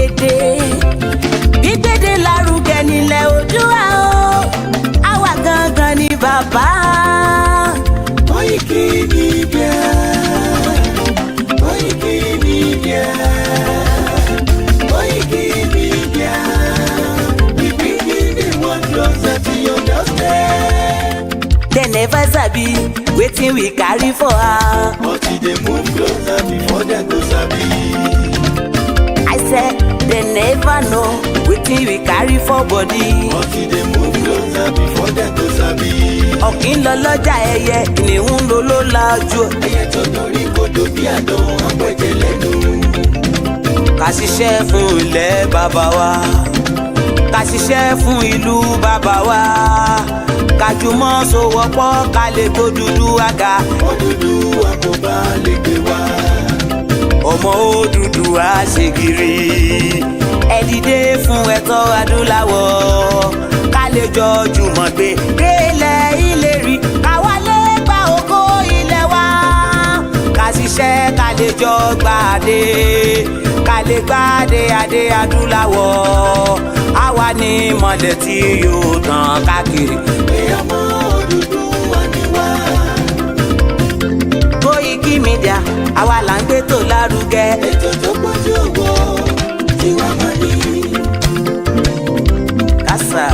gbèdé gbígbèdé lárugẹ nílẹ̀ Oòduà o àwa gangan ni bàbá. Koikimedia, Koikimedia, Koikimedia, we bringing the world closer to your doorstep. They never sabi wetin we carry for her. But they move closer before they go sabi. I said they never know wetin we carry for body. But they move closer before they go sabi. Ọ̀kín lọ lọ́jà ẹyẹ kìnìún ló ló lajú. Ẹyẹ tó dorí kodò bí àdán apẹ̀jẹ̀ lẹ́nu. Ká ṣiṣẹ́ fún ilẹ̀ bàbá wa, ká ṣiṣẹ́ fún ìlú bàbá wa, ká jùmọ̀ sowọ́pọ̀ ká lè tó dúdú àga. Odùduwà kò bá lè gbé wá. Ọmọ Odùduwà ṣe gírí. Ẹ dìde fún ẹ̀tọ́ adúláwọ̀, ká lè jọ jùmọ̀ gbé délẹ̀ ìlérí. Ká wálé gba ògo ilẹ̀ wa, ká ṣiṣẹ́ ká lè jọ gbàdé, ká lè gbàdé adé adúláwọ̀. Àwa ni mọ̀lẹ̀ tí yóò tàn káàkiri. Ọmọ Odùduwà ni wá. Koikimedia, àwa là ń gbé tó lárugẹ. Ètò tó pọ̀jù owó tí wọ́n máa ní. Kásá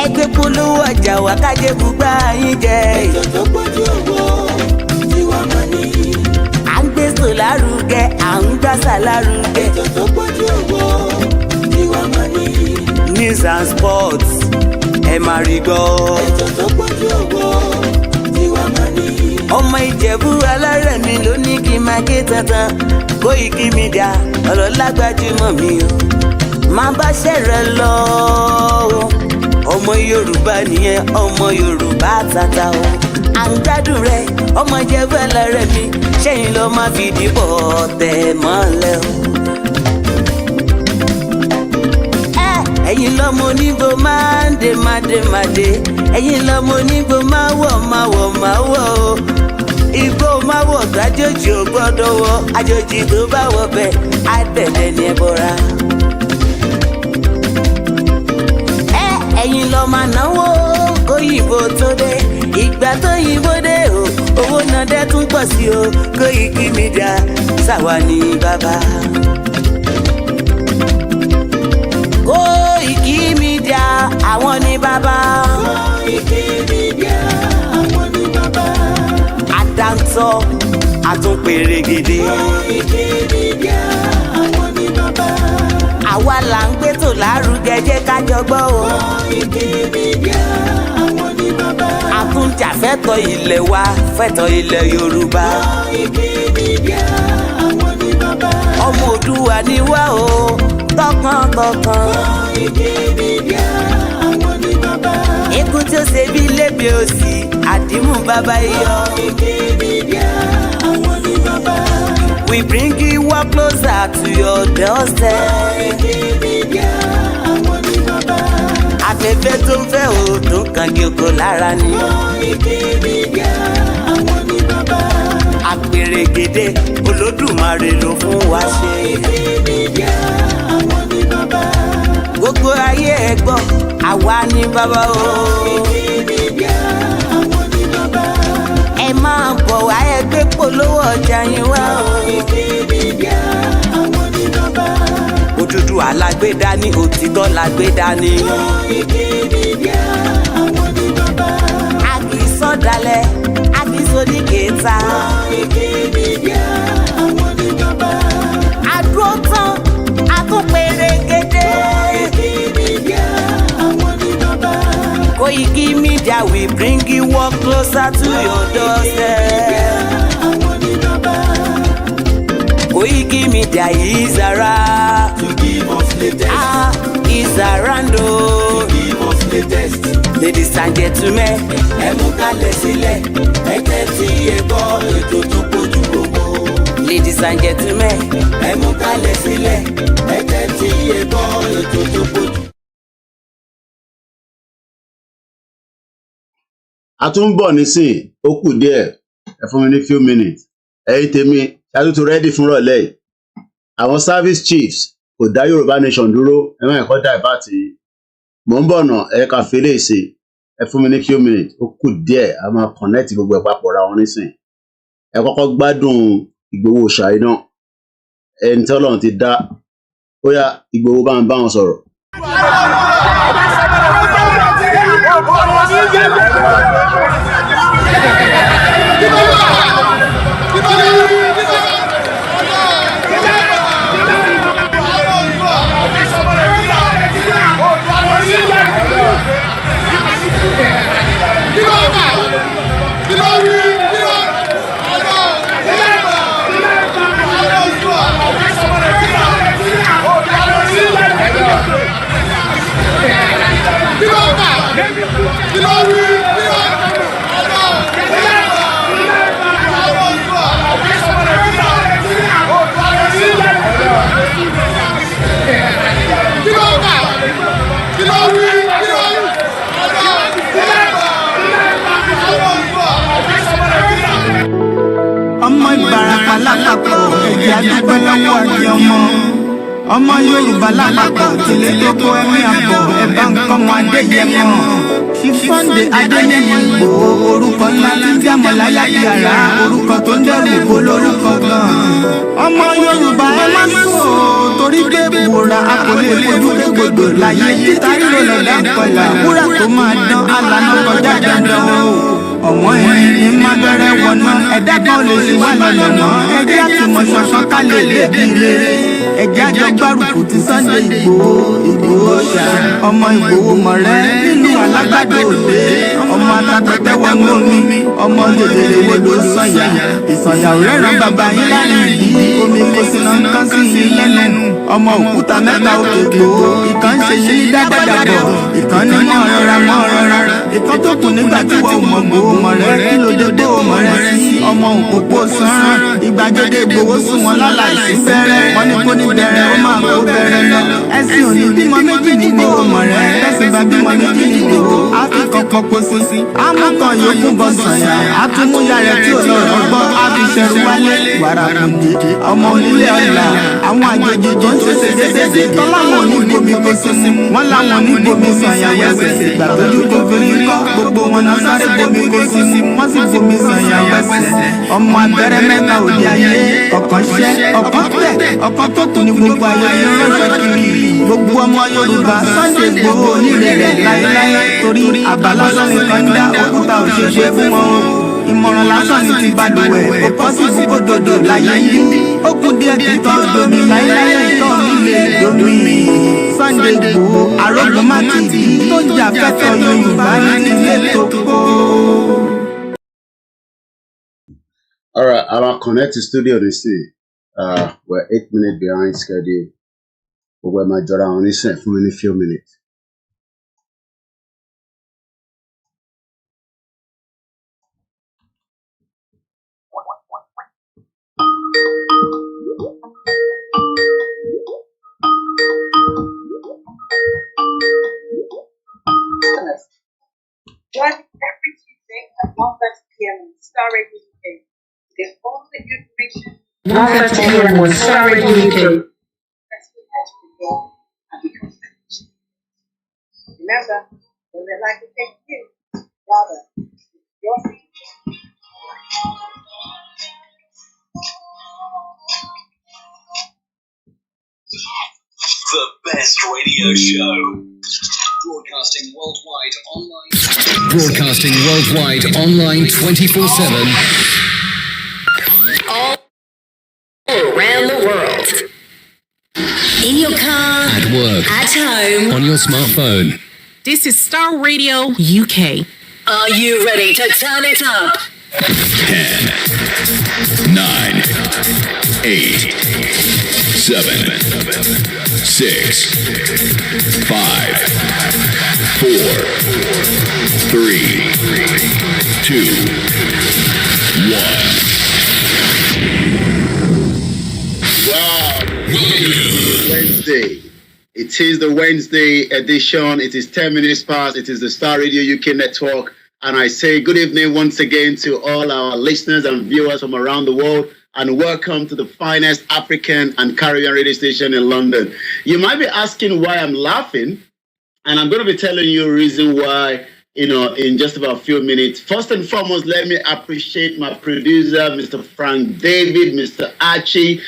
ẹgbẹ́ polówó ọjà wà kájé bùgbà yín jẹ. Ètò tó pọ̀jù owó tí wọ́n máa ní. À ń gbé tó lárugẹ, à ń gbàsà lárugẹ. Ètò tó pọ̀jù owó tí wọ́n máa ní. News and sports ẹ máa rí gbọ́. Ètò tó pọ̀jù owó tí wọ́n máa ní. Ọmọ Ìjẹ̀bú alárẹ̀ mi ló ní kí n máa ké tantan. Koikimedia ọlọ́lá gbajúmọ̀ mi o, máa bá ṣẹ̀rẹ̀ lọ o. Ọmọ Yorùbá nìyẹn, ọmọ Yorùbá tata o. À ń gbádùn rẹ ọmọ Ìjẹ̀bú alárẹ̀ mi, ṣẹ́yìn ló máa fi dìbò tẹ̀ mọ́lẹ̀ o. Ẹ̀yin lọ́mọ onígbò máa ń dé máa dé, ẹ̀yin lọ́mọ onígbò máa wọ̀ o. Igbó máa wọ̀ gbàjòjì ò gbọ́dọ̀ wọ̀, àjòjì tó bá wọ̀ bẹ́ẹ̀ á tẹ̀lé ní ẹbọra. Ẹ̀yin lọ máa náwó kóyìnbó tó dé, ìgbà tó yìnbó dé o, owó náà dẹ́ tún pọ̀ sí o. Koikimedia ṣàwa ní bàbá. Koikimedia àwọn ní bàbá. Koikimedia àwọn ní bàbá. Àdáńtọ́ àtúnpèrègèdè. Koikimedia àwọn ní bàbá. Àwa là ń gbé tó lárugẹ, jẹ́ ká jọ gbọ́ o. Koikimedia àwọn ní bàbá. Àtúnjàfẹ́tọ̀ ilẹ̀ wa, fẹ́tọ̀ ilẹ̀ Yorùbá. Koikimedia àwọn ní bàbá. Ọmọ Oòduà ni wá o, tọkàntọkàn. Koikimedia àwọn ní bàbá. Ikú tí ó ṣe bí lébi òsì, àdìmú bàbá iyọ̀. Koikimedia àwọn ní bàbá. We bring you work closer to your doorstep. Koikimedia àwọn ní bàbá. Afẹ́fẹ́ tó ń fẹ́ o tó ń kan gígo lára ni. Koikimedia àwọn ní bàbá. Àpèrègèdè Olódùmarè ló fún wa ṣe. Koikimedia àwọn ní bàbá. Gbogbo ayé ẹ gbọ́, àwa ní bàbá o. Koikimedia àwọn ní bàbá. Ẹ máa bọ̀ wá ẹgbẹ́ polówó ọjà yín wá o. Koikimedia àwọn ní bàbá. Odùduwà lágbédá ní, òtítọ́ lágbédá ní. Koikimedia àwọn ní bàbá. Àkìsọ̀dálẹ̀ àkìsọ̀díkẹta. Koikimedia àwọn ní bàbá. Àdúró tán àtúnpèrègèdè. Koikimedia àwọn ní bàbá. Koikimedia we bring you work closer to your doorstep. Àwọn ní bàbá. Koikimedia is around. To give us latest. Is around o. Give us latest. Ladies and gentlemen, Ẹ mú kalẹ̀ sílẹ̀, ẹ tẹ́tí ẹ gbọ́ ètò tó pọ̀jù owó. ladies and gentlemen, Ẹ mú kalẹ̀ sílẹ̀, ẹ tẹ́tí ẹ gbọ́ ètò tó pọ̀jù. A tún ń bọ̀ nísìn, ó kù díẹ̀, ẹ fún mi ní few minutes. Ẹ̀yin tèmi, ṣáájú tó rẹ́dì fún rọ̀lẹ́ yìí. Àwọn service chiefs kò dá Yorùbá nation dúró ẹ má ẹ̀kọ́ dá ìbá tí mò ń bọ̀ náà ẹ ká fi lè ṣe ẹ fún mi ní few minutes ó kù díẹ̀ a máa connect gbogbo ẹ̀ papọ̀ ra wọn nísìn ẹ kọ́kọ́ gbádùn Ìgbòho ṣàì náà ẹni tí Ọlọ́run ti dá ó yá Ìgbòho bá ń bá wọn sọ̀rọ̀. lápapọ̀ ẹ̀jẹ̀ adúpẹ́ lọ́wọ́ àti ọmọ Yorùbá lápapọ̀ tìlé tó kó ẹ̀mí àpọ̀ ẹ̀bá nǹkan mọ Adéyẹmọ Sunday Adéyẹmọ Ìgbòho orúkọ ńlá tí ń jámọ̀ láyà yàrá orúkọ tó ń dẹrù ìbò lórúkọ gan. ọmọ Yorùbá ẹ má sọ torí pé bùrà a kò lè fojú gbogbo láyé títa ríro lọ́dà kọlà wúrà tó máa dán alànà kọjá dandan o. ọ̀wọ́n ẹ̀rín ní má bẹ̀rẹ̀ wọ̀nà ẹ̀dá kan lè ṣe wá lọ́nà ẹ̀jẹ̀ àtìmọ̀ ṣọ̀ṣọ́ ká lè lè bí rere ẹ̀jẹ̀ àjọ gbárùkù ti Sunday Ìgbòho ṣá ọmọ Ìgbòho mọ̀rẹ́ nílùú alágbàdo òde ọmọ atatẹ́tẹ́ wọnú omi ọmọ lèlèrè wodò sànyà ìsànyà òrẹ́ràn bàbá yín láàrin ìdí omi kò sí náà nǹkan sí yín lẹ́nu ọmọ òkúta mẹ́ta òkè Ìgbòho ìkan ṣe yí dágbàdàbọ̀ ìkan ní mọ́ rọra ìkan tó kù nígbà tí wọ́n mọ̀ Ìgbòho mọ̀rẹ́ kí ló dé Ìgbòho mọ̀rẹ́ sí ọmọ òpópó sanran ìgbàgede Ìgbòho sùn wọn lọ́la ìsíbẹ̀rẹ̀ wọn ní kó ní bẹ̀rẹ̀ ó máa kó bẹ̀rẹ̀ lọ ẹ̀sìn òní bímọ méjì ní Ìgbòho mọ̀rẹ́ ẹ̀sìn bá bímọ méjì ní Ìgbòho áfíkan pọpọ sí amúkan yòókù bọ sànyà àtúmúyà rẹ tí ò lọ́rọ̀ gbọ́ àfiṣẹrù wálé wàrà kùndé ọmọ onílé ọ̀la àwọn àjèjì tó ń ṣe ṣèṣèṣe tọ́láwọn oníbomi kò sí mu wọ́n láwọn oníbomi sànyà wẹ́sẹ̀ ìgbà tójú kò fi rí kọ́ gbogbo wọn náà sáré bomi kò sí mu wọ́n sì bomi sànyà wẹ́sẹ̀ ọmọ abẹ́rẹ́ mẹ́ta òde ayé ọ̀kan ṣẹ́ ọ̀kan tẹ̀ ọ̀kan tó kù ní gbogbo ayé ránṣẹ́ kiri gbogbo ọmọ Yorùbá Sunday Ìgbòho onílé rẹ̀ láéláé torí àbá lásán ní kọ́ńdá òkúta òṣèṣe fún wọn ìmọ̀ràn lásán ní ti balùwẹ̀ ó pọ́ sí ìfúkòdòdò láyé yìí ó kù díẹ̀ tí tọ́ domi láéláé ìtọ́ nílé domi Sunday Ìgbòho arógun má ti di tó jà fẹ́tọ̀ Yorùbá ní ilé tó kó. All right, I will connect to studio this thing. We're 8 minutes behind schedule. But we're my job on this for a few minutes. Join every Tuesday at 1:30 p.m. on Starr Radio UK. Get all the information. 1:30 p.m. on Starr Radio UK. Let's be happy to go and become friends. Remember, don't let life affect you. Rather, your future. The best radio show. Broadcasting worldwide online. 24/7. All around the world. In your car. At work. At home. On your smartphone. This is Starr Radio UK. Are you ready to turn it up? 10, 9, 8, 7, 6, 5, 4, 3, 2, 1. Wow. Wednesday. It is the Wednesday edition. It is 10 minutes past. It is the Starr Radio UK network. And I say good evening once again to all our listeners and viewers from around the world. and welcome to the finest African and Caribbean radio station in London. You might be asking why I'm laughing, and I'm going to be telling you a reason why, in just about a few minutes. First and foremost, let me appreciate my producer, Mr. Frank David, Mr. Archie.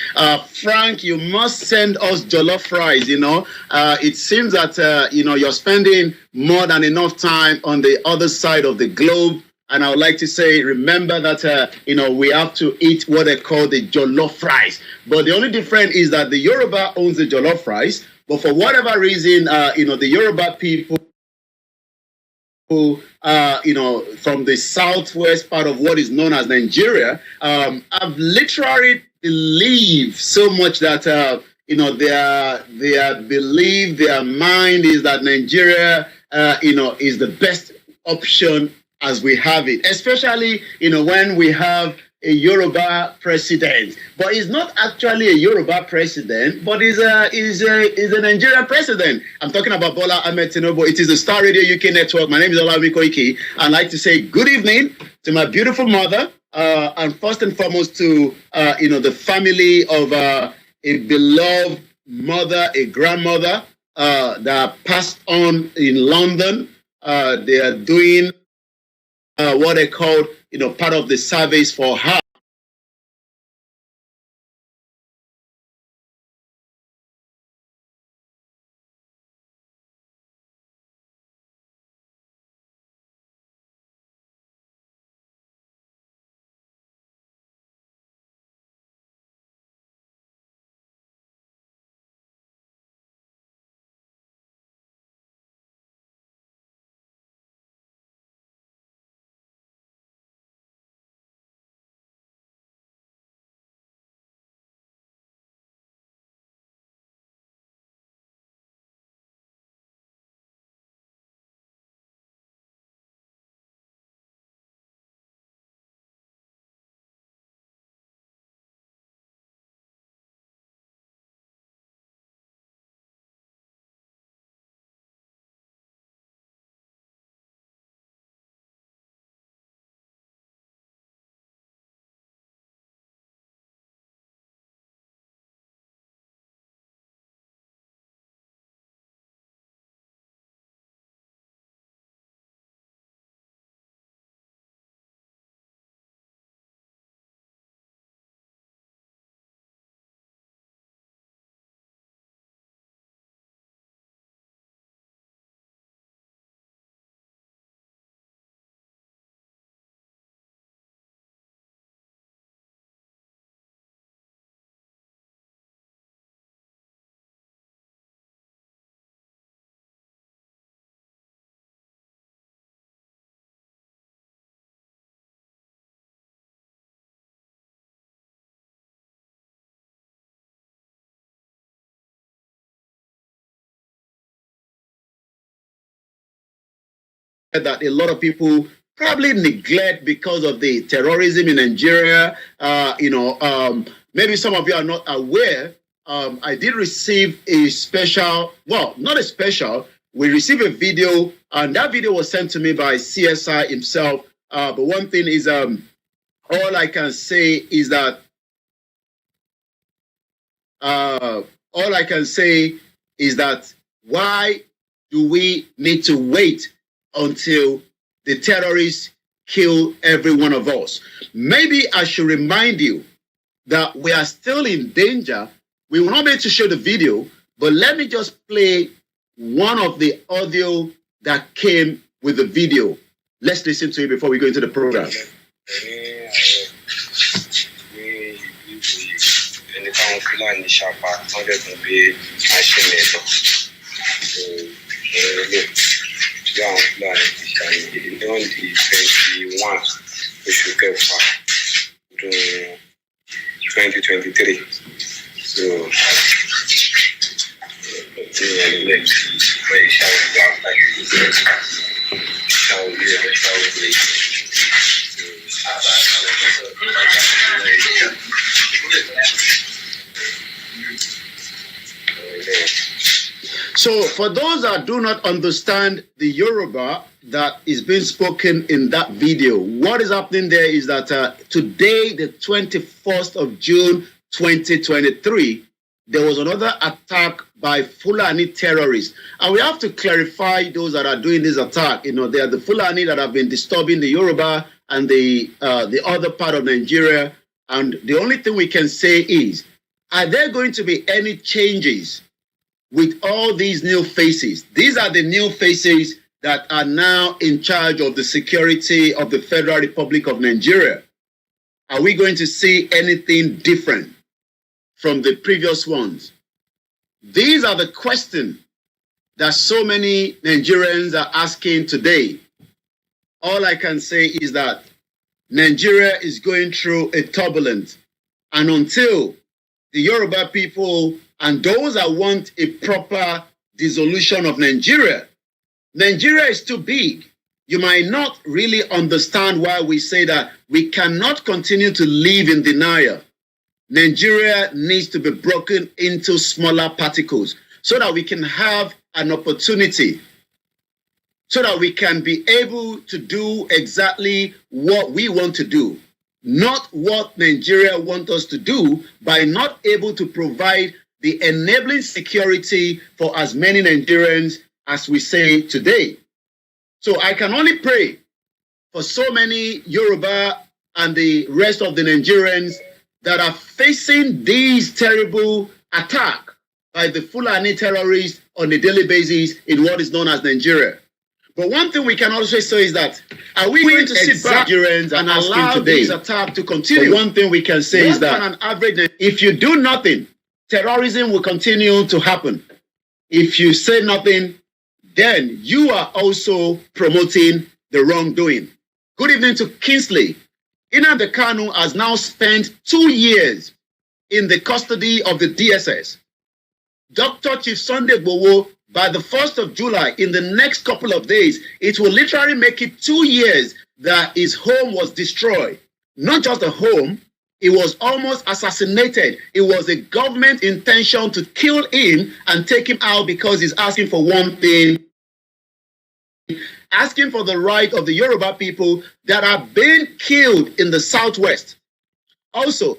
Frank, you must send us jollof fries, It seems that, you're spending more than enough time on the other side of the globe. And I would like to say, remember that, we have to eat what they call the jollof fries. But the only difference is that the Yoruba owns the jollof fries. But for whatever reason, the Yoruba people, from the southwest part of what is known as Nigeria, have literally believed so much that, their belief, their mind is that Nigeria, is the best option as we have it, especially, when we have a Yoruba president. But he's not actually a Yoruba president, but he's a Nigerian president. I'm talking about Bola Ahmed Tinubu. It is the Starr Radio UK network. My name is OLAMILEKAN. I'd like to say good evening to my beautiful mother, and first and foremost to, the family of a beloved mother, a grandmother, that passed on in London. They are doing what they called, part of the service for her. That a lot of people probably neglect because of the terrorism in Nigeria. Maybe some of you are not aware. I did receive a special, well, not a special, we received a video, and that video was sent to me by CSI himself. But one thing is, all I can say is that, why do we need to wait until the terrorists kill every one of us? Maybe I should remind you that we are still in danger. We will not be able to show the video, but let me just play one of the audio that came with the video. Let's listen to it before we go into the program. Young plan in 2021, which we kept to 2023. So, So for those that do not understand the Yoruba that is being spoken in that video, what is happening there is that today, the 21st of June, 2023, there was another attack by Fulani terrorists. And we have to clarify those that are doing this attack. You know, they are the Fulani that have been disturbing the Yoruba and the other part of Nigeria. And the only thing we can say is, are there going to be any changes with all these new faces? These are the new faces that are now in charge of the security of the Federal Republic of Nigeria. Are we going to see anything different from the previous ones? These are the questions that so many Nigerians are asking today. All I can say is that Nigeria is going through a turbulence, and until the Yoruba people and those that want a proper dissolution of Nigeria, Nigeria is too big. You might not really understand why we say that we cannot continue to live in denial. Nigeria needs to be broken into smaller particles so that we can have an opportunity, so that we can be able to do exactly what we want to do, not what Nigeria wants us to do, by not able to provide the enabling security for as many Nigerians as we say today. So I can only pray for so many Yoruba and the rest of the Nigerians that are facing these terrible attacks by the Fulani terrorists on a daily basis in what is known as Nigeria. But one thing we can also say is that, are we going to sit back Nigerians and allow these attacks to continue? But one thing we can say is that, on average, if you do nothing, terrorism will continue to happen. If you say nothing, then you are also promoting the wrongdoing. Good evening to Kingsley. Nnamdi Kanu has now spent 2 years in the custody of the DSS. Dr. Chief Sunday Igboho, by the 1st of July, in the next couple of days, it will literally make it 2 years that his home was destroyed. Not just a home, he was almost assassinated. It was a government intention to kill him and take him out because he's asking for one thing, asking for the right of the Yoruba people that are being killed in the southwest. Also,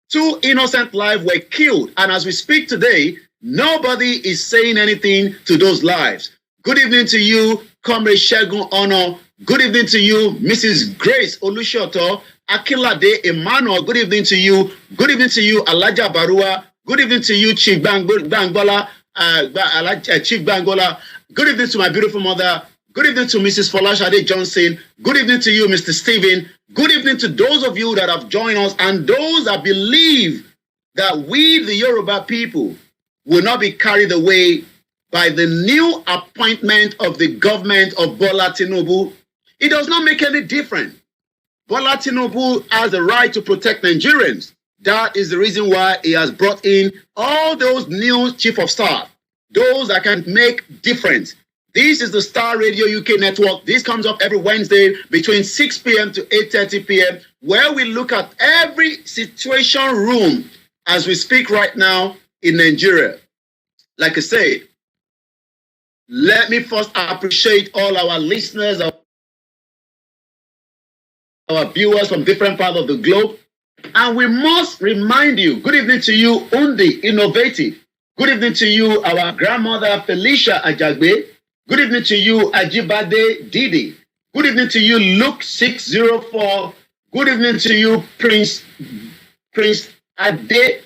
2 innocent lives were killed, and as we speak today, nobody is saying anything to those lives. Good evening to you, Comrade Shegun Ono. Good evening to you, Mrs. Grace Olushoto. Akilade Emmanuel, good evening to you. Good evening to you, Alaja Barua. Good evening to you, Chief Bangola. Chief Bangola. Good evening to my beautiful mother. Good evening to Mrs. Folashade Johnson. Good evening to you, Mr. Stephen. Good evening to those of you that have joined us and those that believe that we, the Yoruba people, will not be carried away by the new appointment of the government of Bola Tinubu. It does not make any difference. Bola Tinubu has the right to protect Nigerians. That is the reason why he has brought in all those new chief of staff, those that can make difference. This is the Starr Radio UK network. This comes up every Wednesday between 6 p.m. to 8:30 p.m., where we look at every situation room as we speak right now in Nigeria. Like I said, let me first appreciate all our listeners, our viewers from different parts of the globe. And we must remind you, good evening to you, Undi Innovative. Good evening to you, our grandmother, Felicia Ajagbe. Good evening to you, Ajibade Didi. Good evening to you, Luke 604. Good evening to you, Prince Ade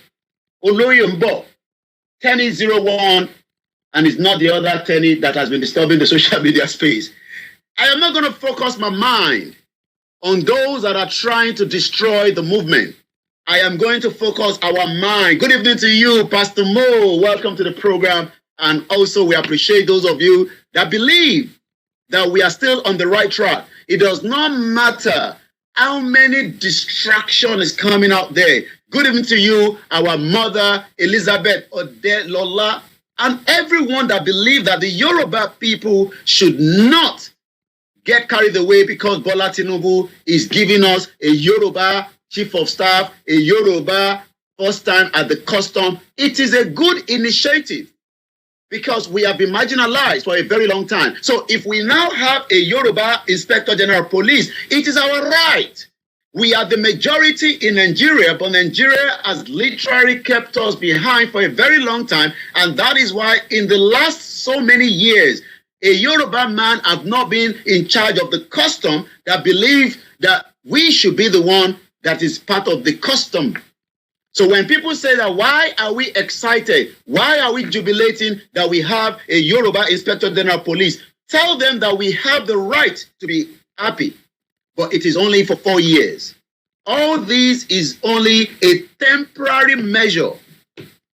Oloyombo. Tenny 01, and it's not the other Tenny that has been disturbing the social media space. I am not going to focus my mind on those that are trying to destroy the movement. I am going to focus our mind. Good evening to you, Pastor Mo. Welcome to the program. And also, we appreciate those of you that believe that we are still on the right track. It does not matter how many distractions is coming out there. Good evening to you, our mother, Elizabeth Ode Lola, and everyone that believes that the Yoruba people should not get carried away because Bola Tinubu is giving us a Yoruba chief of staff, a Yoruba first time at the custom. It is a good initiative. because we have been marginalized for a very long time. So if we now have a Yoruba Inspector General of Police, it is our right. We are the majority in Nigeria, but Nigeria has literally kept us behind for a very long time. And that is why in the last so many years, a Yoruba man has not been in charge of the custom that believe that we should be the one that is part of the custom. So when people say that, why are we excited? Why are we jubilating that we have a Yoruba Inspector General of Police? Tell them that we have the right to be happy, but it is only for 4 years. All this is only a temporary measure.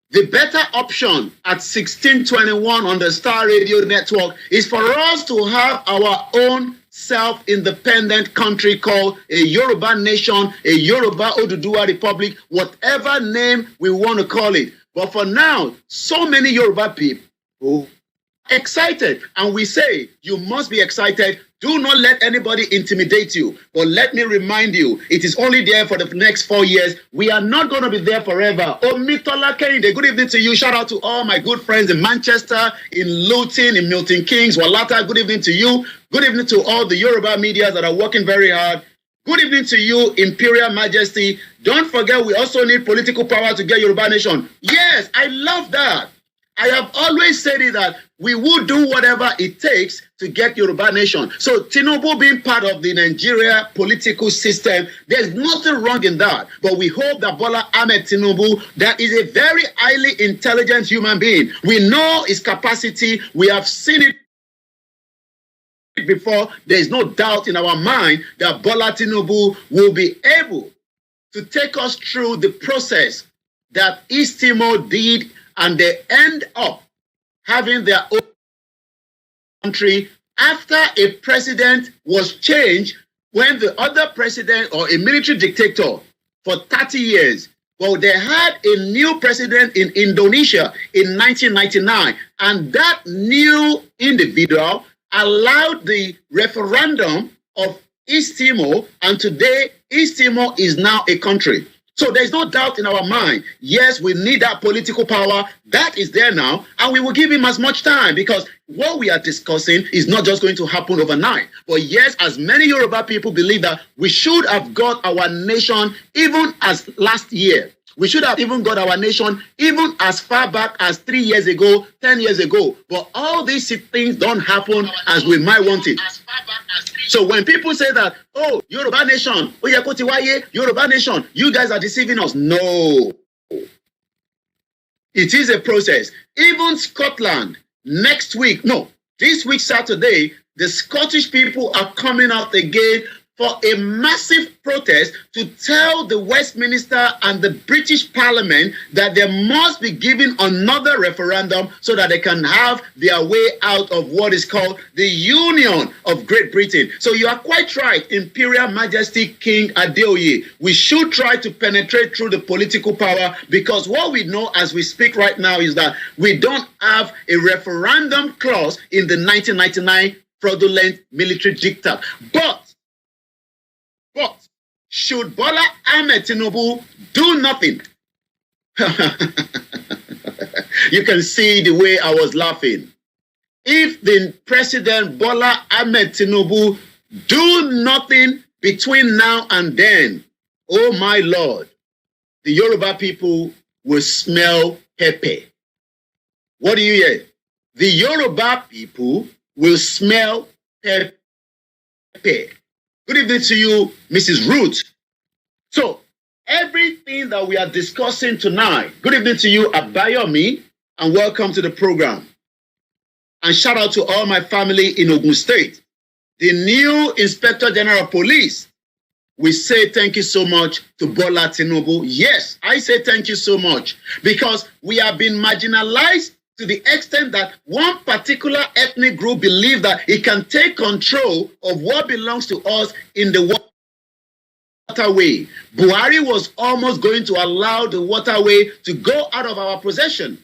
The better option at 1621 on the Starr Radio Network is for us to have our own self-independent country called a Yoruba nation, a Yoruba Oduduwa Republic, whatever name we want to call it. But for now, so many Yoruba people are excited, and we say you must be excited. Do not let anybody intimidate you. But let me remind you, it is only there for the next 4 years. We are not going to be there forever. Omitola Kehinde, good evening to you. Shout out to all my good friends in Manchester, in Luton, in Milton Keynes, Walata. Good evening to you. Good evening to all the Yoruba media that are working very hard. Good evening to you, Imperial Majesty. Don't forget, we also need political power to get Yoruba nation. Yes, I love that. I have always said it that we will do whatever it takes to get Yoruba nation. So Tinubu being part of the Nigeria political system, there's nothing wrong in that. But we hope that Bola Ahmed Tinubu, that is a very highly intelligent human being. We know his capacity. We have seen it before. There is no doubt in our mind that Bola Tinubu will be able to take us through the process that East Timor did, and they end up having their own country after a president was changed when the other president or a military dictator for 30 years. Well, they had a new president in Indonesia in 1999, and that new individual allowed the referendum of East Timor, and today East Timor is now a country. So there's no doubt in our mind, yes, we need that political power. That is there now, and we will give him as much time, because what we are discussing is not just going to happen overnight. But yes, as many Yoruba people believe that we should have got our nation even as last year. We should have even got our nation even as far back as 3 years ago, 10 years ago. But all these things don't happen as we might want it. So when people say that, oh, Yoruba nation, oh, Yoruba nation, you guys are deceiving us. No. It is a process. Even Scotland, next week, no, this week, Saturday, the Scottish people are coming out again for a massive protest to tell the Westminster and the British Parliament that they must be given another referendum so that they can have their way out of what is called the Union of Great Britain. So you are quite right, Imperial Majesty King Adeoye. We should try to penetrate through the political power, because what we know as we speak right now is that we don't have a referendum clause in the 1999 fraudulent military dictat. But should Bola Ahmed Tinubu do nothing? You can see the way I was laughing. If the President Bola Ahmed Tinubu do nothing between now and then, oh my Lord, the Yoruba people will smell pepper. What do you hear? The Yoruba people will smell pepper. Good evening to you, Mrs. Ruth. So, everything that we are discussing tonight, good evening to you, Abayomi, and welcome to the program. And shout out to all my family in Ogun State. The new Inspector General of Police, we say thank you so much to Bola Tinubu. Yes, I say thank you so much, because we have been marginalized to the extent that one particular ethnic group believe that it can take control of what belongs to us in the waterway. Buhari was almost going to allow the waterway to go out of our possession.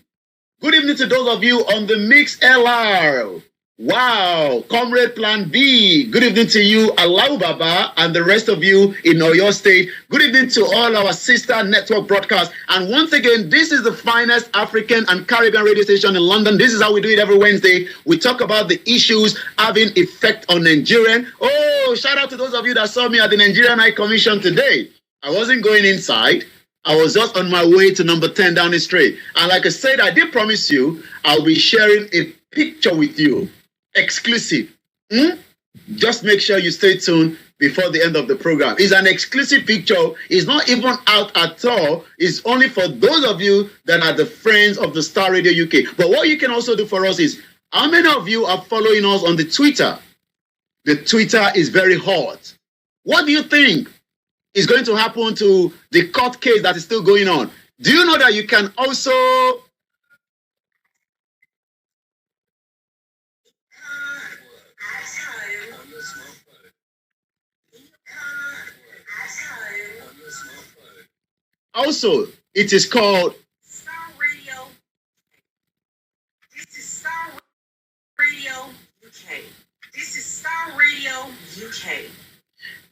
Good evening to those of you on the Mix LR. Wow, Comrade Plan B, good evening to you, YòRÀBÁ, and the rest of you in Oyo State. Good evening to all our sister network broadcasts. And once again, this is the finest African and Caribbean radio station in London. This is how we do it every Wednesday. We talk about the issues having effect on Nigerian. Oh, shout out to those of you that saw me at the Nigerian High Commission today. I wasn't going inside. I was just on my way to number 10 down the street. And like I said, I did promise you, I'll be sharing a picture with you. Exclusive. Just make sure you stay tuned before the end of the program. It's an exclusive picture. It's not even out at all. It's only for those of you that are the friends of the Starr Radio UK. But what you can also do for us is, how many of you are following us on the Twitter? The Twitter is very hot. What do you think is going to happen to the court case that is still going on? Do you know that you can also... Also, it is called Starr Radio. This is Starr Radio UK. This is Starr Radio UK.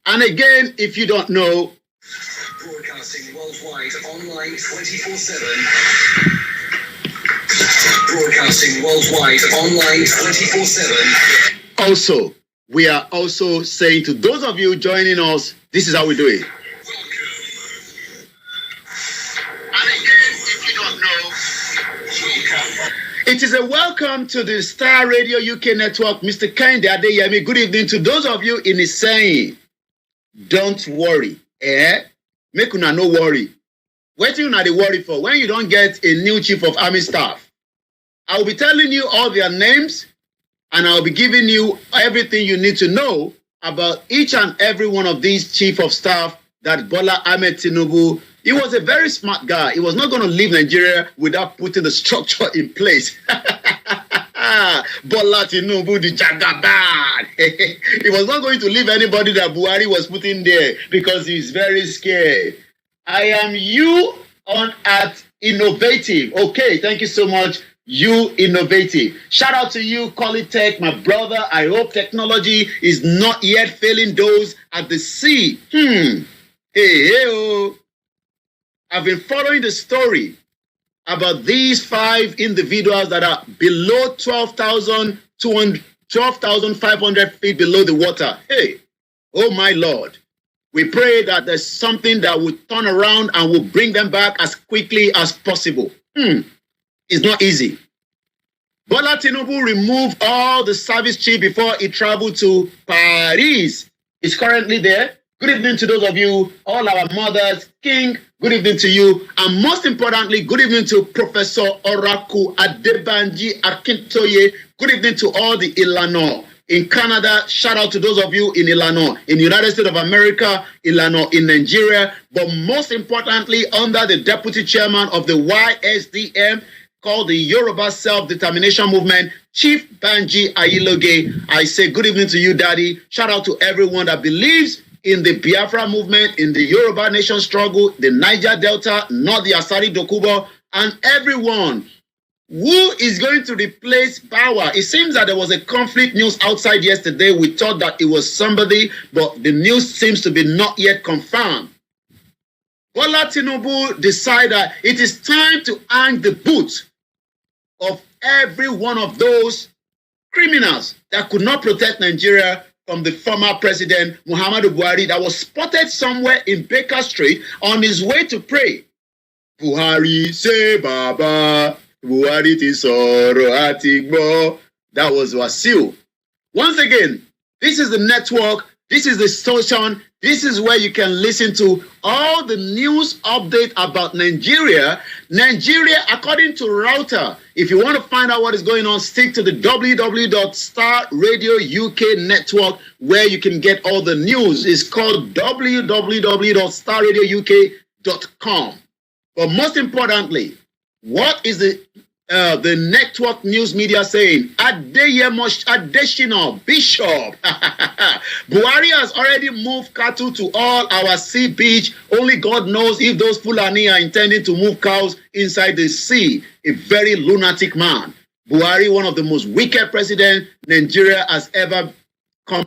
And again, if you don't know, broadcasting worldwide online 24/7. Broadcasting worldwide online 24/7. Also, we are also saying to those of you joining us, this is how we do it. And again, if you don't know, it is a welcome to the Starr Radio UK network, Mr. Kende Adeyemi. Good evening to those of you in Iseyin. Don't worry. Make una no worry. What you not worry for when you don't get a new chief of army staff? I will be telling you all their names, and I'll be giving you everything you need to know about each and every one of these chief of staff that Bola Ahmed Tinubu. He was a very smart guy. He was not going to leave Nigeria without putting the structure in place. Bola Tinubu, the Jagaban. He was not going to leave anybody that Buhari was putting there because he's very scared. I am you on at Innovative. Okay, thank you so much. You Innovative. Shout out to you, Qualitech, my brother. I hope technology is not yet failing those at the sea. Oh. I've been following the story about these 5 individuals that are below 12,500 feet below the water. Hey, oh my Lord. We pray that there's something that will turn around and will bring them back as quickly as possible. It's not easy. Bola Tinubu removed all the service chief before he traveled to Paris. He's currently there. Good evening to those of you, all our mothers. King, good evening to you. And most importantly, good evening to Professor Oraku Adebanji Akintoye. Good evening to all the Illinois. In Canada, shout out to those of you in Illinois. In the United States of America, Illinois, in Nigeria. But most importantly, under the deputy chairman of the YSDM, called the Yoruba Self-Determination Movement, Chief Banji Ayiloge. I say good evening to you, Daddy. Shout out to everyone that believes in the Biafra movement, in the Yoruba nation struggle, the Niger Delta, not the Asari Dokubo, and everyone who is going to replace power. It seems that there was a conflict news outside yesterday. We thought that it was somebody, but the news seems to be not yet confirmed. Bola Tinubu decided it is time to hang the boot of every one of those criminals that could not protect Nigeria from the former president, Muhammadu Buhari, that was spotted somewhere in Baker Street on his way to pray. Buhari say Baba, Buhari ti sọ̀rọ̀ àti gbọ́. That was Wasiu. Once again, this is the network, this is the station, this is where you can listen to all the news update about Nigeria. Nigeria, according to Router, if you want to find out what is going on, stick to the www.Starr Radio UK network, where you can get all the news. It's called www.starradiouk.com. But most importantly, what is the network news media saying? Adeshina Bishop. Buhari has already moved cattle to all our sea beach. Only God knows if those Fulani are intending to move cows inside the sea. A very lunatic man. Buhari, one of the most wicked presidents Nigeria has ever come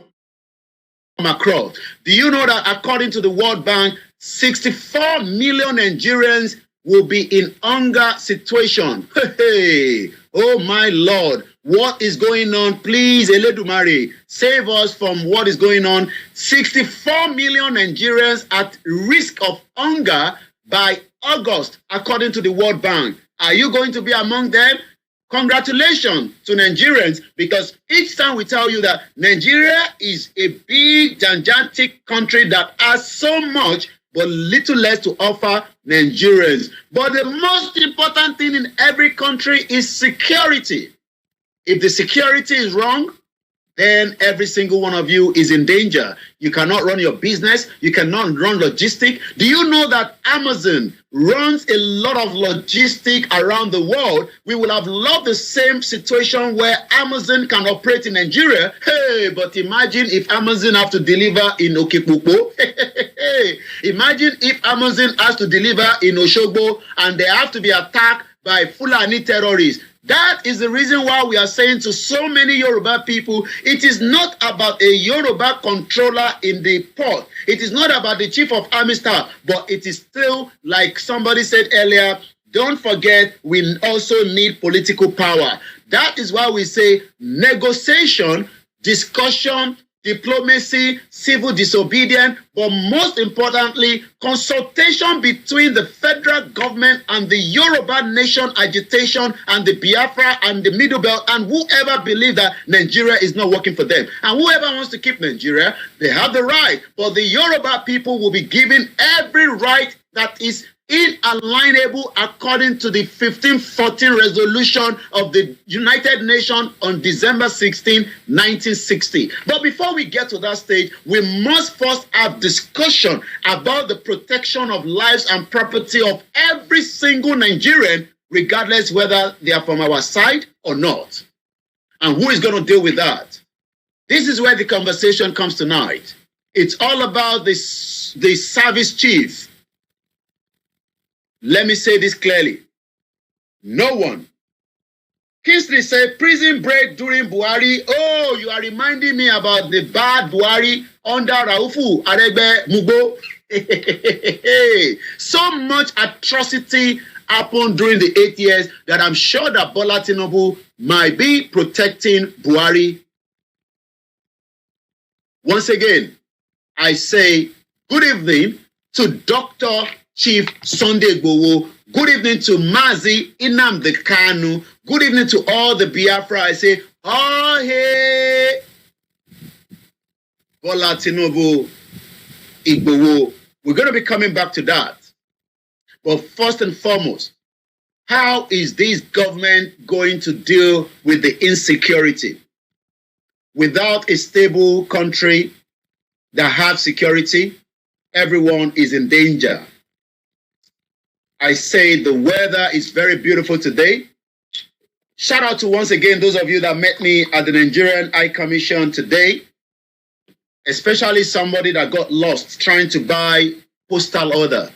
across. Do you know that according to the World Bank, 64 million Nigerians will be in hunger situation? Hey, oh my Lord, what is going on? Please, Eledumare, save us from what is going on. 64 million Nigerians at risk of hunger by August, according to the World Bank. Are you going to be among them? Congratulations to Nigerians, because each time we tell you that Nigeria is a big, gigantic country that has so much but little less to offer Nigerians. But the most important thing in every country is security. If the security is wrong, then every single one of you is in danger. You cannot run your business. You cannot run logistics. Do you know that Amazon runs a lot of logistics around the world? We would have loved the same situation where Amazon can operate in Nigeria. Hey, but imagine if Amazon have to deliver in Okekpokpo. Imagine if Amazon has to deliver in Oshogbo and they have to be attacked by Fulani terrorists. That is the reason why we are saying to so many Yoruba people, it is not about a Yoruba controller in the port. It is not about the chief of army staff, but it is still, like somebody said earlier, don't forget, we also need political power. That is why we say negotiation, discussion, diplomacy, civil disobedience, but most importantly, consultation between the federal government and the Yoruba nation agitation and the Biafra and the Middle Belt and whoever believes that Nigeria is not working for them. And whoever wants to keep Nigeria, they have the right. But the Yoruba people will be given every right that is inalienable according to the 1514 resolution of the United Nations on December 16, 1960. But before we get to that stage, we must first have discussion about the protection of lives and property of every single Nigerian, regardless whether they are from our side or not. And who is going to deal with that? This is where the conversation comes tonight. It's all about the service chief. Let me say this clearly. No one. Kingsley said, prison break during Buhari. Oh, you are reminding me about the bad Buhari under Raufu Aregbe Mugo. So much atrocity happened during the 8 years that I'm sure that Bola Tinubu might be protecting Buhari. Once again, I say good evening to Dr. Chief Sunday Igboho. Good evening to Mazi Nnamdi Kanu. Good evening to all the Biafra. I say, oh, hey, Bola Tinubu Igboho. We're going to be coming back to that. But first and foremost, how is this government going to deal with the insecurity? Without a stable country that has security, everyone is in danger. I say the weather is very beautiful today. Shout out to once again those of you that met me at the Nigerian High Commission today, especially somebody that got lost trying to buy postal order.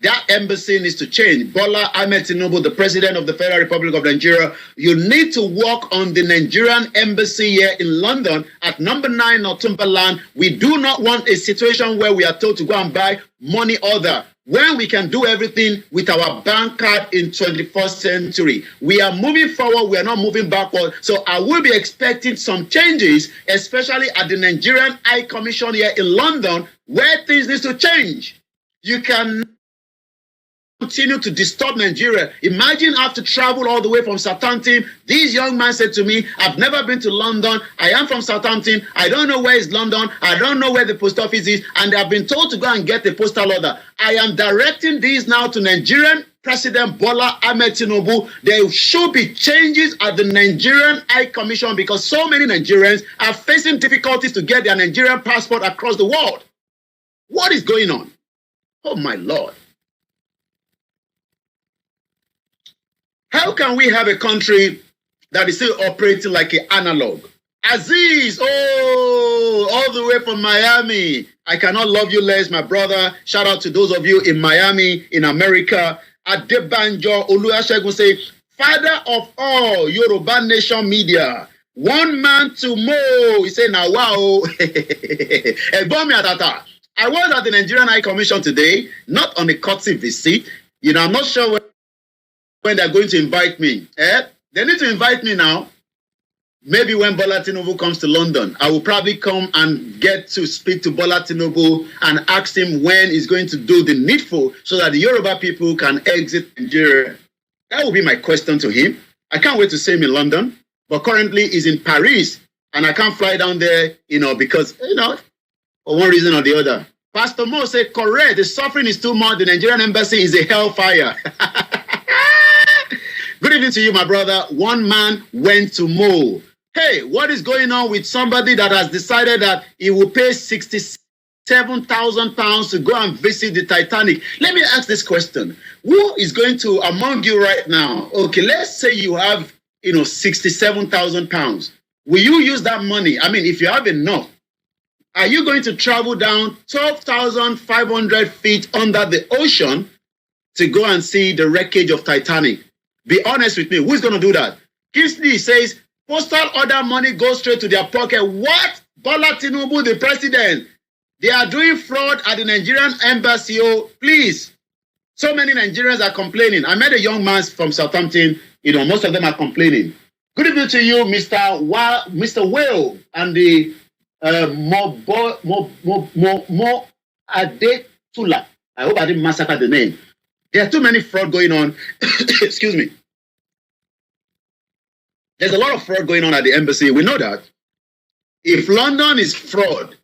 That embassy needs to change. Bola Ahmed Tinubu, the president of the Federal Republic of Nigeria, you need to work on the Nigerian embassy here in London at number 9 Northumberland. We do not want a situation where we are told to go and buy money order when we can do everything with our bank card in 21st century. We are moving forward, we are not moving backward. So I will be expecting some changes, especially at the Nigerian High Commission here in London, where things need to change. You can continue to disturb Nigeria. Imagine I have to travel all the way from Southampton. This young man said to me, I've never been to London. I am from Southampton. I don't know where is London. I don't know where the post office is. And I've been told to go and get a postal order. I am directing this now to Nigerian President Bola Ahmed Tinubu. There should be changes at the Nigerian High Commission because so many Nigerians are facing difficulties to get their Nigerian passport across the world. What is going on? Oh my Lord. How can we have a country that is still operating like an analog? Aziz, oh, all the way from Miami. I cannot love you less, my brother. Shout out to those of you in Miami, in America. Adebanjo Oluwasegun say, father of all Yoruba nation media. One man to Mo. He said, now wow. I was at the Nigerian High Commission today, not on a courtesy visit. You know, I'm not sure when they're going to invite me. They need to invite me now. Maybe when Bola Tinubu comes to London, I will probably come and get to speak to Bola Tinubu and ask him when he's going to do the needful so that the Yoruba people can exit Nigeria. That will be my question to him. I can't wait to see him in London, but currently he's in Paris and I can't fly down there, because, for one reason or the other. Pastor Mo said, correct, the suffering is too much. The Nigerian embassy is a hellfire. Good evening to you, my brother. One man went to Mo. Hey, what is going on with somebody that has decided that he will pay £67,000 to go and visit the Titanic? Let me ask this question. Who is going to, among you right now, okay, let's say you have, £67,000. Will you use that money? I mean, if you have enough, are you going to travel down 12,500 feet under the ocean to go and see the wreckage of Titanic? Be honest with me. Who's going to do that? Kingsley says, postal order money goes straight to their pocket. What? Bola Tinubu, the president. They are doing fraud at the Nigerian embassy. Oh, please. So many Nigerians are complaining. I met a young man from Southampton. Most of them are complaining. Good evening to you, Mr. Whale, and the Mo Adetula. I hope I didn't massacre the name. There are too many fraud going on. Excuse me. There's a lot of fraud going on at the embassy. We know that. If London is fraud,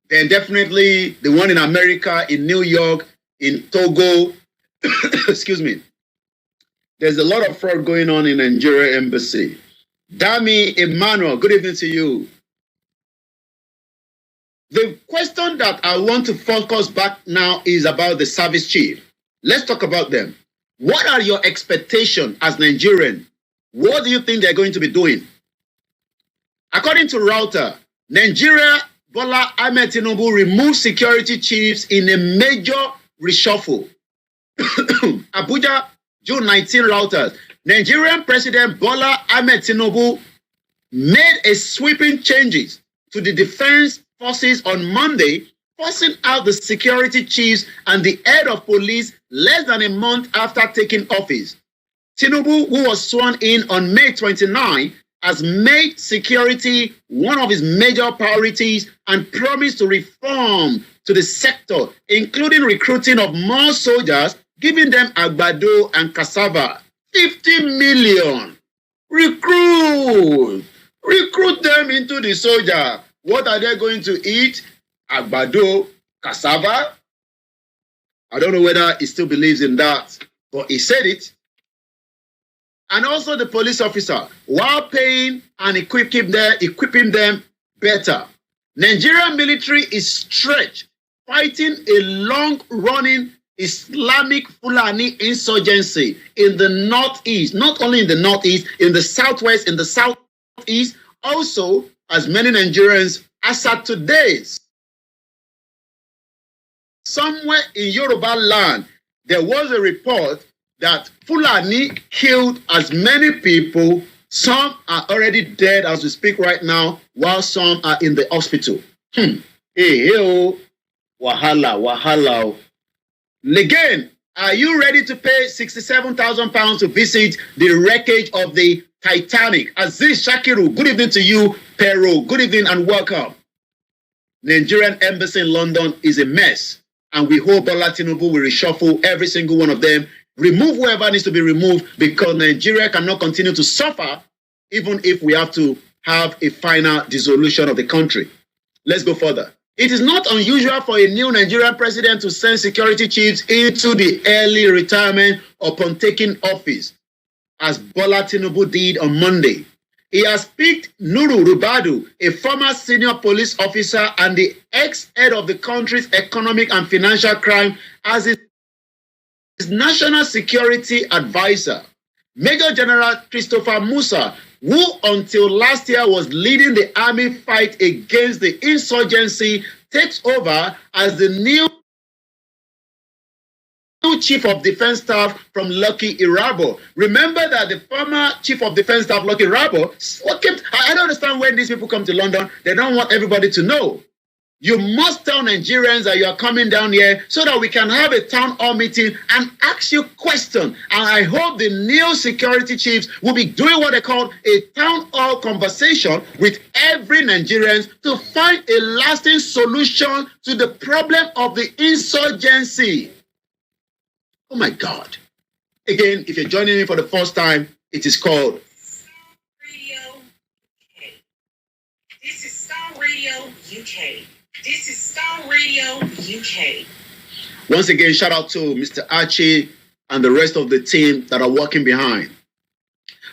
then definitely the one in America, in New York, in Togo, excuse me. There's a lot of fraud going on in Nigeria embassy. Dami Emmanuel, good evening to you. The question that I want to focus back now is about the service chief. Let's talk about them. What are your expectations as Nigerian? What do you think they're going to be doing? According to Router, Nigeria, Bola Ahmed Tinubu removed security chiefs in a major reshuffle. Abuja, June 19, Reuters. Nigerian President Bola Ahmed Tinubu made a sweeping changes to the defense forces on Monday, forcing out the security chiefs and the head of police less than a month after taking office. Tinubu, who was sworn in on May 29, has made security one of his major priorities and promised to reform to the sector, including recruiting of more soldiers, giving them agbado and cassava. 50 million. Recruit them into the soldier. What are they going to eat? Agbado, cassava? I don't know whether he still believes in that, but he said it. And also the police officer, while paying and equipping them better. Nigerian military is stretched, fighting a long-running Islamic Fulani insurgency in the northeast, not only in the northeast, in the southwest, in the southeast, also as many Nigerians as at today. Somewhere in Yoruba land, there was a report that Fulani killed as many people. Some are already dead as we speak right now, while some are in the hospital. Wahala. Again, are you ready to pay £67,000 to visit the wreckage of the Titanic? Aziz Shakiru, good evening to you. Pero, good evening and welcome. Nigerian embassy in London is a mess, and we hope Bola Tinubu will reshuffle every single one of them, remove whoever needs to be removed, because Nigeria cannot continue to suffer even if we have to have a final dissolution of the country. Let's go further. It is not unusual for a new Nigerian president to send security chiefs into the early retirement upon taking office, as Bola Tinubu did on Monday. He has picked Nuru Rubadu, a former senior police officer and the ex-head of the country's economic and financial crime, as his national security advisor. Major General Christopher Musa, who until last year was leading the army fight against the insurgency, takes over as the new Chief of Defense Staff from Lucky Irabo. Remember that the former Chief of Defense Staff, Lucky Irabo, I don't understand when these people come to London, they don't want everybody to know. You must tell Nigerians that you are coming down here so that we can have a town hall meeting and ask you questions. And I hope the new security chiefs will be doing what they call a town hall conversation with every Nigerian to find a lasting solution to the problem of the insurgency. Oh my God. Again, if you're joining me for the first time, it is called Radio UK. This is Starr Radio UK. This is Starr Radio UK. Once again, shout out to Mr. Archie and the rest of the team that are working behind.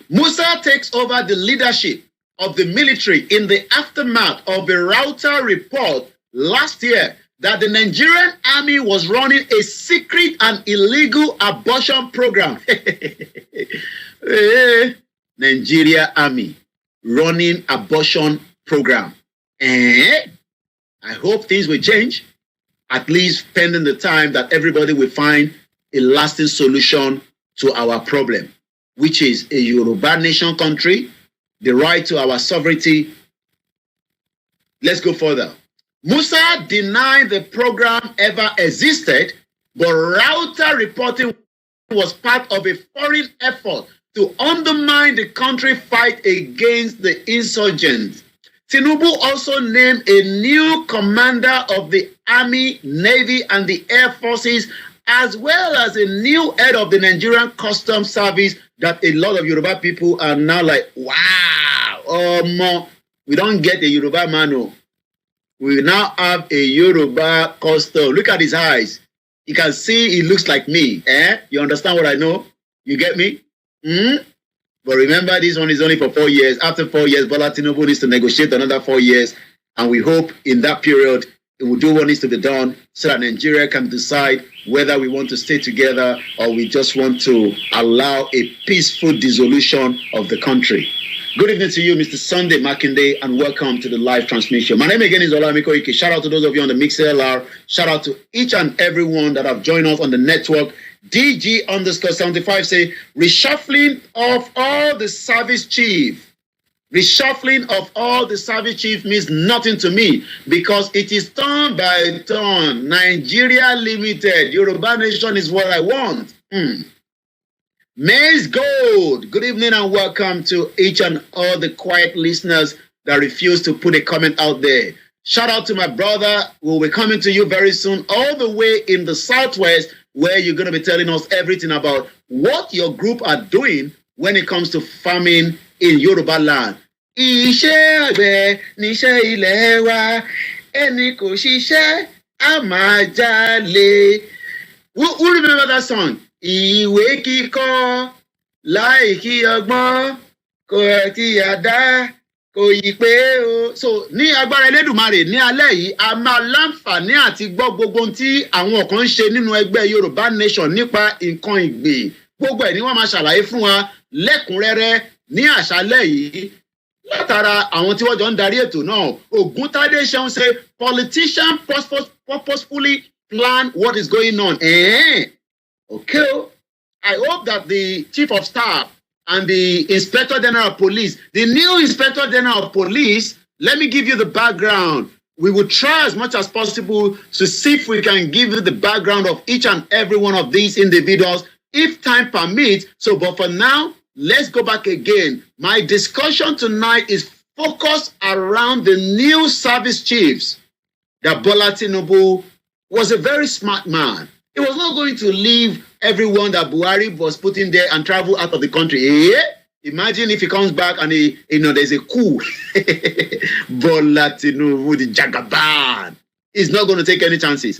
Musa takes over the leadership of the military in the aftermath of a router report last year that the Nigerian army was running a secret and illegal abortion program. Nigeria army running abortion program. I hope things will change, at least pending the time that everybody will find a lasting solution to our problem, which is a Yoruba nation country, the right to our sovereignty. Let's go further. Musa denied the program ever existed, but router reporting was part of a foreign effort to undermine the country fight against the insurgents. Tinubu also named a new commander of the Army, Navy, and the Air Forces, as well as a new head of the Nigerian Customs Service that a lot of Yoruba people are now like, wow, we don't get a Yoruba man. We now have a Yoruba custom. Look at his eyes. You can see he looks like me. You understand what I know? You get me? But remember, this one is only for 4 years. After 4 years, Bola Tinubu needs to negotiate another 4 years. And we hope in that period, it will do what needs to be done so that Nigeria can decide whether we want to stay together or we just want to allow a peaceful dissolution of the country. Good evening to you, Mr. Sunday Makinde, and welcome to the live transmission. My name again is OLAMILEKAN. Shout out to those of you on the MixLR. Shout out to each and everyone that have joined us on the network. DG_75 say, reshuffling of all the service chief. Reshuffling of all the service chief means nothing to me because it is turn by turn. Nigeria Limited, Yoruba Nation is what I want. Maize Gold, good evening and welcome to each and all the quiet listeners that refuse to put a comment out there. Shout out to my brother who will be coming to you very soon, all the way in the Southwest, where you're going to be telling us everything about what your group are doing when it comes to farming in Yoruba land. Iṣẹ́ àgbẹ̀ níṣẹ́ ilẹ̀ wa, ẹni kò ṣiṣẹ́ á máa jalè. Who remember that song? Ìwé kíkọ́ láì kí ọgbọ́n kò tí a dá kò yí pé o. So ní agbára Elédùmarè ní alẹ́ yìí a máa láǹfààní àti gbọ́ gbogbo ohun tí àwọn kan ń ṣe nínú ẹgbẹ́ Yorùbá Nation nípa nǹkan ìgbìn. Gbogbo ẹ̀ ni wọ́n máa ṣàlàyé fún wa lẹ́kùnrẹ́rẹ́ ní àṣálẹ́ yìí. Látara àwọn tí wọ́n jọ ń darí ètò náà, Ògúntádé Ṣeun say politicians purposefully plan what is going on. Okay, I hope that the Chief of Staff and the Inspector General of Police, the new Inspector General of Police, let me give you the background. We will try as much as possible to see if we can give you the background of each and every one of these individuals, if time permits. So, but for now, let's go back again. My discussion tonight is focused around the new service chiefs. That Bola Tinubu was a very smart man. He was not going to leave everyone that Buhari was putting there and travel out of the country. Imagine if he comes back and there's a coup. Bola Tinubu, the Jagaban, is not going to take any chances.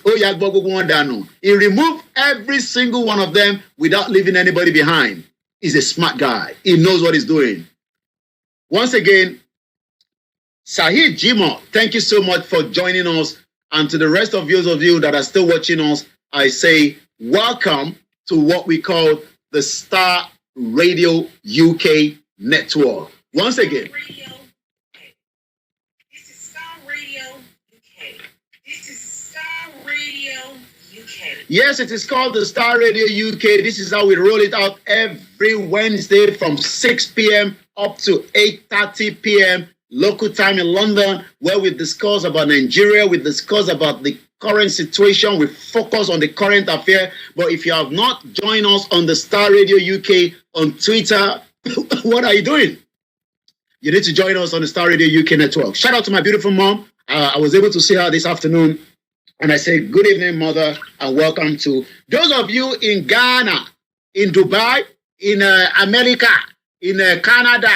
He removed every single one of them without leaving anybody behind. He's a smart guy. He knows what he's doing. Once again, Sahid Jimo, thank you so much for joining us. And to the rest of you that are still watching us, I say welcome to what we call the Starr Radio UK network. Once again. This is Starr Radio UK. This is Starr Radio UK. Yes, it is called the Starr Radio UK. This is how we roll it out every Wednesday from 6 p.m. up to 8:30 p.m. local time in London, where we discuss about Nigeria, we discuss about the current situation, we focus on the current affair. But if you have not joined us on the Starr Radio UK on Twitter, what are you doing? You need to join us on the Starr Radio UK network. Shout out to my beautiful mom. I was able to see her this afternoon. And I say, good evening, mother, and welcome to those of you in Ghana, in Dubai, in America, in Canada.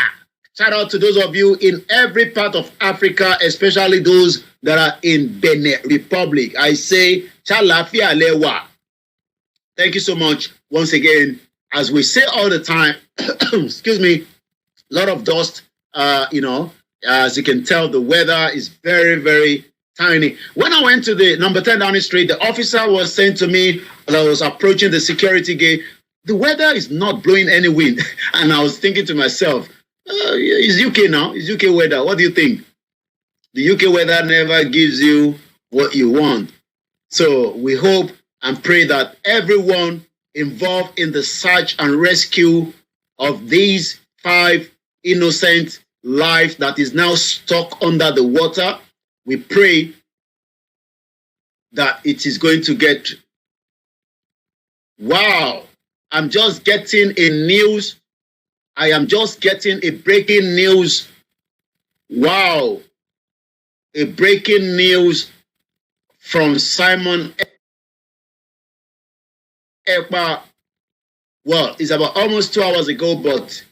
Shout out to those of you in every part of Africa, especially those that are in Benin Republic. I say, Chalafia Lewa. Thank you so much once again. As we say all the time, excuse me, a lot of dust, as you can tell, the weather is very, very tiny. When I went to the number 10 Downing Street, the officer was saying to me as I was approaching the security gate, the weather is not blowing any wind. And I was thinking to myself, it's UK now, it's UK weather. What do you think? The UK weather never gives you what you want. So we hope and pray that everyone involved in the search and rescue of these 5 innocent lives that is now stuck under the water, we pray that it is going to get... Wow! I'm just getting a news. I am just getting a breaking news. Wow! A breaking news from Simon Ekpa. Well, it's about almost 2 hours ago, but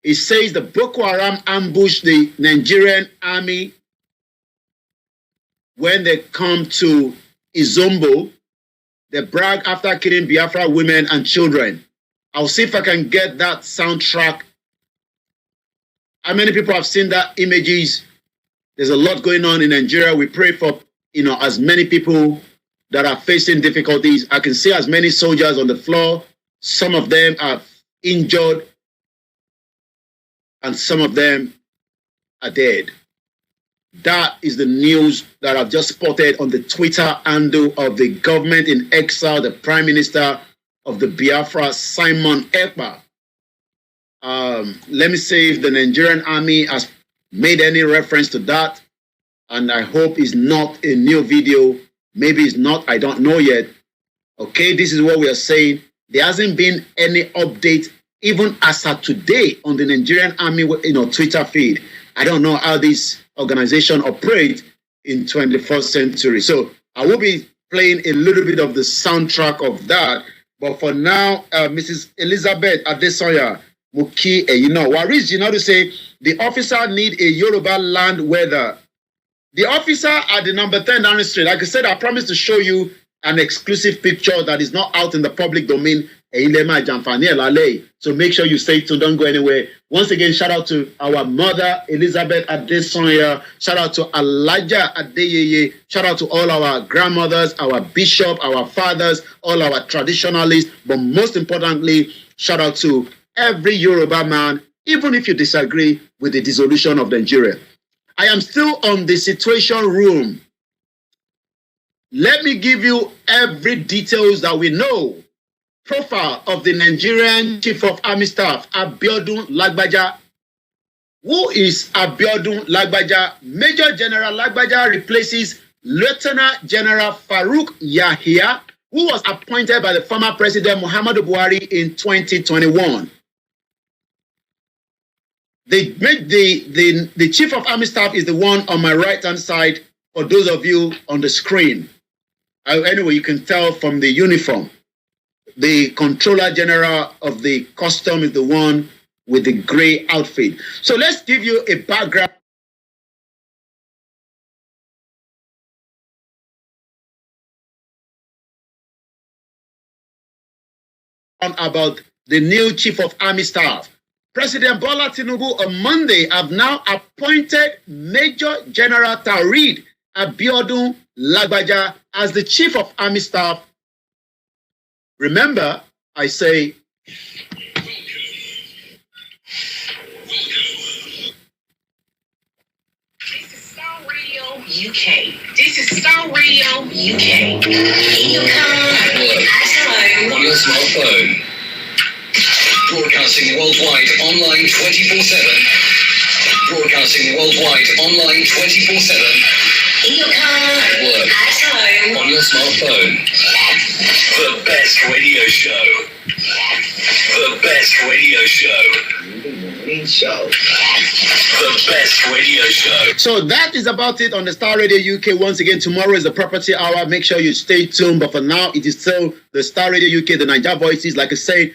it says the Boko Haram ambushed the Nigerian army when they come to Izombo. They brag after killing Biafra women and children. I'll see if I can get that soundtrack. How many people have seen that images? There's a lot going on in Nigeria. We pray for, as many people that are facing difficulties. I can see as many soldiers on the floor. Some of them are injured, and some of them are dead. That is the news that I've just spotted on the Twitter handle of the government in exile, the Prime Minister of the Biafra, Simon Ekpa. Let me see if the Nigerian army has made any reference to that. And I hope it's not a new video. Maybe it's not. I don't know yet. Okay, this is what we are saying. There hasn't been any update, even as of today, on the Nigerian army, Twitter feed. I don't know how this organization operates in 21st century. So I will be playing a little bit of the soundtrack of that. But for now, Mrs. Elizabeth Adesoya Muki, Waris, to say the officer need a Yoruba land weather. The officer at the number 10 Downing Street, like I said, I promised to show you an exclusive picture that is not out in the public domain. So make sure you stay tuned, don't go anywhere. Once again, shout out to our mother, Elizabeth Adesoya. Shout out to Alaja Adeyeye. Shout out to all our grandmothers, our bishop, our fathers, all our traditionalists. But most importantly, shout out to every Yoruba man, even if you disagree with the dissolution of Nigeria. I am still on the Situation Room. Let me give you every details that we know. Profile of the Nigerian Chief of Army Staff, Abiodun Lagbaja. Who is Abiodun Lagbaja? Major General Lagbaja replaces Lieutenant General Farouk Yahya, who was appointed by the former President Muhammadu Buhari in 2021. The Chief of Army Staff is the one on my right-hand side, for those of you on the screen. Anyway, you can tell from the uniform. The Controller General of the Custom is the one with the gray outfit. So let's give you a background about the new Chief of Army Staff. President Bola Tinubu on Monday have now appointed Major General Taoreed Abiodun Lagbaja as the Chief of Army Staff. Remember, I say, This is Starr Radio UK. This is Starr Radio UK. In your car, at home, on your smartphone. Broadcasting worldwide online 24/7. Broadcasting worldwide online 24/7. in your car, At work. at home, On your smartphone. The best radio show. The best radio show. The best radio show. So that is about it on the Starr Radio UK. Once again, tomorrow is the property hour. Make sure you stay tuned. But for now, it is still the Starr Radio UK, the Niger Voices. Like I say,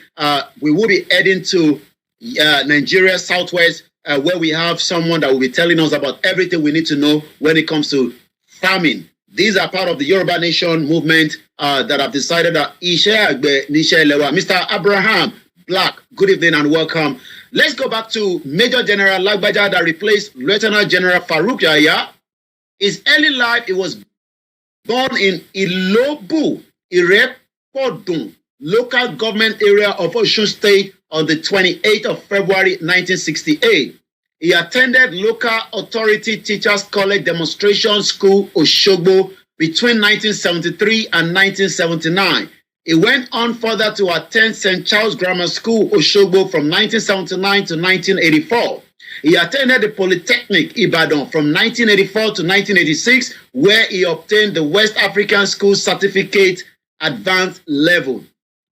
we will be heading to Nigeria, Southwest, where we have someone that will be telling us about everything we need to know when it comes to farming. These are part of the Yoruba Nation movement that have decided that Mr. Abraham Black, good evening and welcome. Let's go back to Major General Lagbaja that replaced Lieutenant General Farouk Yahya. His early life, he was born in Ilobu, Irepodun, local government area of Osun State on the 28th of February 1968. He attended local authority teachers college demonstration school Oshogbo between 1973 and 1979. He went on further to attend St. Charles Grammar School Oshogbo from 1979 to 1984. He attended the Polytechnic Ibadan from 1984 to 1986, where he obtained the West African School Certificate Advanced Level.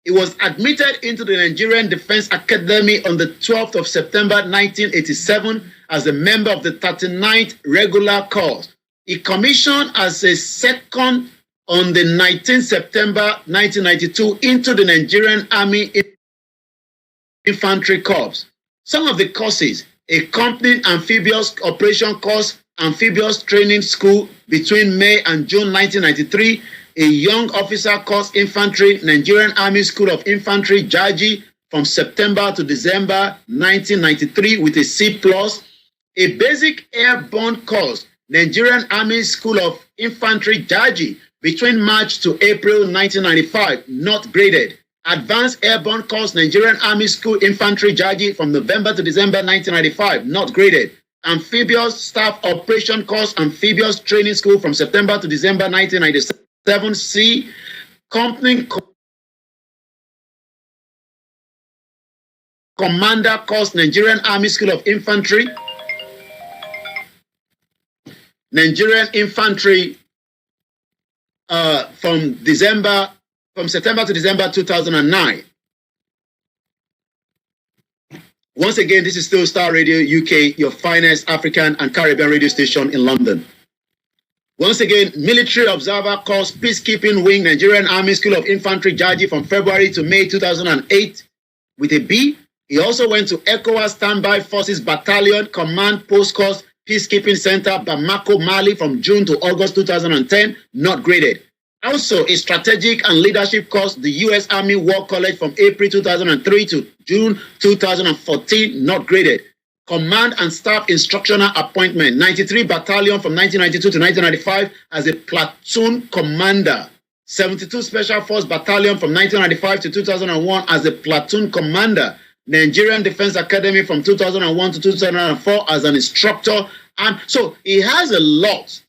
He was admitted into the Nigerian Defense Academy on the 12th of September 1987 as a member of the 39th Regular Corps. He commissioned as a second on the 19th September 1992 into the Nigerian Army Infantry Corps. Some of the courses: a company amphibious operation course, amphibious training school between May and June 1993, a young officer course infantry, Nigerian Army School of Infantry, Jaji, from September to December 1993 with a C+, a basic airborne course, Nigerian Army School of Infantry, Jaji, between March to April 1995, not graded. Advanced Airborne Course, Nigerian Army School Infantry, Jaji, from November to December 1995, not graded. Amphibious Staff Operation Course, Amphibious Training School from September to December 1997, C. Company Commander Course, Nigerian Army School of Infantry, Nigerian Infantry, from September to December 2009. Once again, this is still Starr Radio UK, your finest African and Caribbean radio station in London. Once again, Military Observer Course, Peacekeeping Wing, Nigerian Army School of Infantry, Jaji, from February to May 2008 with a B. He also went to ECOWAS Standby Forces Battalion Command Post Course, Peacekeeping Center, Bamako, Mali, from June to August 2010, not graded. Also, a strategic and leadership course, the U.S. Army War College, from April 2003 to June 2014, not graded. Command and Staff Instructional Appointment, 93 Battalion from 1992 to 1995 as a platoon commander. 72 Special Force Battalion from 1995 to 2001 as a platoon commander. Nigerian Defense Academy from 2001 to 2004 as an instructor. And so he has a lot.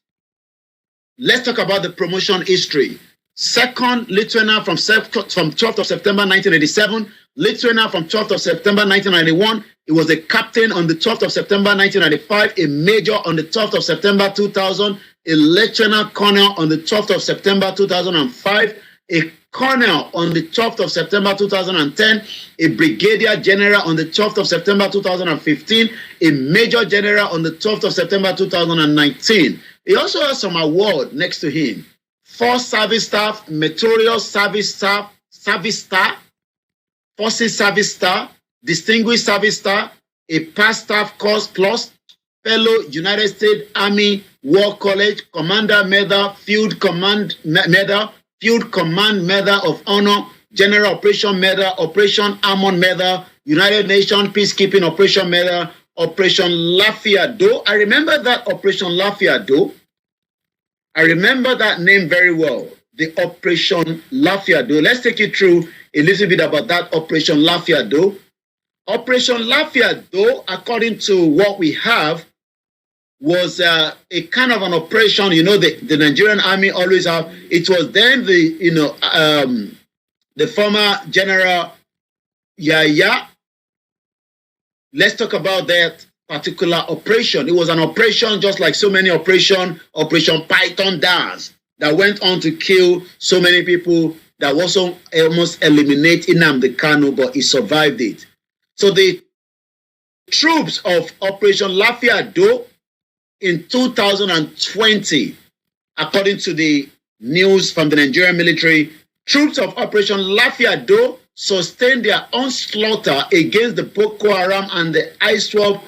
Let's talk about the promotion history. Second lieutenant from 12th of September 1987, lieutenant from 12th of September 1991. He was a captain on the 12th of September 1995, a major on the 12th of September 2000, a lieutenant colonel on the 12th of September 2005, a colonel on the 12th of September 2010, a brigadier general on the 12th of September 2015, a major general on the 12th of September 2019. He also has some award next to him. Force Service Staff, Meteorial Service Staff, Service Star, Forces Service Star, Distinguished Service Star, a Past Staff Course Plus, Fellow United States Army War College, Commander Medal, Field Command Medal, Field Command Medal of Honor, General Operation Medal, Operation Ammon Medal, United Nations Peacekeeping Operation Medal, Operation Lafiado. I remember that Operation Lafiado. I remember that name very well. The Operation Lafiado. Let's take you through a little bit about that Operation Lafiado. Operation Lafiado, according to what we have, was a kind of an operation. You know, the Nigerian army always have. It was then the former General Yaya. Let's talk about that particular operation. It was an operation just like so many Operation Python Dance that went on to kill so many people, that also almost eliminate Nnamdi Kanu, but he survived it. So the troops of Operation Lafia Do in 2020, according to the news from the Nigerian military, troops of Operation Lafia Do sustained their onslaught against the Boko Haram and the ISWAP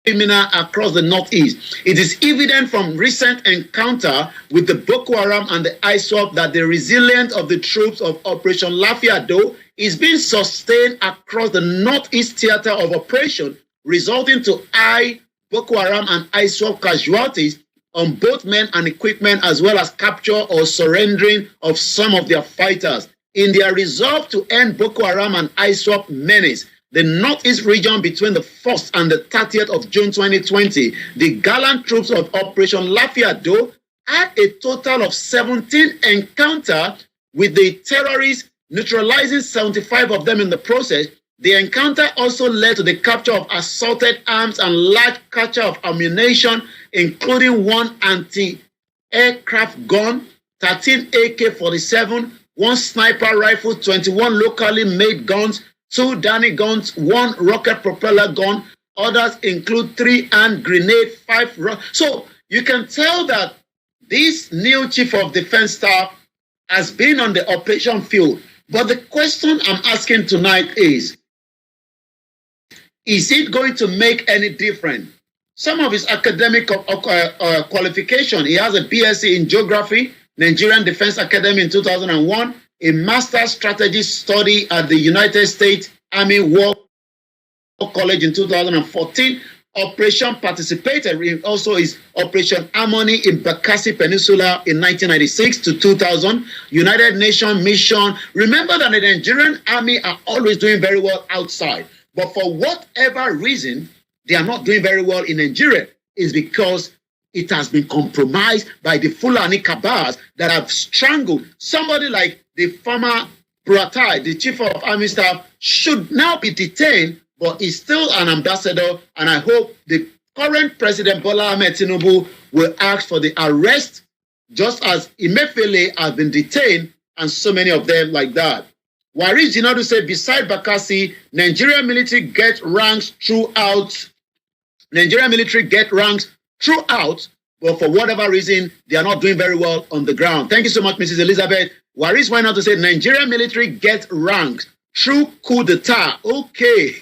criminal across the northeast. It is evident from recent encounter with the Boko Haram and the ISWAP that the resilience of the troops of Operation Lafia Do is being sustained across the northeast theater of operation, resulting to high Boko Haram and ISWAP casualties on both men and equipment, as well as capture or surrendering of some of their fighters. In their resolve to end Boko Haram and ISWAP menace, the northeast region between the 1st and the 30th of June 2020, the gallant troops of Operation Lafia Do had a total of 17 encounters with the terrorists, neutralizing 75 of them in the process. The encounter also led to the capture of assaulted arms and large capture of ammunition, including one anti-aircraft gun, 13 AK-47, one sniper rifle, 21 locally made guns, 2 Danny guns, 1 rocket propeller gun. Others include 3 hand grenade, 5 So you can tell that this new chief of defense staff has been on the operation field. But the question I'm asking tonight is it going to make any difference? Some of his academic qualification, he has a BSc in Geography, Nigerian Defense Academy in 2001, a Master's Strategy Study at the United States Army War College in 2014. Operation participated in also is Operation Harmony in Bakassi Peninsula in 1996 to 2000. United Nations mission. Remember that the Nigerian Army are always doing very well outside. But for whatever reason, they are not doing very well in Nigeria. Is because it has been compromised by the Fulani cabals that have strangled somebody like the former Buratai, the chief of army staff, should now be detained, but is still an ambassador. And I hope the current President Bola Ahmed Tinubu will ask for the arrest, just as Emefiele has been detained, and so many of them like that. Waris Jinadu said, beside Bakassi, Nigerian military get ranks throughout. Nigerian military get ranks throughout, but for whatever reason, they are not doing very well on the ground. Thank you so much, Mrs. Elizabeth. Waris went on to say, Nigerian military get ranks through coup d'etat. Okay.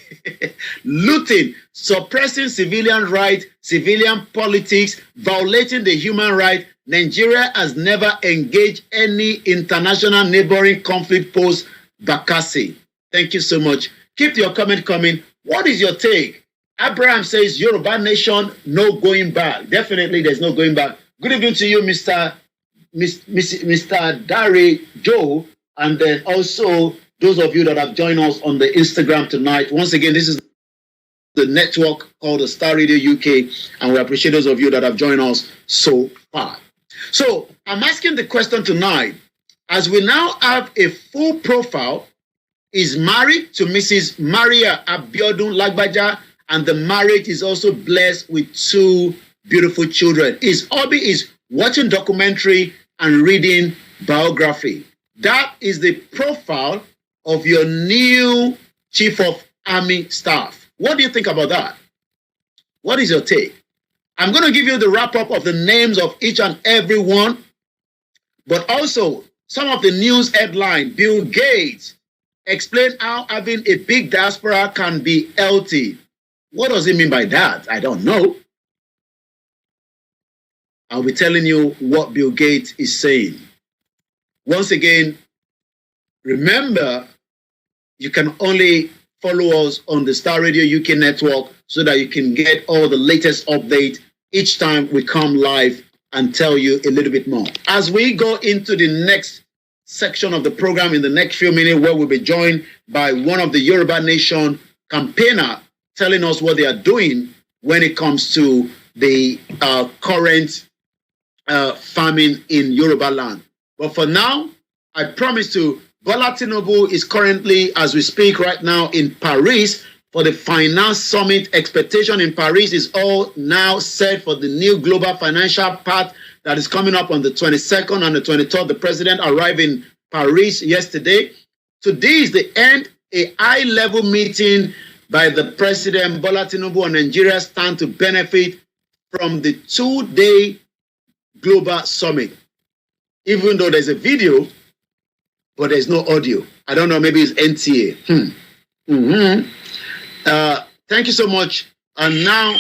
Looting, suppressing civilian rights, civilian politics, violating the human rights. Nigeria has never engaged any international neighboring conflict post Bakassi. Thank you so much. Keep your comment coming. What is your take? Abraham says, Yoruba nation, no going back. Definitely, there's no going back. Good evening to you, Mr. Dari Joe, and then also those of you that have joined us on the Instagram tonight. Once again, this is the network called the Starr Radio UK, and we appreciate those of you that have joined us so far. So I'm asking the question tonight, as we now have a full profile, is married to Mrs. Maria Abiodun Lagbaja, and the marriage is also blessed with 2 beautiful children. His hobby is watching documentary and reading biography. That is the profile of your new chief of army staff. What do you think about that? What is your take? I'm going to give you the wrap-up of the names of each and every one, but also some of the news headline. Bill Gates explained how having a big diaspora can be healthy. What does he mean by that? I don't know. I'll be telling you what Bill Gates is saying. Once again, remember, you can only follow us on the Starr Radio UK network so that you can get all the latest updates each time we come live and tell you a little bit more. As we go into the next section of the program in the next few minutes, where we'll be joined by one of the Yoruba Nation campaigner telling us what they are doing when it comes to the current famine in Yoruba land. But for now, I promise to, Bola Tinubu is currently, as we speak right now, in Paris for the finance summit. Expectation in Paris is all now set for the new global financial pact that is coming up on the 22nd and the 23rd. The president arrived in Paris yesterday. Today is the end, a high-level meeting by the president, Bola Tinubu, and Nigeria stand to benefit from the 2-day global summit. Even though there's a video, but there's no audio. I don't know, maybe it's NTA. Thank you so much. And now,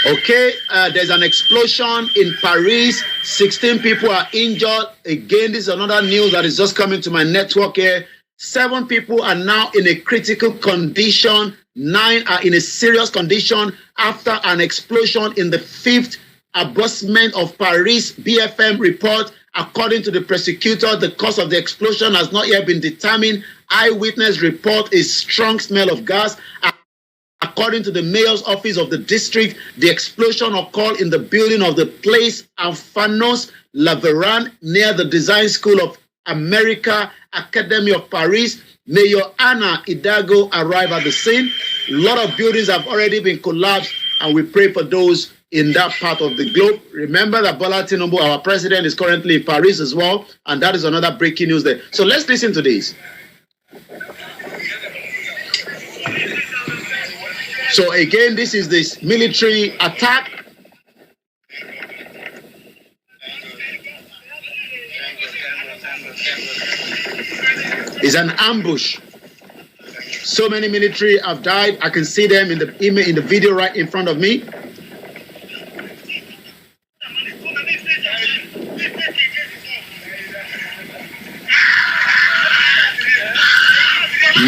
okay, there's an explosion in Paris. 16 people are injured. Again, this is another news that is just coming to my network here. 7 people are now in a critical condition. 9 are in a serious condition after an explosion in the 5th abutment of Paris. BFM report, according to the prosecutor, the cause of the explosion has not yet been determined. Eyewitness report a strong smell of gas. According to the mayor's office of the district, the explosion occurred in the building of the Place Alphanos Laveran near the Design School of America Academy of Paris. Mayor Anna Hidalgo arrived at the scene. A lot of buildings have already been collapsed, and we pray for those in that part of the globe. Remember that Bola Tinubu, our president, is currently in Paris as well, and that is another breaking news there. So let's listen to this. So again, this is this military attack. It's an ambush. So many military have died. I can see them in the image, in the video right in front of me.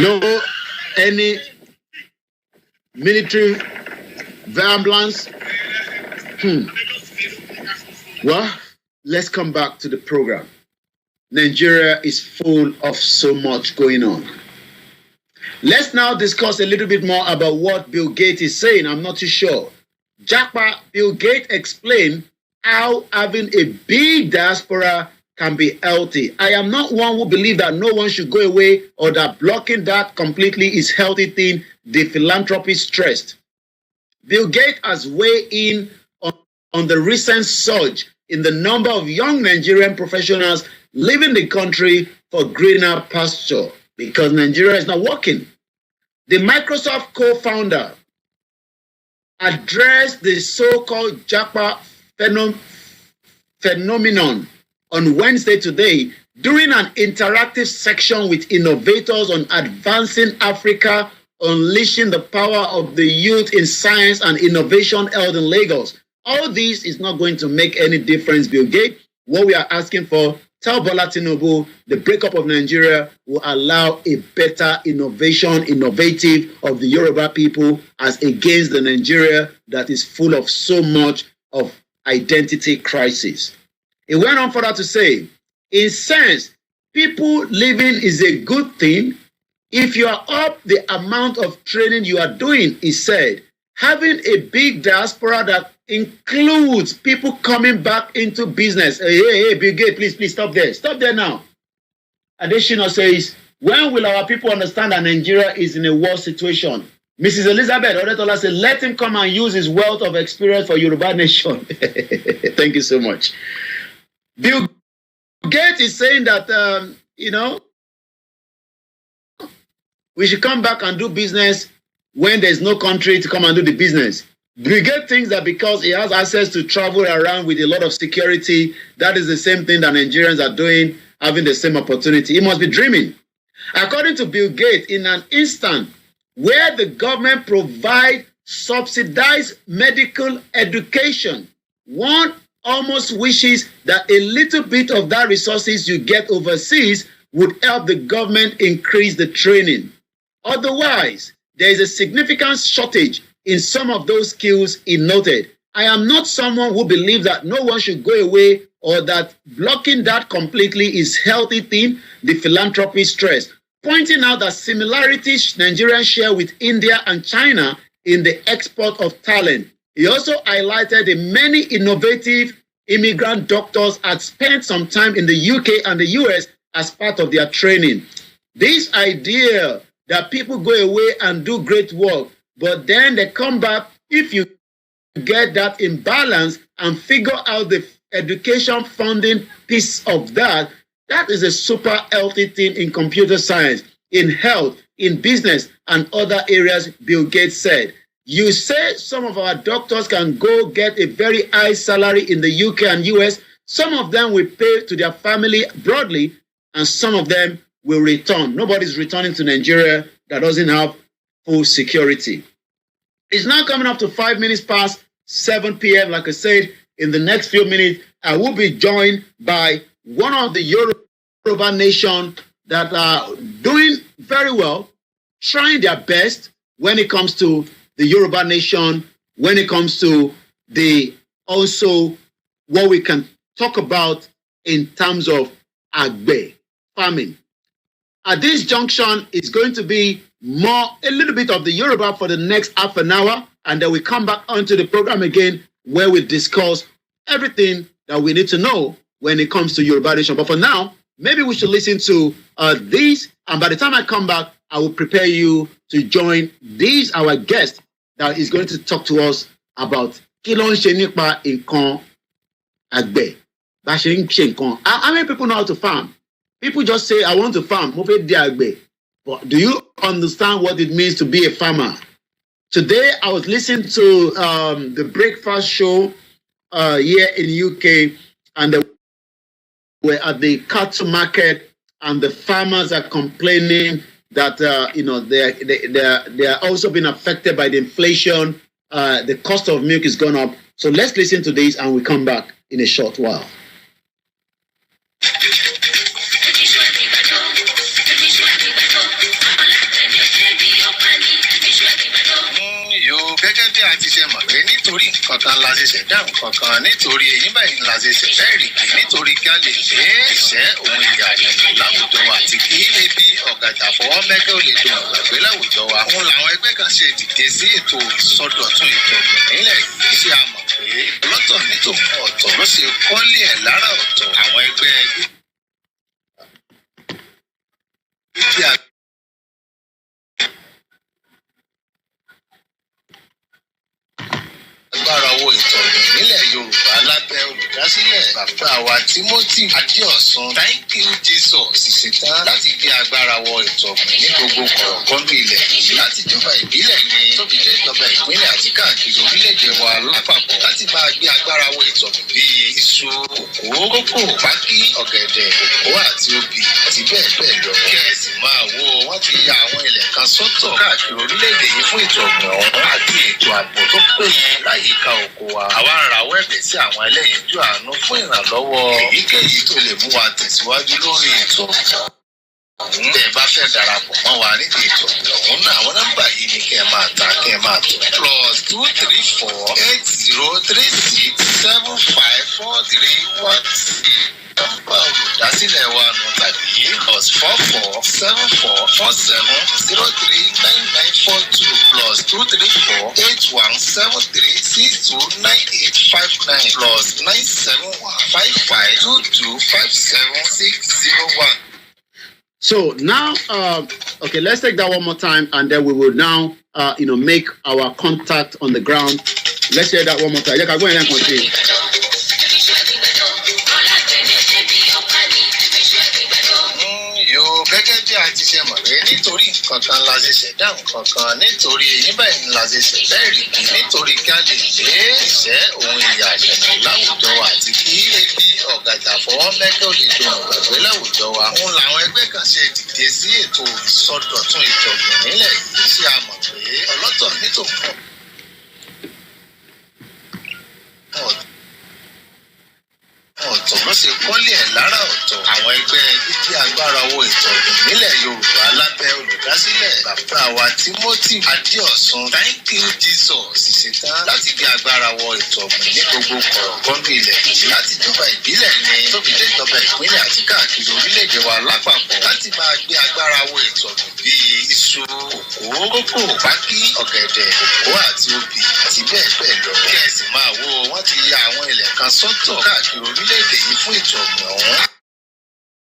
No any military ambulance. Well, let's come back to the program. Nigeria is full of so much going on. Let's now discuss a little bit more about what Bill Gates is saying. I'm not too sure. Japa, Bill Gates explained how having a big diaspora can be healthy. I am not one who believes that no one should go away or that blocking that completely is healthy thing. The philanthropy stressed. Bill Gates has weighed in on the recent surge in the number of young Nigerian professionals leaving the country for greener pasture because Nigeria is not working. The Microsoft co-founder addressed the so-called Japa phenomenon on Wednesday today during an interactive section with innovators on advancing Africa, unleashing the power of the youth in science and innovation held in Lagos. All this is not going to make any difference, Bill Gates. What we are asking for, tell Bola Tinubu the breakup of Nigeria will allow a better innovative of the Yoruba people as against the Nigeria that is full of so much of identity crisis. He went on further to say, in sense, people living is a good thing if you are up the amount of training you are doing, he said. Having a big diaspora that includes people coming back into business. Hey, Bill Gates, please stop there. Stop there now. Additional says, when will our people understand that Nigeria is in a war situation? Mrs. Elizabeth Odetola said, let him come and use his wealth of experience for Yoruba nation. Thank you so much. Bill Gates is saying that, we should come back and do business when there's no country to come and do the business. Bill Gates thinks that because he has access to travel around with a lot of security, that is the same thing that Nigerians are doing, having the same opportunity. He must be dreaming. According to Bill Gates, in an instant where the government provides subsidized medical education, one almost wishes that a little bit of that resources you get overseas would help the government increase the training. Otherwise, there is a significant shortage in some of those skills, he noted. I am not someone who believes that no one should go away or that blocking that completely is healthy thing, the philanthropy stress. pointing out that similarities Nigerians share with India and China in the export of talent. He also highlighted the many innovative immigrant doctors had spent some time in the UK and the US as part of their training. This idea that people go away and do great work, but then they come back, if you get that imbalance and figure out the education funding piece of that, that is a super healthy thing in computer science, in health, in business, and other areas, Bill Gates said. You say some of our doctors can go get a very high salary in the UK and US. Some of them will pay to their family broadly, and some of them will return. Nobody's returning to Nigeria that doesn't have full security. It's now coming up to 5 minutes past 7 p.m. Like I said, in the next few minutes, I will be joined by one of the Yoruba nation that are doing very well, trying their best when it comes to the Yoruba nation, when it comes to the also what we can talk about in terms of agbe, farming. At this junction, it's going to be a little bit of the Yoruba for the next half an hour, and then we come back onto the program again where we discuss everything that we need to know when it comes to Yoruba nation. But for now, maybe we should listen to these, and by the time I come back, I will prepare you to join these, our guest, that is going to talk to us about kí ló ń ṣe nípa nǹkan àgbẹ̀, bá ṣe ń ṣe nǹkan. How many people know how to farm? People just say, I want to farm. Mo fẹ́ di àgbẹ̀. But do you understand what it means to be a farmer? Today, I was listening to the breakfast show here in UK, and they were at the cattle market, and the farmers are complaining that they are also being affected by the inflation. The cost of milk is gone up. So let's listen to this, and we come back in a short while. Gẹ́gẹ́ bí a ti ṣe mọ̀ pé nítorí nǹkan kan la ṣe ṣẹ̀dá nǹkan kan, nítorí èyí báyìí la ṣe ṣẹ̀dá ìrìkì, nítorí kí a lè gbé ìṣẹ́ òun ìyá àjẹmọ́ láwùjọ wa àti kí ebi ọ̀gàjà fọwọ́ mẹ́kẹ́ ò lè dùn ọ̀gbàgbé láwùjọ wa. Òun làwọn ẹgbẹ́ kan ṣe dìde sí ètò ìsọdọ̀tun ètò ọ̀gbìn nílẹ̀ yìí, ṣé a mọ̀ pé lọ́tọ̀ nítòun ọ̀tọ̀ ló ṣe kọ́lé ẹ̀ lára ọ̀tọ̀. Àwọn ẹgbẹ́ agbára owó ìtọ̀gbìn nílẹ̀ Yorùbá lábẹ́ olùdásílẹ̀ bàbá wa Timothy Adéọ̀sùn, Thank you Jesus, ṣetán láti gbé agbára wọ ìtọ̀gbìn ní gbogbo kọ̀ọ̀kan ilẹ̀ yìí, láti ìjọba ìbílẹ̀ ní tóbi dé ìjọba ìpínlẹ̀ àti káàkiri orílẹ̀-èdè wa lápapọ̀, láti máa gbé agbára wọ ìtọ̀gbìn bíi iṣu, kòkó, pákí, ọ̀gẹ̀dẹ̀, kòkó àti obì àti bẹ́ẹ̀ bẹ́ẹ̀ lọ. Kí ẹ sì máa wo, wọ́n ti ya àwọn ilẹ̀ kan sọ́tọ̀ káàkiri orílẹ̀-èdè yìí fún ìtọ̀gbìn ọ̀hún àti ètò ààbò tó péye láyìíká oko wa. Àwa ń rawọ́ ẹ̀bẹ̀ sí àwọn ẹlẹ́yinjú àánú fún ìrànlọ́wọ́ èyíkéyìí tó lè mú wa tẹ̀síwájú lórí ètò ọ̀hún. Tẹ́ ẹ bá fẹ́ darapọ̀ mọ́ wa nídìí ètò ọ̀hún náà, àwọn nọ́mbà yìí ni kẹ́ ẹ máa ta, kẹ́ ẹ máa tó. +2348036754316. Nọ́mbà olùdásílẹ̀ wa nù tàbí +447447039942 +2348173629859 +97155225760. So now, okay, let's take that one more time, and then we will now, make our contact on the ground. Let's hear that one more time. Yeah, go ahead and continue. Gẹ́gẹ́ bí a ti ṣe mọ̀ pé nítorí nǹkan kan la ṣe ṣẹ̀dá nǹkan kan, nítorí èyí báyìí la ṣe ṣẹ̀dá ìrìkì, nítorí kí a lè gbé ìṣẹ́ òun ìyá àjẹmọ́ láwùjọ wa àti kí ebi ọ̀gàjà fọwọ́ mẹ́kẹ́ ò lè dùn ọ̀gbàgbé láwùjọ wa. Òun làwọn ẹgbẹ́ kan ṣe dìde sí ètò ìsọdọ̀tun ìtọ̀gbìn nílẹ̀ yìí, ṣé a mọ̀ pé ọlọ́tọ̀ nítòun ọ̀tọ̀ ló ṣe kọ́lé ẹ̀ lára ọ̀tọ̀. Àwọn ẹgbẹ́ gbígbé agbára owó ìtọ̀gbìn nílẹ̀ Yorùbá lábẹ́ olùdásílẹ̀ bàbá wa Timothy Adéọ̀sùn thank you Jesus ṣetán láti gbé agbára wọ ètò ọ̀gbìn ní gbogbo kọ̀rọ̀kọ́ndù ilẹ̀ yìí láti ìjọba ìbílẹ̀ ní tóbi dé ìjọba ìpínlẹ̀ àti káàkiri orílẹ̀-èdè wa lápapọ̀ láti máa gbé agbára wọ ètò ọ̀gbìn bíi iṣu kòkó pákí ọ̀gẹ̀dẹ̀ kòkó àti obì àti bẹ́ẹ̀ bẹ́ẹ̀ lọ. kí ẹ sì máa wo wọ́n ti ya àwọn ilẹ̀ kan sọ́tọ̀ káàkiri orílẹ̀-èdè yìí fún ètò ọ̀gbìn ọ̀hún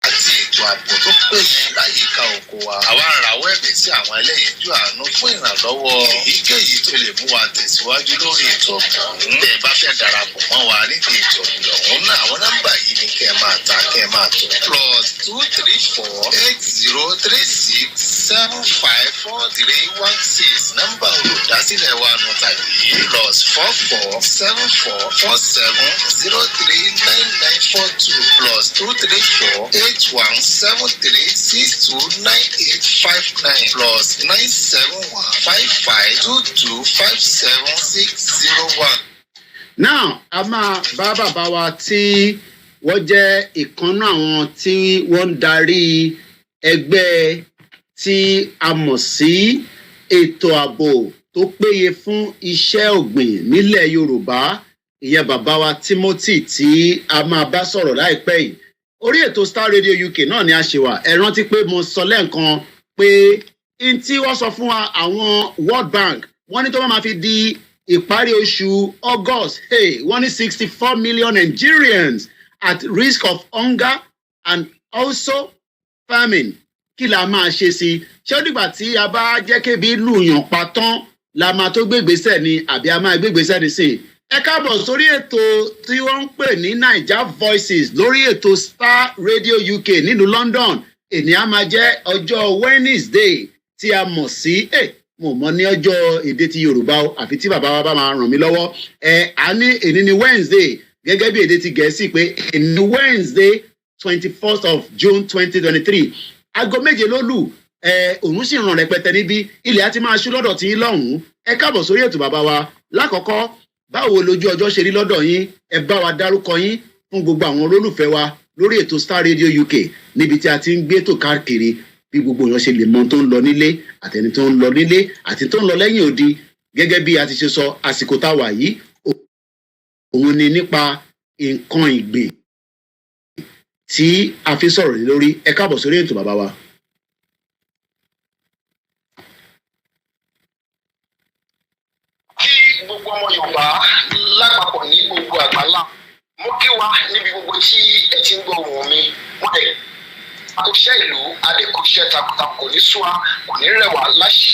àti ètò ààbò tó péye láyìíká oko wa. àwa ń rawọ́ ẹ̀bẹ̀ sí àwọn ẹlẹ́yinjú àánú fún ìrànlọ́wọ́ èyíkéyìí tó lè mú wa tẹ̀síwájú lórí ètò ọ̀gbìn ọ̀hún. bẹ́ẹ̀ bá fẹ́ darapọ̀ mọ́ wa níbi ètò ọ̀gbìn ọ̀hún náà àwọn nọ́mbà yìí ni kẹ́ ẹ máa ta kẹ́ ẹ máa tọ̀. +2348036754316 nọ́mbà olùdásílẹ̀ wa nù tàbí +447440399942 +2348173629859 +97155225761. Now a máa bá bàbá wa tí wọ́n jẹ́ ìkànnà àwọn tí wọ́n ń darí ẹgbẹ́ tí a mọ̀ sí ètò ààbò tó péye fún iṣẹ́ ọ̀gbìn nílẹ̀ Yorùbá, ìyẹn bàbá wa Timothy tí a máa bá sọ̀rọ̀ láìpẹ́ yìí. Orí ètò Starr Radio UK náà ni a ṣe wà. Ẹ rántí pé mo sọ lẹ́ẹ̀kan pé n tí wọ́n sọ fún wa àwọn World Bank wọ́n ní tó máa fi di ìparí oṣù August, wọ́n ní 64 million Nigerians at risk of hunger and also famine. Kí la máa ṣe sí? Ṣé ó dìgbà tí a bá jẹ́ kébi lùyàn pa tán la máa tó gbégbésẹ̀ ni àbí a máa gbégbésẹ̀ ni sí? Ẹ káàbọ̀ sórí ètò tí wọ́n ń pè ní Naija Voices lórí ètò Starr Radio UK nílùú London. Èní á máa jẹ́ ọjọ́ Wednesday tí a mọ̀ sí mo mọ̀ ní ọjọ́ èdè ti Yorùbá o àfi tí bàbá wa bá máa ràn mí lọ́wọ́. A ní èní ni Wednesday gẹ́gẹ́ bí èdè ti Gẹ̀ẹ́sì pé èní Wednesday 21st of June 2023. Aago 7 ló lù. Òun sì ràn rẹpẹtẹ níbí ilẹ̀ á ti máa ṣú lọ́dọ̀ tí lọ́hùn-ún. Ẹ káàbọ̀ sórí ètò bàbá wa. Lákọ̀ọ́kọ́ báwo lójú ọjọ́ ṣe rí lọ́dọ̀ yín? Ẹ bá wa dárúkọ yín fún gbogbo àwọn olólùfẹ́ wa lórí ètò Starr Radio UK níbi tí a ti ń gbé ètò káàkiri bí gbogbo èèyàn ṣe lè mọ tó ń lọ nílé àtẹni tó ń lọ nílé àti tó ń lọ lẹ́yìn odi. Gẹ́gẹ́ bí a ti ṣe sọ àsìkò tá a wà yìí òun ni nípa nǹkan ìgbìn tí a fi sọ̀rọ̀ lórí. Ẹ káàbọ̀ sórí ètò bàbá wa. Kí gbogbo ọmọ Yorùbá lápapọ̀ ní gbogbo àgbáńlá mo kí wa níbi gbogbo tí ẹ ti ń gbọ́ ohùn mi wọ́n dẹ̀ àkóṣẹ́ ìlú adékòṣẹ́ takuntakun kò ní súwa kò ní rẹwà láṣì.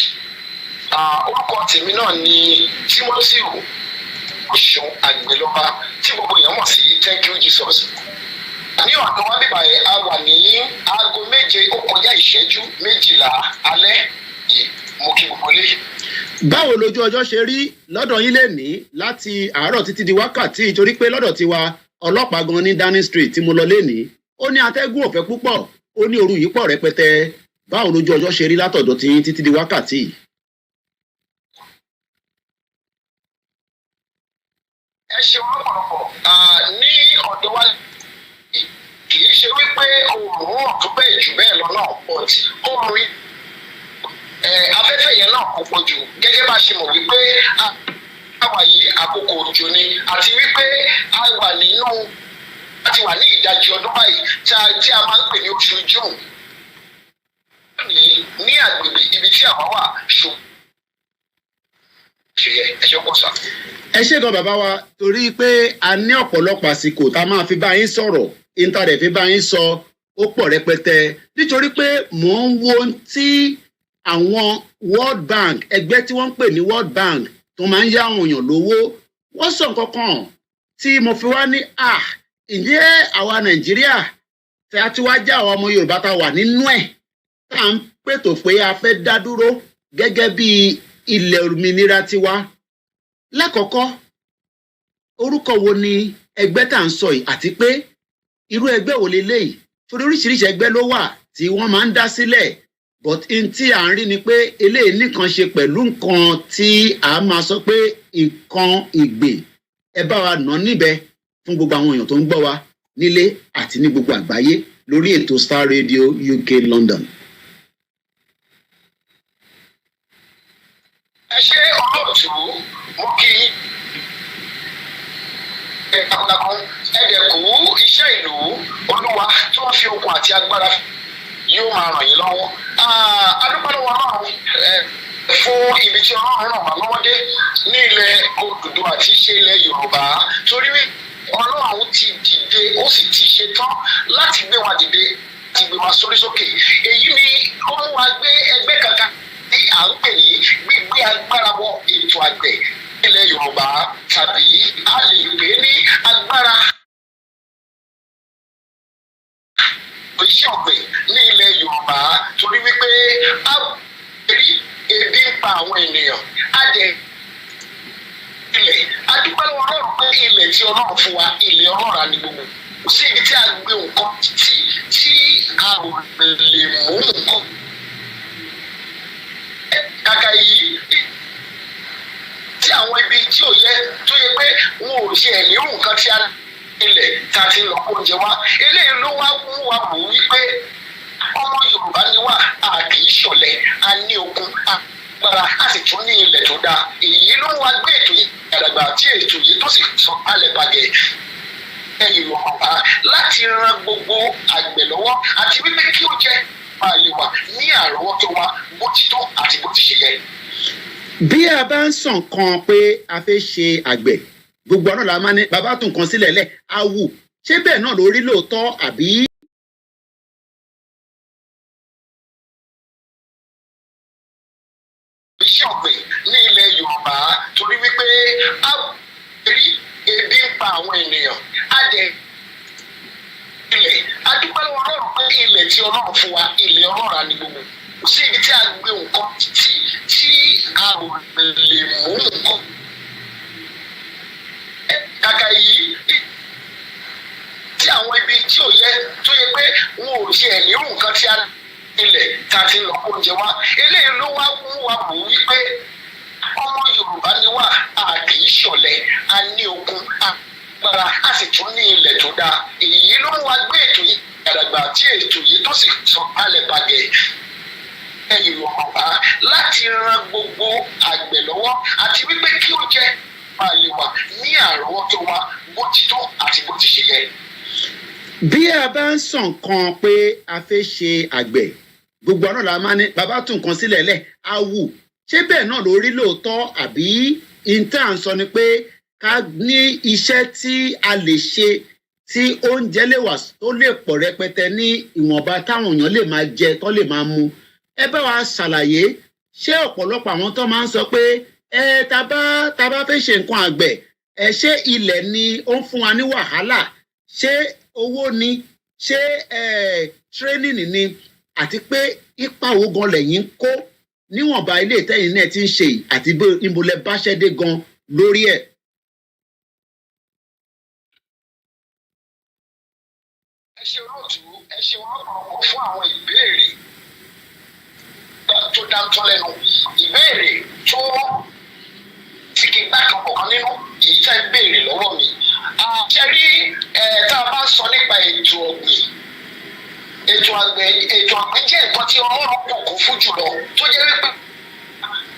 Orúkọ tèmi náà ni Timothy Oṣùn Àgbélọ́ba tí gbogbo èèyàn mọ̀ sí thank you Jesus. Ní ọ̀dọ̀ wa bíbá ẹ̀ a wà ní aago 7:12 alẹ́ yìí mo kí gbogbo lé. Báwo lójú ọjọ́ ṣe rí lọ́dọ̀ yín lénìí láti àárọ̀ títí di wákàtí torí pé lọ́dọ̀ tiwa ọlọ́pàá gan ní Downing Street tí mo lọ lénìí ó ní atẹ́gùn ọ̀fẹ́ púpọ̀ ó ní òru yìí pọ̀ rẹpẹtẹ. Báwo lójú ọjọ́ ṣe rí látọ̀dọ̀ tí yín títí di wákàtí? Ẹ ṣeun lọ́pọ̀lọpọ̀ ní ọ̀dọ̀ wa kì í ṣe wípé oòrùn ọ̀tún bẹ́ẹ̀ jù bẹ́ẹ̀ lọ náà pọ̀ tí oòrùn afẹ́fẹ́ yẹn náà kò pọ̀ jù gẹ́gẹ́ bá ṣe mọ̀ wípé àwa yìí àkókò òjò ni àti wípé a wà ní ìdajì ọdún báyìí tí a máa ń pè ní oṣù June ní agbègbè ibi tí àwa wà ẹ ṣé gan bàbá wa torí pé a ní ọ̀pọ̀lọpọ̀ àsìkò tá a máa fi bá yín sọ̀rọ̀ intanet fi bá yín sọ ó pọ̀ rẹpẹtẹ nítorí pé mò ń wo tí àwọn World Bank ẹgbẹ́ tí wọ́n ń pè ní World Bank tó máa ń yá àwọn èèyàn lówó wọ́n sọ nǹkan kan tí mo fi wá ní ǹjẹ́ àwa Nàìjíríà tí a ti wá jẹ́ àwọn ọmọ Yorùbá tá a wà nínú ẹ̀ tá à ń pètò pé a fẹ́ dá dúró gẹ́gẹ́ bí ilẹ̀ òmìnira tiwa. Lákọ̀ọ́kọ́ orúkọ wo ni ẹgbẹ́ tá à ń sọ yìí àti pé irú ẹgbẹ́ wo leléyìí? Torí oríṣiríṣi ẹgbẹ́ ló wà tí wọ́n máa ń dá sílẹ̀ but n tí à ń rí ni pé eléyìí nìkan ṣe pẹ̀lú nǹkan tí a máa sọ pé nǹkan ìgbìn. Ẹ bá wa nà níbẹ̀ fún gbogbo àwọn èèyàn tó ń gbọ́ wa nílé àti ní gbogbo àgbáyé lórí ètò Starr Radio UK London. ẹ ṣe olóòtú mú kí takuntakun ẹ̀dẹ̀kú iṣẹ́ ìlú olúwa tó ń fi okun àti agbára yóò máa ràn yín lọ́wọ́. adúpẹ́lọ́wọ́ náà fún ibi tí ọlọ́run ràn wá lọ́wọ́ dé ní ilẹ̀ Odùduwà àti ṣe ilẹ̀ Yorùbá torí ọlọ́run ti dìde ó sì ti ṣe tán láti gbé wa dìde láti gbé wa sórí sókè. èyí ni ó mú wa gbé ẹgbẹ́ kankan tí à ń pè ní gbígbé agbára wọ ètò àgbẹ̀ ilẹ̀ Yorùbá tàbí a lè pè ní agbára iṣẹ́ ọ̀gbìn ní ilẹ̀ Yorùbá torí wípé a rí ebi ń pa àwọn ènìyàn a jẹ ilẹ̀ adúpẹ́ lọ́wọ́ Ọlọ́run pé ilẹ̀ tí Ọlọ́run fún wa ilẹ̀ ọlọ́ràá ni gbogbo kò sí ibi tí a gbé nǹkan tí a ò lè mú nǹkan kàkà yìí tí àwọn ibi tí ò yẹ tó yẹ pé wọn ò ṣe ẹ̀mí rú nǹkan tí a ilẹ̀ tá a ti lọ kó oúnjẹ wá eléyìí ló wá mú wa wò wípé ọmọ Yorùbá ni wá a kì í ṣọ̀lẹ a ní okun agbára a sì tún ní ilẹ̀ tó dáa èyí ló wá gbé ètò yìí àdàgbà tí ètò yìí tó sì sọ alẹ́ bàgẹ́ ẹ̀yìn Yorùbá láti ran gbogbo àgbẹ̀ lọ́wọ́ àti wípé kí ó jẹ́ máa lè wà ní àrọ́wọ́tó wa bó ti tó àti bó ti ṣe yẹ. bí a bá ń sàn kan pé a fẹ́ ṣe àgbẹ̀ gbogbo ọ̀nà la máa ní bàbá tún kan sílẹ̀ lẹ̀ á wù ṣé bẹ́ẹ̀ náà lórí lóòótọ́ àbí. iṣẹ́ ọ̀gbìn ní ilẹ̀ Yorùbá torí wípé a rí ebi ń pa àwọn ènìyàn a jẹ ilẹ̀ adúpẹ́ lọ́wọ́ Ọlọ́run pé ilẹ̀ tí Ọlọ́run fún wa ilẹ̀ ọlọ́ràá ni gbogbo kò sí ibi tí a gbé nǹkan tí a ò lè mú nǹkan kàkà yìí tí àwọn ibi tí ò yẹ tó yẹ pé wọn ò ṣe ẹ̀mí rú nǹkan tí a ilẹ̀ tá a ti lọ kó oúnjẹ wá eléyìí ló wá mú wa wò wípé ọmọ Yorùbá ni wá a kì í ṣọ̀lẹ a ní okun agbára a sì tún ní ilẹ̀ tó dáa èyí ló mú wa gbé ètò yìí àdàgbà tí ètò yìí tó sì sọ alẹ́ bàgẹ́ ẹ̀yìn Yorùbá láti ran gbogbo àgbẹ̀ lọ́wọ́ àti wípé kí ó jẹ́ máa lè wà ní àrọ́wọ́tó wa bó ti tó àti bó ti ṣe yẹ. bí a bá ń sàn kan pé a fẹ́ ṣe àgbẹ̀ gbogbo ọ̀nà la máa ní bàbá tún kan sílẹ̀ lẹ̀ á wù ṣé bẹ́ẹ̀ náà lórí lóòótọ́ àbí ìta ń sọ ni pé ká ní iṣẹ́ tí a lè ṣe tí oúnjẹ lè wà tó lè pọ̀ rẹpẹtẹ ní ìwọ̀nba táwọn èèyàn lè máa jẹ tó lè máa mu ẹ bá wa ṣàlàyé ṣé ọ̀pọ̀lọpọ̀ àwọn tó máa ń sọ pé tá bá fẹ́ ṣe nǹkan àgbẹ̀ ṣé ilẹ̀ ni ó ń fún wa ní wàhálà ṣé owó ni ṣé training ni àti pé ipa wo gan lẹ́yìn kó níwọ̀nba ilé ìtẹ́yìn náà ti ń ṣe àti bí ìmúlẹ̀ bá ṣẹ́ dé gan lórí ẹ̀. ẹ ṣe olóòtú ẹ ṣe ọlọ́pàá fún àwọn ìbéèrè tó dáńtọ́ lẹ́nu ìbéèrè tó tí kì í gbà kan kọ̀ọ̀kan nínú èyí tá ẹ béèrè lọ́wọ́ mi. ṣe rí tá a bá sọ nípa ètò ọ̀gbìn ètò àgbẹ̀ jẹ́ nǹkan tí Ọlọ́run kò kún fún jùlọ tó jẹ́ wípé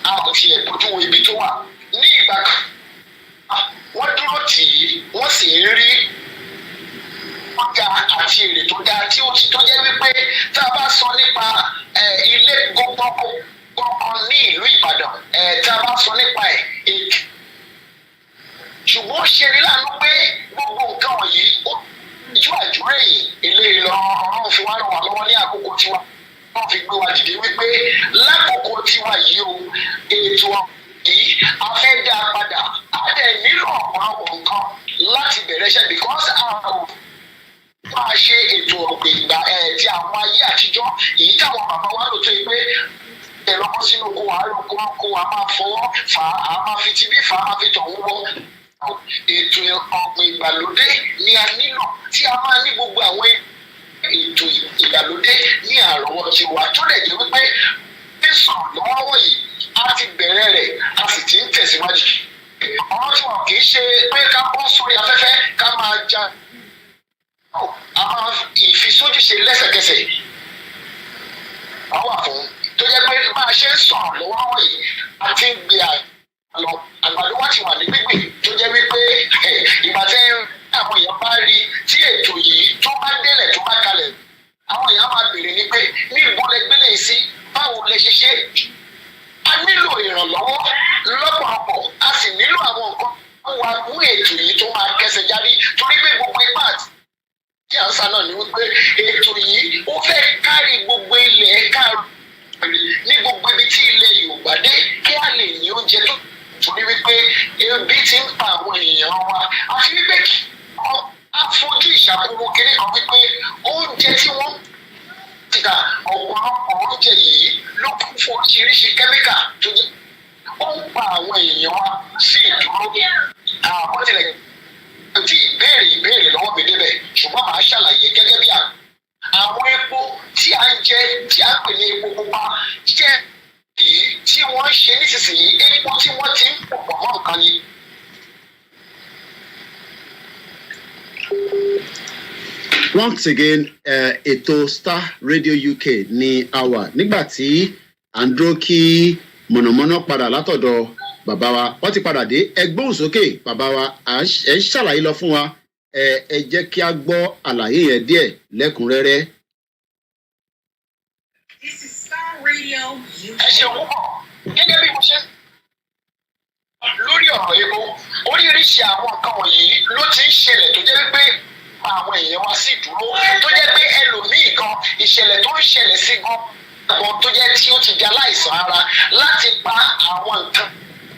a ò tiẹ̀ bójú wo ibi tó wà ní ìgbà kan wọ́n dúró tì í wọ́n sì ń rí ọjà àti èrè tó dáa tí ó tó jẹ́ wípé tá a bá sọ nípa ilé gbọ́ngbọ́n ní ìlú Ìbàdàn tá a bá sọ nípa ètò ṣùgbọ́n ṣe ní láàánú pé gbogbo nǹkan wọ̀nyí ó ìjú àjúrẹ́yìn eléyìí lọ Ọlọ́run fi wá ràn wá lọ́wọ́ ní àkókò tiwa wọ́n fi gbé wa dìde wípé lákòókò tiwa yìí o ètò yìí a fẹ́ dá a padà a dẹ̀ nílò ọ̀pọ̀lọpọ̀ nǹkan láti bẹ̀rẹ̀ iṣẹ́ because máa ṣe ètò ọ̀gbìn ìgbà ti àwọn ayé àtijọ́ èyí táwọn bàbá wa lò tó yẹ pé ẹ̀rọ kó sínú oko wa lóko kó wa máa fọwọ́ fà á máa fi tibí fà á máa fi tọ̀hún wọ́ ètò ọ̀gbìn ìgbàlódé ni a nílò tí a máa ní gbogbo àwọn ètò ìgbàlódé ní àrọ́wọ́tó wa tó lè jẹ́ wípé sísàn lọ́wọ́ yìí a ti bẹ̀rẹ̀ rẹ̀ a sì ti ń tẹ̀síwájú ọ̀rọ̀ tí wọn kì í ṣe pé ká bọ́ sórí afẹ́fẹ́ ká máa ja àwọn ìfisójúṣe lẹ́sẹ̀kẹsẹ̀ àwọn àfọ̀n tó jẹ́ pé bá a ṣe ń sọ̀rọ̀ lọ́wọ́ yìí a ti ń gbé ìrànlọ́wọ́ lọ́pọ̀lọpọ̀ a sì nílò àwọn nǹkan wa mú ètò yìí tó máa kẹsẹ̀ járí torí pé gbogbo ipá àti àǹsà náà ni wípé ètò yìí ó fẹ́ kárí gbogbo ilẹ̀ káàró ní gbogbo ibi tí ilẹ̀ Yorùbá dé kí a lè ní oúnjẹ tó torí wípé ebi ti ń pa àwọn èèyàn wa àti wípé a fojú ìṣàkóso kiri kan wípé oúnjẹ tí wọ́n ti ta ọ̀pọ̀lọpọ̀ oúnjẹ yìí ló kún fún oríṣiríṣi kẹ́míkà tó jẹ́ ó ń pa àwọn èèyàn wa sí ìdúró àwọn tilẹ̀ tí ìbéèrè lọ́wọ́ mi débẹ̀ ṣùgbọ́n màá ṣàlàyé gẹ́gẹ́ bí àwọn epo tí a ń jẹ tí a ń pè ní epo pupa jẹ́ èyí tí wọ́n ń ṣe nísinsìnyí epo tí wọ́n ti ń pò pọ̀ mọ́ nǹkan ni. Once again, ètò Starr Radio UK ní àwa nígbà tí à ń dúró kí mọ̀nàmọ́ná padà látọ̀dọ̀ bàbá wa wọ́n ti padà dé ẹgbọ́n sókè bàbá wa ẹ ṣàlàyé lọ fún wa ẹ jẹ́ kí a gbọ́ àlàyé yẹn díẹ̀ lẹ́kùnrẹ́rẹ́. This is Starr Radio UK. ẹ ṣeun púpọ̀ gẹ́gẹ́ bí mo ṣe lórí ọ̀rọ̀ epo oríṣiríṣi àwọn nǹkan wọ̀nyí ló ti ń ṣẹlẹ̀ tó jẹ́ pé àwọn èèyàn wa sì dúró tó jẹ́ pé ẹlòmíì gan ìṣẹ̀lẹ̀ tó ń ṣẹlẹ̀ sí gan àwọn tó jẹ́ tí ó ti di aláìsàn ara láti pa àwọn nǹkan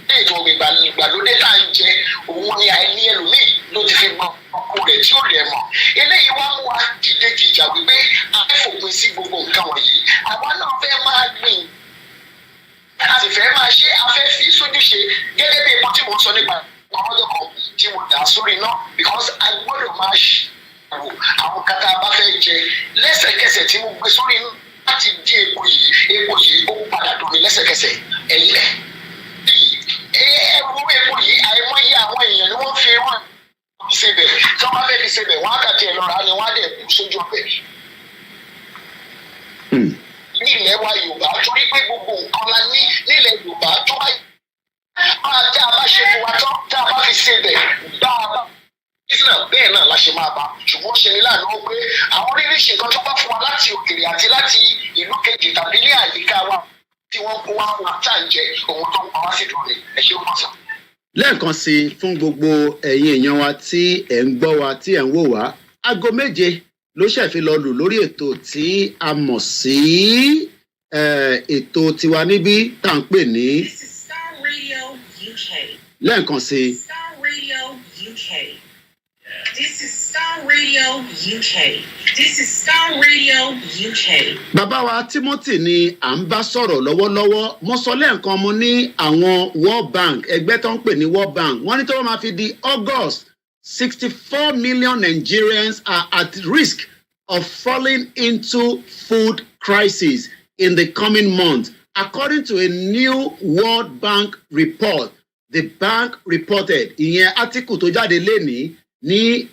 ní ètò ìgbàlódé tá à ń jẹ òun ni àìní ẹlòmíì ló ti fi gbọ́n ọkọ rẹ̀ tí ó rẹ̀ mọ̀ eléyìí wá mú wa dìde jìjà wípé a fẹ́ fòpin sí gbogbo nǹkan wọ̀nyí àwa náà fẹ́ máa gbìn a sì fẹ́ máa ṣe a fẹ́ fi sójúṣe gẹ́gẹ́ bí epo tí mo sọ nípa ọjọ́ kan tí mo dà sórí iná because a gbọ́dọ̀ máa ṣe àwọn kata bá fẹ́ jẹ lẹ́sẹ̀kẹsẹ̀ tí mo gbé sórí iná láti dín epo yìí ó padà dùn mí lẹ́sẹ̀kẹsẹ̀ ẹ̀yìn ẹ̀rù epo yìí àìmọye àwọn èèyàn ni wọ́n fi wọ́n sebẹ̀ tí wọ́n bá fẹ́ fi sebẹ̀ wọ́n á kà tiẹ̀ lọ́ra ni wọ́n á dẹ̀ kú sójú ọbẹ̀. ní ilẹ̀ wa Yorùbá torí pé gbogbo nǹkan la ní nílẹ̀ Yorùbá tó bá tí a bá ṣe fún wa tán tí a bá fi sebẹ̀ bá a bá Israel bẹ́ẹ̀ náà la ṣe máa bá ṣùgbọ́n ṣe ní láàánú pé àwọn oríṣiríṣi nǹkan tó bá fún wa láti òkèèrè àti láti ìlú kejì tàbí ní àyíká wa tí wọ́n kó wá fún wa tá à ń jẹ ohun tó ń pa wá sí dùn rẹ̀ ẹ ṣe ó pọ̀ sàn. lẹ́ẹ̀kan sí i fún gbogbo ẹ̀yin èèyàn wa tí ẹ̀ ń gbọ́ wa tí ẹ̀ ń wò wá aago 7 ló ṣẹ̀fi lọ lù lórí ètò tí a mọ̀ sí ètò tiwa níbí tá à ń pè ní. This is Starr Radio UK. lẹ́ẹ̀kan sí i. Starr Radio UK. This is Starr Radio UK. This is Starr Radio UK. Bàbá wa Timothy ni à ń bá sọ̀rọ̀ lọ́wọ́lọ́wọ́ mo sọ lẹ́ẹ̀kan mo ní àwọn World Bank ẹgbẹ́ tó ń pè ní World Bank wọ́n ní tó wọ́n máa fi di August 64 million Nigerians are at risk of falling into food crisis in the coming months according to a new World Bank report. The bank reported ìyẹn article tó jáde lénìí ní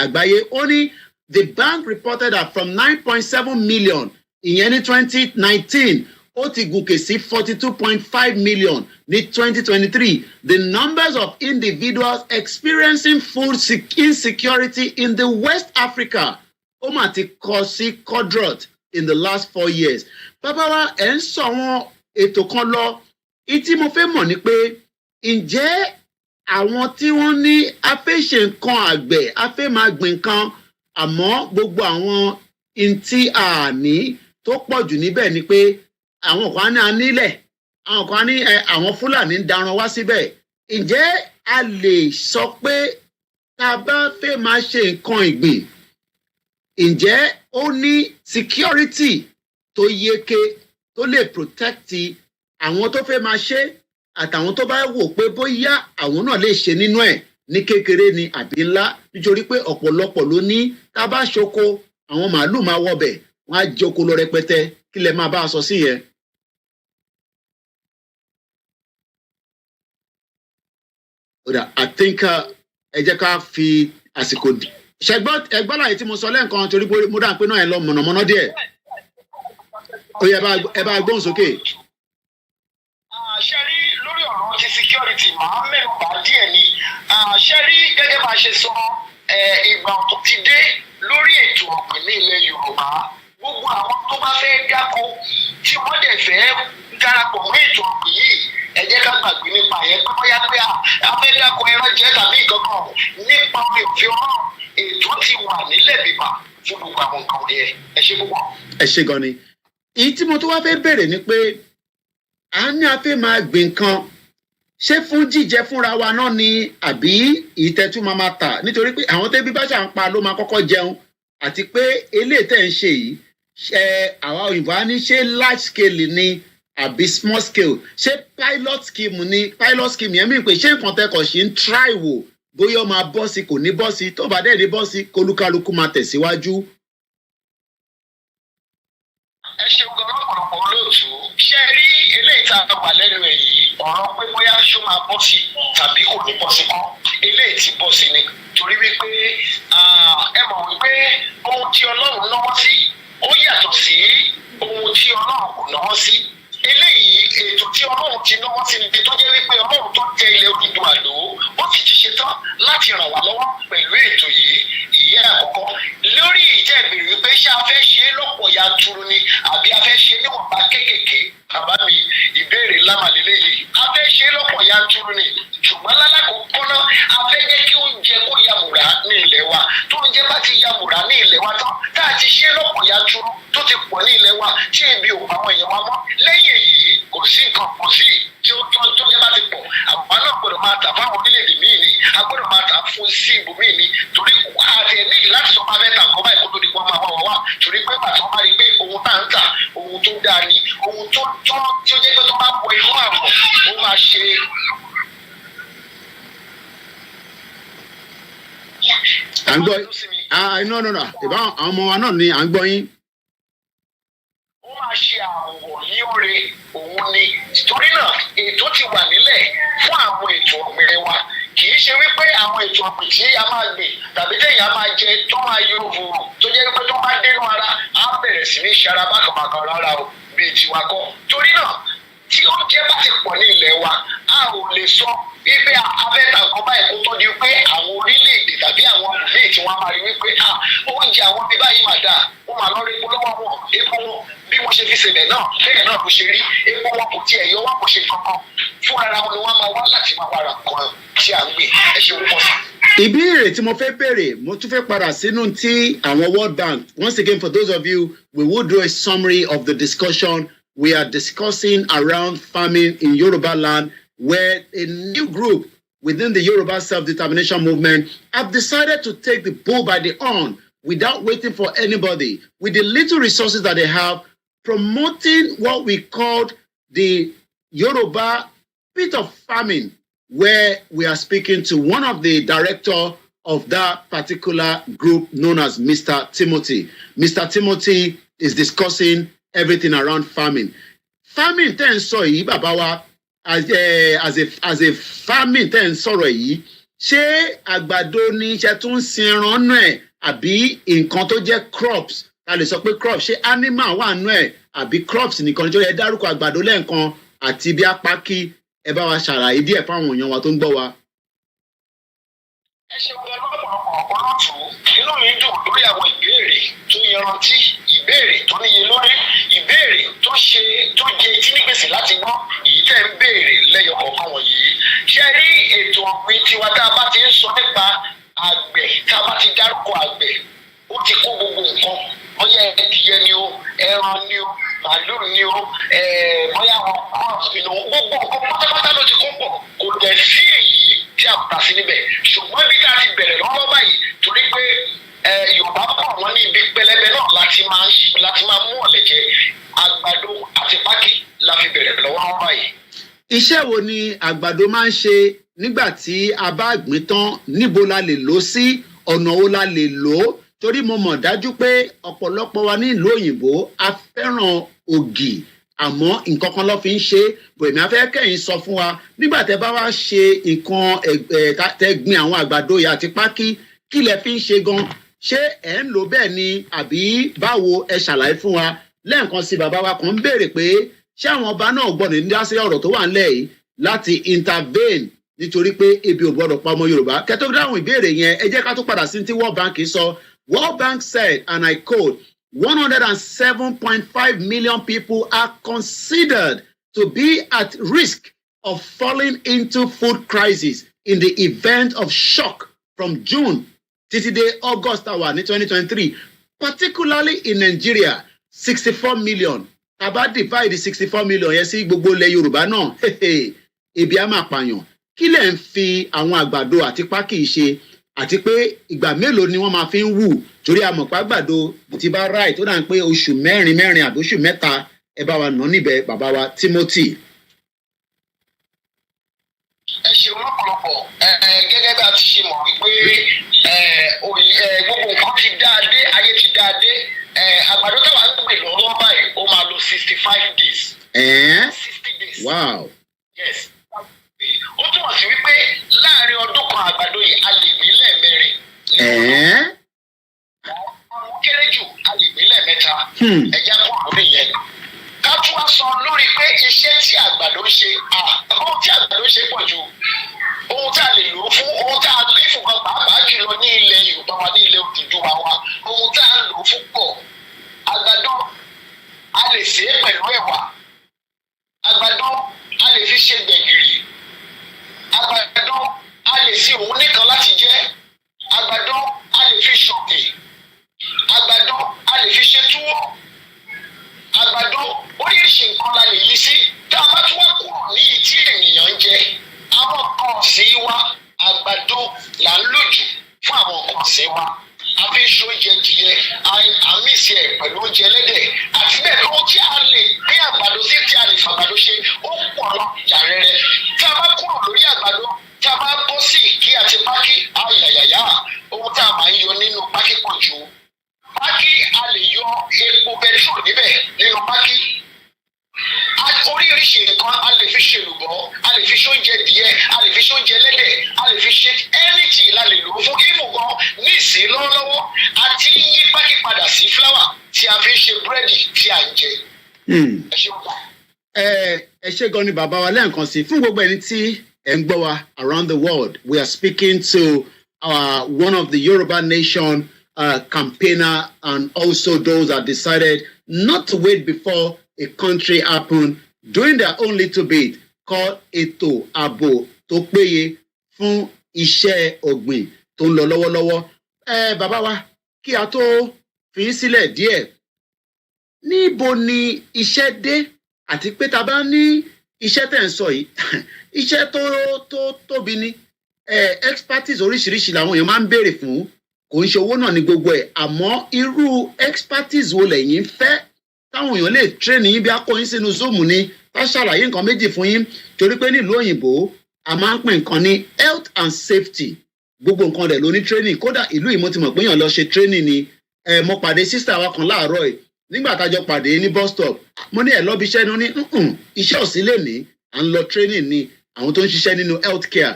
àgbáyé ó ní the bank reported that from 9.7 million ìyẹn ní 2019 ó ti gòkè sí 42.5 million ní 2023. The numbers of individuals experiencing food insecurity in the West Africa ó mà ti kọ sí quadrat in the last 4 years. Bàbá wa ẹ̀ ń sọ àwọn ètò kan lọ ìtí mo fẹ́ mọ̀ ni pé ǹjẹ́ àwọn tí wọ́n ní a fẹ́ ṣe nǹkan àgbẹ̀ a fẹ́ máa gbìn nǹkan àmọ́ gbogbo àwọn ntí àní tó pọ̀ jù níbẹ̀ ni pé àwọn kan ní anílẹ̀ àwọn kan ní àwọn Fúlàní ń daran wá síbẹ̀ ǹjẹ́ a lè sọ pé tá a bá fẹ́ máa ṣe nǹkan ìgbìn ǹjẹ́ ó ní security tó yeke tó lè protect àwọn tó fẹ́ máa ṣe àtàwọn tó bá wò pé bóyá àwọn náà lè ṣe nínú ẹ̀ ní kékeré ni àbí ńlá nítorí pé ọ̀pọ̀lọpọ̀ ló ní tá a bá ṣoko àwọn màálù máa wọbẹ̀ wọ́n á jókòó lọ rẹpẹtẹ kí lẹ máa bá a sọ sí yẹn. I think ẹ jẹ́ ká fi àsìkò ṣẹgbọ́n ẹgbọ́n láyé tí mo sọ lẹ́ǹkan torí pé mo dá pé náà ẹ lọ mọ̀nàmọ́ná díẹ̀ ó yẹ ẹ bá gbóhùn sókè. ṣe rí lórí ọ̀rọ̀ ti security màá mẹ́nu bá díẹ̀ ni ṣe rí gẹ́gẹ́ bá a ṣe sọ ìgbà tó ti dé lórí ètò ọ̀gbìn ní ilẹ̀ Yorùbá gbogbo àwọn tó bá fẹ́ dáko tí wọ́n dẹ̀ fẹ́ darapọ̀ mọ́ ètò ọ̀gbìn yìí ẹ gbàgbé nípa yẹn pé bóyá pé afẹ́dàkọ ẹran jẹ́ tàbí ìkankan nípa òfin ọlọ́run ètò ti wà nílẹ̀ bíbá fún gbogbo àwọn nǹkan yẹn. Ẹ ṣe púpọ̀. Ẹ ṣe gan ni. Èyí tí mo tún wá fẹ́ bèrè ni pé a ní a fẹ́ máa gbìn kan ṣé fún jíjẹ fúnra wa náà ni àbí ìtẹ́tù máa tà nítorí pé àwọn tẹ́bí bá ṣà ń pa ló máa kọ́kọ́ jẹun àti pé eléyìí tẹ́ ń ṣe yìí àwa òyìnbó á ní ṣé large scale ni àbí small scale ṣé pilot scheme ni pilot scheme yẹn mìíràn pé ṣé nǹkan tẹ́kọ̀ ṣe ń try wò bóyá ó máa bọ́ sí kò ní bọ́ sí tó bá dẹ̀ ní bọ́ sí kólúkálukú máa tẹ̀síwájú. Ẹ ṣeun gan lọ́pọ̀lọpọ̀ olóòtú ṣe rí eléyìí tá a gbà lẹ́nu ẹ̀ yìí ọ̀rọ̀ pé bóyá ṣó máa bọ́ sí tàbí kò ní bọ́ sí kan eléyìí ti bọ́ sí ni torí wípé ẹ mọ̀ wípé ohun tí Ọlọ́run náwó sí ó yàtọ̀ sí ohun tí Ọlọ́run kò náwó sí eléyìí ètò tí Ọlọ́run ti náwó sí ni tó jẹ́ wípé Ọlọ́run tó jẹ́ ilẹ̀ Odùduwà lò ó sì ti ṣetán láti ràn wá lọ́wọ́ pẹ̀lú ètò yìí ìyẹn àkọ́kọ́ lórí ìjẹ́ ìbéèrè wípé ṣé a fẹ́ ṣe é lọ́pọ̀ yanturu ni àbí a fẹ́ ṣe é níwọ̀nba kéékèèké bàbá mi ìbéèrè lámàlélẹ́ yìí a fẹ́ ṣe é lọ́pọ̀ yanturu ni ṣùgbọ́n lálákòókò náà a fẹ́ jẹ́ kí oúnjẹ kó yamùrá ní ilẹ̀ wa tó oúnjẹ bá ti yamùrá ní ilẹ̀ wa tán tá a ti ṣe é lọ́pọ̀ yanturu tó ti pọ̀ ní ilẹ̀ wa tí ebi ò pa àwọn èèyàn wa mọ́ lẹ́yìn èyí kò sí nǹkan kò sí tí ó tó yẹ bá ti pọ̀ àwọn náà gbọ́dọ̀ máa tà fáwọn orílẹ̀-èdè míì ni a gbọ́dọ̀ máa tà fún sí ibòmíì ni torí àti ẹ̀ níyì láti sọ máa fẹ́ tà nǹkan báyìí kó tó di pọ́n máa wá torí pé bàtà wọn bá rí pé ohun tá à ń tà ohun tó dáa ni ohun tó tí ó jẹ́ pé tó bá wọ inú àrùn ó máa ṣe. à ń gbọ́ no ìbá àwọn ọmọ wa náà ni à ń gbọ́ yín. ó máa ṣe àwọ̀ ní oore òun ni torí náà ètò ti wà nílẹ̀ fún àwọn ètò ọ̀gbìn wa kì í ṣe wípé àwọn ètò ọ̀gbìn tí a máa gbìn tàbí téèyàn máa jẹ tó máa yọ òòrùn tó jẹ́ pé tó bá dénú ara á bẹ̀rẹ̀ sí ní ṣara bákàbàkà rárá o bíi tiwa kọ́ torí náà tí oúnjẹ bá ti pọ̀ ní ilẹ̀ wa a ò lè sọ wípé abẹ́ta nǹkan báyìí kó tó di pé àwọn orílẹ̀-èdè tàbí àwọn míì tí wọ́n máa rí wípé oúnjẹ àwọn bí báyìí máa dáa ó máa lọ rí epo lọ́wọ́ wọn epo wọn bí wọ́n ṣe fi ṣẹlẹ̀ náà bẹ́ẹ̀ náà ló ṣe rí epo wọn kò tiẹ̀ yọ wọn kò ṣe kankan fún ara wọn ni wọ́n máa wá láti máa wàrà kan tí à ń gbé ẹ ṣe púpọ̀ sí. Ìbéèrè tí mo fẹ́ béèrè mo tún fẹ́ padà sínú tí àwọn World Bank once again for those of you we will do a summary of the discussion we are discussing around farming in Yoruba land where a new group within the Yoruba self-determination movement have decided to take the bull by the horn without waiting for anybody with the little resources that they have promoting what we called the Yoruba bit of farming where we are speaking to one of the director of that particular group known as Mr. Timothy. Mr. Timothy is discussing everything around farming. Farming tẹ́ ń sọ yìí bàbá wa as a farming tẹ́ ń sọ̀rọ̀ yìí ṣé àgbàdo ni iṣẹ́ tó ń sin ẹran náà ẹ̀ àbí nǹkan tó jẹ́ crops a lè sọ pé crops ṣé animal wà nù ẹ̀ àbí crops nìkan ní tó yẹ dárúkọ àgbàdo lẹ́ẹ̀kan àti bí apákí ẹ bá wa ṣàlàyé díẹ̀ fáwọn èèyàn wa tó ń gbọ́ wa. ẹ ṣeun gan lọ́pọ̀lọpọ̀ ọ̀pọ̀lọpọ̀ inú mi dùn lórí àwọn ìbéèrè tó yanrantí ìbéèrè tó níye lórí ìbéèrè tó jẹ etí ní gbèsè láti gbọ́ èyí tẹ́ ń béèrè lẹ́yọ kọ̀ọ̀kan wọ̀nyí. ṣe rí ètò ọ̀gbìn tiwa tá a bá ti ń sọ nípa àgbẹ̀ tá a bá ti dárúkọ àgbẹ̀ ó ti kó gbogbo nǹkan bóyá ẹdìyẹ ni o ẹran ni o màálùú ni o bóyá àwọn gbogbo nǹkan pátápátá ló ti kó pọ̀ kò dẹ̀ sí èyí tí a kà sí níbẹ̀ ṣùgbọ́n ibi tá a ti bẹ̀rẹ̀ lọ́wọ́ báyìí torí pé Yorùbá pọ̀ wọ́n ní ibi pẹlẹbẹ náà láti máa mú ọ̀lẹ̀ jẹ àgbàdo àti pákí la fi bẹ̀rẹ̀ lọ́wọ́ báyìí. Iṣẹ́ wo ni àgbàdo máa ń ṣe nígbà tí a bá gbìn tán níbo la lè lò sí ọ̀nà wo la lè lò ó torí mo mọ̀ dájú pé ọ̀pọ̀lọpọ̀ wa ní ìlú òyìnbó a fẹ́ràn ògì àmọ́ nǹkan kan ló fi ń ṣe bòmí afẹ́ kẹ́yìn sọ fún wa nígbà tẹ́ bá wá ṣe nǹkan tẹ́ gbin àwọn àgbàdo yìí àti pákí kí lẹ fi ń ṣe gan ṣé ẹ̀ ń lò bẹ́ẹ̀ ni àbí báwo ẹ ṣàlàyé fún wa lẹ́ẹ̀kan sí bàbá wa kan ń béèrè pé ṣé àwọn ọba náà gbọ́dọ̀ ní dá sí ọ̀rọ̀ tó wà ńlẹ̀ yìí láti intervene nítorí pé ebi ò gbọ́dọ̀ pa ọmọ Yorùbá kẹ́tọ́ dáhùn ìbéèrè yẹn ẹ jẹ́ ká tó padà sí ti World Bank sọ World Bank said and I quote 107.5 million people are considered to be at risk of falling into food crisis in the event of shock from June títí dé August hour ní 2023, particularly in Nigeria, 64 million. About divide the 64 million yẹn sí gbogbo ilẹ̀ Yorùbá náà, ebi á máa pààyàn. Kí lẹ̀ ń fi àwọn àgbàdo àti pákí ṣe àti pé ìgbà mélòó ni wọ́n máa fi ń wù torí a mọ̀ pé àgbàdo ti bá ráì tó dà ń pé oṣù mẹ́rin àbí oṣù mẹ́ta ẹ bá wa nà níbẹ̀ bàbá wa Timothy. Ẹ ṣe lọ́pọ̀lọpọ̀ gẹ́gẹ́ bí a ti ṣe mọ̀ wípé gbogbo nǹkan ti dáadé ayé ti dáadé àgbàdo táwa ń gbè lọ́wọ́ báyìí ó máa lo 65 days. 60 days. Wow. Yes. Ó túmọ̀ sí wípé láàrin ọdún kan àgbàdo yìí a lè gbìn lẹ́ẹ̀mẹrin. Kéré jù a lè gbìn lẹ́ẹ̀mẹ́ta. Ẹ̀já kún àlórí yẹn. Ká tún wá sọ lórí pé iṣẹ́ tí àgbàdo ń ṣe ohun tí àgbàdo ń ṣe pọ̀ jù ohun tá a lè lò fún ohun tá a lè fún kan pàápàá jùlọ ní ilẹ̀ Yorùbá wa ní ilẹ̀ Odùduwà wa ohun tá a lò fún pọ̀ àgbàdo a lè sè é pẹ̀lú ẹ̀wà àgbàdo a lè fi ṣe gbẹ̀gìrì àgbàdo a lè ṣe òun nìkan láti jẹ àgbàdo a lè fi ṣọ̀kè àgbàdo a lè fi ṣe túwó àgbàdo oríṣi nǹkan la lè yí sí tá a bá tún wá kúrò ní ìtí ènìyàn ń jẹ àwọn kan sí wa àgbàdo là ń lò jù fún àwọn kan sí wa a fi ṣe oúnjẹ díẹ̀ àmì sí ẹ pẹ̀lú oúnjẹ ẹlẹ́dẹ̀ àti bẹ́ẹ̀ lọ́wọ́ tí a lè gbé àgbàdo sí tí a lè fàgbàdo ṣe ó pọ̀ lọ jàrẹrẹ tá a bá kúrò lórí àgbàdo tá a bá bọ́ sí ìkí àti pákí ayàyàyà ohun tá a máa ń yọ nínú pákí pọ̀ jù pákí a lè yọ epo bẹtiró níbẹ̀ nínú pákí oríṣiríṣi nǹkan a lè fi ṣe lùbọ́ a lè fi ṣe oúnjẹ díẹ̀ a lè fi ṣe oúnjẹ ẹlẹ́dẹ̀ a lè fi ṣe anything la lè lò fún ìfúngan ní ìsín lọ́wọ́lọ́wọ́ àti yí pákí padà sí fúláwà tí a fi ń ṣe búrẹ́dì tí a ń jẹ. Ẹ ṣé gan ni bàbá wa lẹ́ẹ̀kan sí fún gbogbo ẹni tí ẹ ń gbọ́ wa around the world. We are speaking to one of the Yoruba nation campaigner and also those that decided not to wait before a country happen, doing their own little bit called ètò ààbò tó péye fún iṣẹ́ ọ̀gbìn tó ń lọ lọ́wọ́lọ́wọ́. Bàbá wa kí a tó fi sílẹ̀ díẹ̀ níbo ni iṣẹ́ dé àti pé tá bá ní iṣẹ́ tẹ̀ ń sọ yìí iṣẹ́ tó tóbi ni expertise oríṣiríṣi làwọn èèyàn máa ń béèrè fún kò ń ṣe owó náà ní gbogbo ẹ̀ àmọ́ irú expertise wo lẹ̀yin fẹ́ táwọn èèyàn lè train yín bí akọyin sínú Zoom ni tá ṣàlàyé nǹkan méjì fún yín torí pé nílùú òyìnbó a máa ń pè nǹkan ní health and safety gbogbo nǹkan rẹ̀ ló ní training kódà ìlú yìí mo ti mọ̀ pé èèyàn lọ ṣe training ni mo pàdé sister wa kan láàárọ̀ ẹ̀ nígbà tájọ pàdé ní bus stop mo ní ẹ̀ lọ́bi iṣẹ́ ní iṣẹ́ òsì lè ní à ń lọ training ni àwọn tó ń ṣiṣẹ́ nínú health care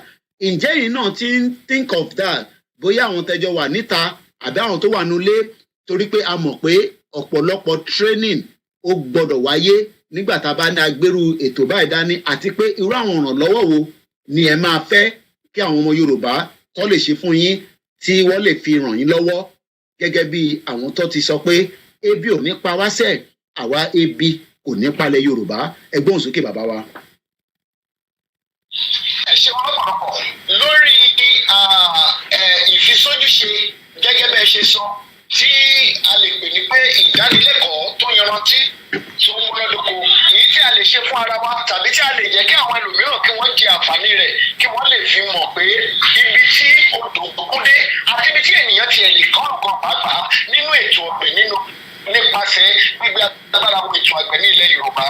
ǹjẹ́ yìí náà ti ń think of that bóyá àwọn tẹjọ wà níta àbí àwọn tó wà nulẹ̀ torí pé a mọ̀ pé ọ̀pọ̀lọpọ̀ training ó gbọ́dọ̀ wáyé nígbà tá a bá ní agbérù ètò báyìí dání àti pé irú àwọn ìrànlọ́wọ́ wo ni ẹ máa fẹ́ kí àwọn ọmọ Yorùbá tó lè ṣe fún yín tí wọ́n lè fi ràn yín lọ́wọ́ gẹ́gẹ́ bí àwọn tó ti sọ pé ebi ò ní pa wá sẹ́ àwa ebi kò ní palẹ̀ Yorùbá ẹ gbóhùn sókè bàbá wa. Ẹ ṣe ọ̀pọ̀lọpọ̀ lórí ìfisójúṣe gẹ́gẹ́ bẹ́ẹ̀ ṣe sọ tí a lè pè ní pé ìdánilẹ́kọ̀ọ́ tó yanrantí tó ń múlẹ́dókò èyí tí a lè ṣe fún ara wa tàbí tí a lè jẹ́ kí àwọn ẹlòmíràn kí wọ́n jẹ àǹfààní rẹ̀ kí wọ́n lè fi mọ̀ pé ibi tí odò gbogbo dé àti ibi tí ènìyàn ti ẹ̀lì kọ́ nǹkan pàápàá nínú ètò ọ̀gbìn nípasẹ̀ gbígbé agbára wo ètò àgbẹ̀ ní ilẹ̀ Yorùbá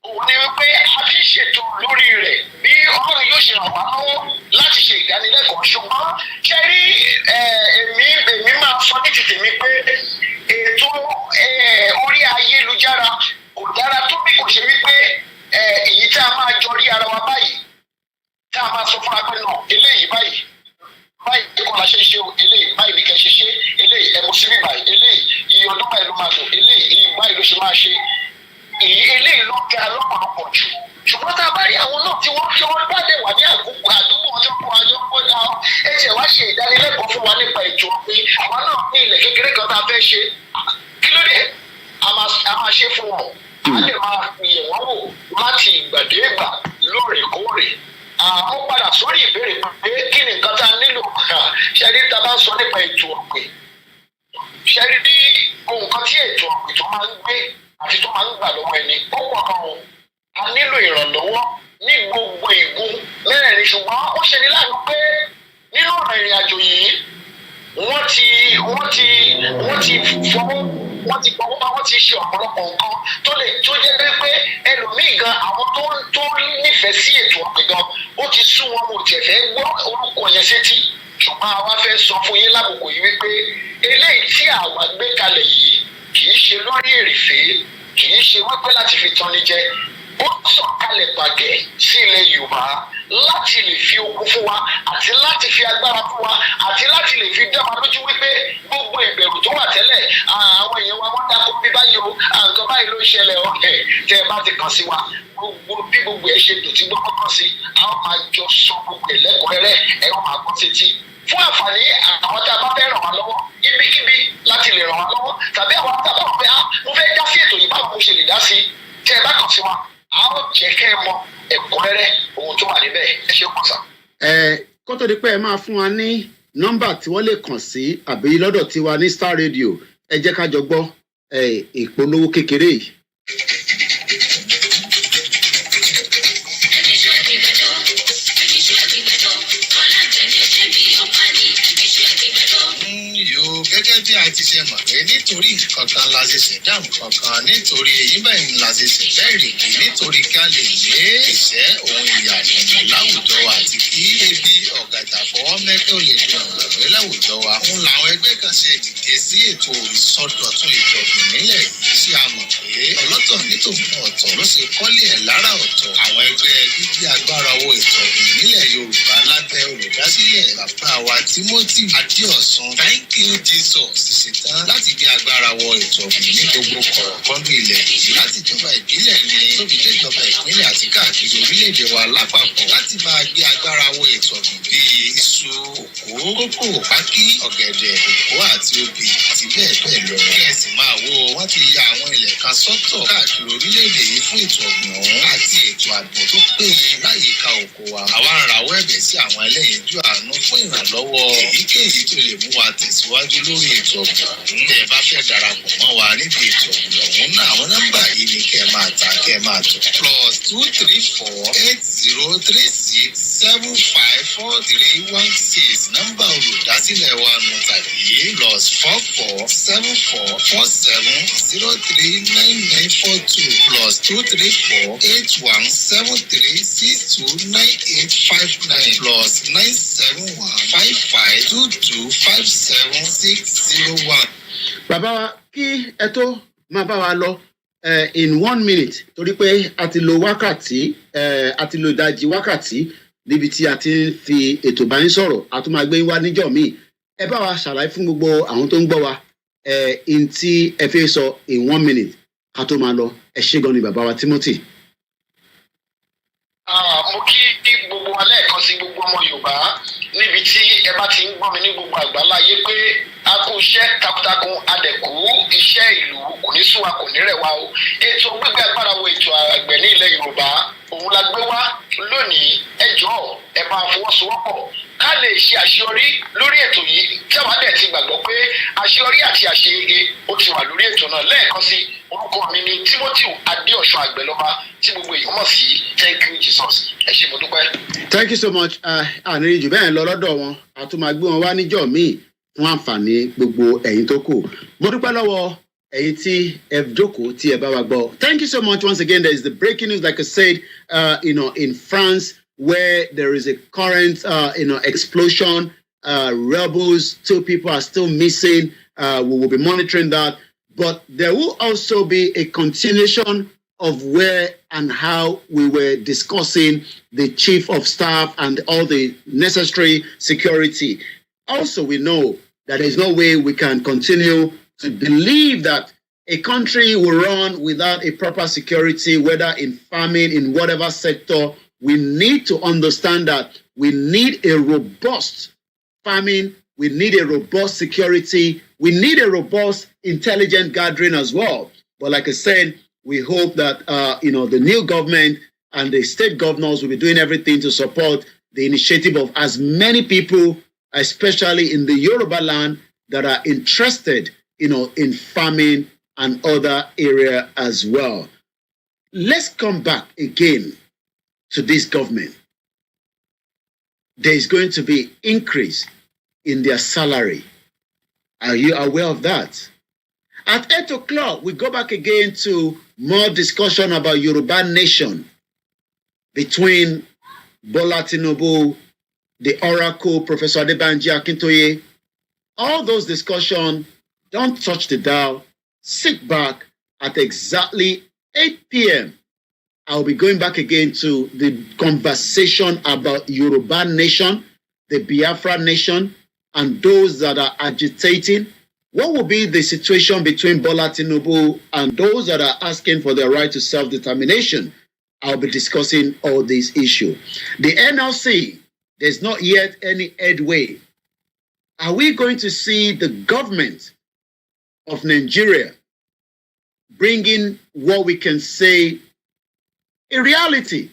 òun ni wípé a ti ṣètò lórí rẹ̀ bí Ọlọ́run yóò ṣe ràn wá lọ́wọ́ láti ṣe ìdánilẹ́kọ̀ọ́ ṣùgbọ́n ṣe rí èmi máa sọ ní ti tèmi pé ètò orí ayélujára kò dára tó bí kò ṣe wípé èyí tá a máa jọ rí ara wa báyìí tá a máa sọ fúnra pé náà eléyìí báyìí kọ́ la ṣe ṣe o eléyìí báyìí ní kẹ́ ṣe ṣe eléyìí ẹ̀mú síbí báyìí eléyìí iye ọdún báyìí ló máa lò eléyìí báyìí ló ṣe máa ṣe eléyìí ló ga lọ́pọ̀lọpọ̀ jù ṣùgbọ́n tá a bá rí àwọn náà tí wọ́n gbàdé wà ní àdúgbò ọjọ́ kan ayọ́ kọjá ẹ̀jẹ̀ wá ṣe ìdánilẹ́kọ̀ọ́ fún wa nípa ètò ọ̀gbìn àwọn náà ní ilẹ̀ kékeré kan tá a fẹ́ ṣe kí ló dé a máa ṣe fún wọn a lè máa yẹ̀ wọ́n wò láti ìgbàdégbà lóòrèkóòrè Mo padà sórí ìbéèrè pé kí ni nǹkan tá a nílò ṣe rí tá a bá ń sọ nípa ètò ọ̀gbìn ṣe rí bí ohun kan tí ètò ọ̀gbìn tó máa ń gbé àti tó máa ń gbà lọ́wọ́ ẹni ó pọ̀ gan o a nílò ìrànlọ́wọ́ ní gbogbo igun mẹ́rẹ̀ẹ̀rin ṣùgbọ́n ó ṣe ní láàánú pé nínú ọ̀nà ìrìn àjò yìí wọ́n ti ṣe ọ̀pọ̀lọpọ̀ nǹkan tó jẹ́ pé ẹlòmíì gan àwọn tó nífẹ̀ẹ́ sí ètò ọ̀gbìn gan ó ti sú wọn mo tiẹ̀ fẹ́ gbọ́ orúkọ yẹn sétí ṣùgbọ́n àwa fẹ́ sọ fún yín lákòókò yìí wípé eléyìí tí àwa gbé kalẹ̀ yìí kì í ṣe lórí èrèfé kì í ṣe wípé láti fi tanni jẹ ó sọ̀kalẹ̀ gbàgẹ̀ sí ilẹ̀ Yorùbá láti lè fi okun fún wa àti láti fi agbára fún wa àti láti lè fi dá wa lójú wípé gbogbo ìbẹ̀rù tó wà tẹ́lẹ̀ àwọn èèyàn wa wọ́n dáko bí báyìí o nǹkan báyìí ló ń ṣẹlẹ̀ ọ̀kẹ́ tẹ́ ẹ bá ti kàn sí wa bí gbogbo ẹ ṣe dùn tí gbogbo kàn sí a ó máa jọ sọ gbogbo ẹ̀ lẹ́kùnrẹ́rẹ́ ẹ ó máa gbọ́ sétí fún àǹfààní àwọn tá a bá fẹ́ ràn wá lọ́wọ́ ibikíbi láti lè ràn wá lọ́wọ́ tàbí àwọn tá a bá wọ̀ pé mo fẹ́ dá sí ètò yìí báwo mo ṣe lè dá sí tẹ́ ẹ bá kàn sí wa a ó jẹ́ kẹ́ ẹ mọ ẹ̀kúnrẹ́rẹ́ ohun tó wà níbẹ̀ ẹ ṣe kàn sá. Kó tó di pé ẹ máa fún wa ní nọ́mbà tí wọ́n lè kàn sí àbí lọ́dọ̀ tiwa ní Star Radio ẹ jẹ́ ká jọ gbọ́ ìpolówó kékeré yìí. Gẹ́gẹ́ bí a ti ṣe mọ̀ pé nítorí nǹkan kan la ṣe ṣẹ̀dá nǹkan kan nítorí èyí báyìí la ṣe ṣẹ̀dá ìrèké nítorí ká lè lé ìṣẹ́ ohun ìyà nínú láwùjọ wa àti kí ebi ọ̀gàdà fọwọ́ mẹ́kẹ́ ò lè dùn ọ̀gbẹ́ láwùjọ wa. Òun làwọn ẹgbẹ́ kan ṣe dìde sí ètò ìsọdọ̀tun ìjọ̀gbìn nílẹ̀ yìí ṣé a mọ̀ pé ọlọ́tọ̀ nítòun ọ̀tọ̀ ló ṣe kọ́lé ẹ̀ lára ọ̀tọ̀. Àwọn ẹgbẹ́ bíbí agbára wo ìjọ̀gbìn nílẹ̀ Yorùbá lábẹ́ olùdásílẹ̀ bàbá wa Timothy Adéọ̀sùn Thank you Jesus ṣetán láti gbé agbára wọ ètò ọ̀gbìn ní gbogbo kọ̀ọ̀kọ́ndù ilẹ̀ yìí láti ìjọba ìbílẹ̀ ní tóbi dé ìjọba ìpínlẹ̀ àti káàkiri orílẹ̀-èdè wa lápapọ̀ láti máa gbé agbára wọ ètò ọ̀gbìn bíi iṣu, kòkó, pákí, ọ̀gẹ̀dẹ̀, kòkó àti obì àti bẹ́ẹ̀ bẹ́ẹ̀ lọ. Kẹ́sì máa wo wọ́n ti ya àwọn ilẹ̀ kan sọ́tọ̀ káàkiri orílẹ̀-èdè yìí fún ètò ọ̀gbìn ọ̀hún àti ètò ààbò tó péye láyìíká oko wa. Àwa ń rawọ́ ẹ̀bẹ̀ sí àwọn ẹlẹ́yinjú àánú fún ìrànlọ́wọ́ èyíkéyìí tó lè mú wa tẹ̀síwájú lórí ètò ọ̀gbìn ọ̀hún. Tẹ́ ẹ bá fẹ́ darapọ̀ mọ́ wa níbi ètò ọ̀gbìn ọ̀hún náà àwọn nọ́mbà yìí ni kẹ́ ẹ máa ta kẹ́ ẹ máa tọ̀. +2348036754316 nọ́mbà olùdásílẹ̀ wa nù tàbí +447470399942 +2382173629859 Bàbá wa kí ẹ tó máa bá wa lọ in 1 minute torí pé a ti lo wákàtí a ti lo ìdajì wákàtí níbi tí a ti ń fi ètò bá yín sọ̀rọ̀ a tún máa gbé wá níjọ́ míì ẹ bá wa ṣàlàyé fún gbogbo àwọn tó ń gbọ́ wa in tí ẹ fẹ́ sọ in 1 minute ká tó máa lọ ẹ ṣé gan ni bàbá wa Timothy. Mo kí gbogbo wa lẹ́ẹ̀kan sí gbogbo ọmọ Yorùbá níbi tí ẹ bá ti ń gbọ́ mi ní gbogbo àgbáláyé pé a kú iṣẹ́ takuntakun adẹ̀kú iṣẹ́ ìlú kò ní sún wa kò ní rẹ̀ wá o. Ètò gbígbé agbára wo ètò àgbẹ̀ ní ilẹ̀ Yorùbá òun la gbé wá lónìí ẹ jọ̀ọ́ ẹ bá fọwọ́sowọ́pọ̀ ká lè ṣe àṣeyọrí lórí ètò yìí tí àwọn àdẹ̀ ti gbàgbọ́ pé àṣeyọrí àti àṣeyege ó ti wà lórí ètò náà lẹ́ẹ̀kan sí orúkọ mi ni Timothy Adéọ̀sùn Àgbẹ̀lọ́ba tí gbogbo èèyàn mọ̀ sí Thank you Jesus ẹ ṣé mo dúpẹ́. Thank you so much ànírín jù bẹ́ẹ̀ lọ lọ́dọ̀ wọn a tún máa gbé wọn wá níjọ́ míì fún àǹfààní gbogbo ẹ̀yin tó kù mo dúpẹ́ lọ́wọ́ ẹ̀yin tí ẹ jókòó tí ẹ bá wa gbọ́. Thank you so much once again. There is the breaking news like I said in France where there is a current explosion. Rebels, 2 people are still missing. We will be monitoring that. But there will also be a continuation of where and how we were discussing the chief of staff and all the necessary security. Also, we know that there's no way we can continue to believe that a country will run without a proper security, whether in farming, in whatever sector. We need to understand that we need a robust farming, we need a robust security, we need a robust intelligent gathering as well. But like I said, we hope that the new government and the state governors will be doing everything to support the initiative of as many people, especially in the Yoruba land, that are interested, in farming and other area as well. Let's come back again to this government. There is going to be increase in their salary. Are you aware of that? At 8 o'clock, we go back again to more discussion about Yoruba nation between Bola Tinubu, the Oracle, Professor Adebanji Akintoye. All those discussions, don't touch the dial. Sit back at exactly 8 p.m. I'll be going back again to the conversation about Yoruba nation, the Biafra nation, and those that are agitating. What will be the situation between Bola Tinubu and those that are asking for their right to self-determination? I'll be discussing all these issues. The NLC, there's not yet any headway. Are we going to see the government of Nigeria bringing what we can say a reality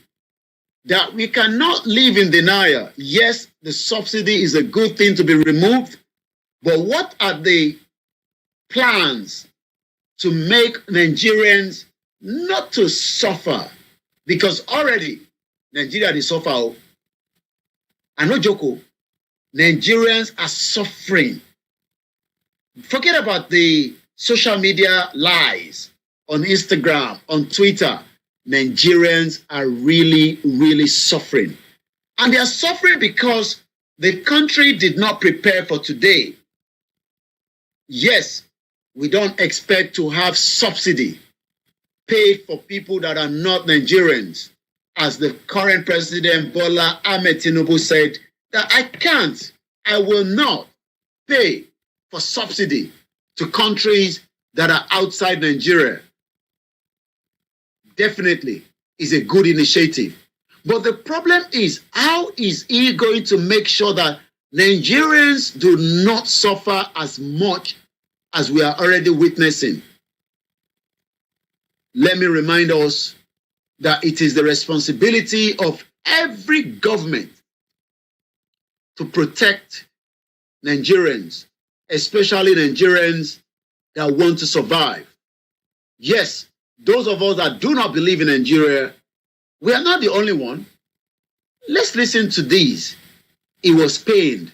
that we cannot live in denial? Yes, the subsidy is a good thing to be removed, but what are the plans to make Nigerians not to suffer? Because already Nigeria is suffering. I know Joko, Nigerians are suffering. Forget about the social media lies on Instagram, on Twitter. Nigerians are really, really suffering. And they are suffering because the country did not prepare for today. Yes, we don't expect to have subsidy paid for people that are not Nigerians. As the current president, Bola Ahmed Tinubu, said that I will not pay for subsidy to countries that are outside Nigeria. Definitely is a good initiative. But the problem is, how is he going to make sure that Nigerians do not suffer as much as we are already witnessing? Let me remind us that it is the responsibility of every government to protect Nigerians, especially Nigerians that want to survive. Yes, those of us that do not believe in Nigeria, we are not the only one. Let's listen to these. He was pained.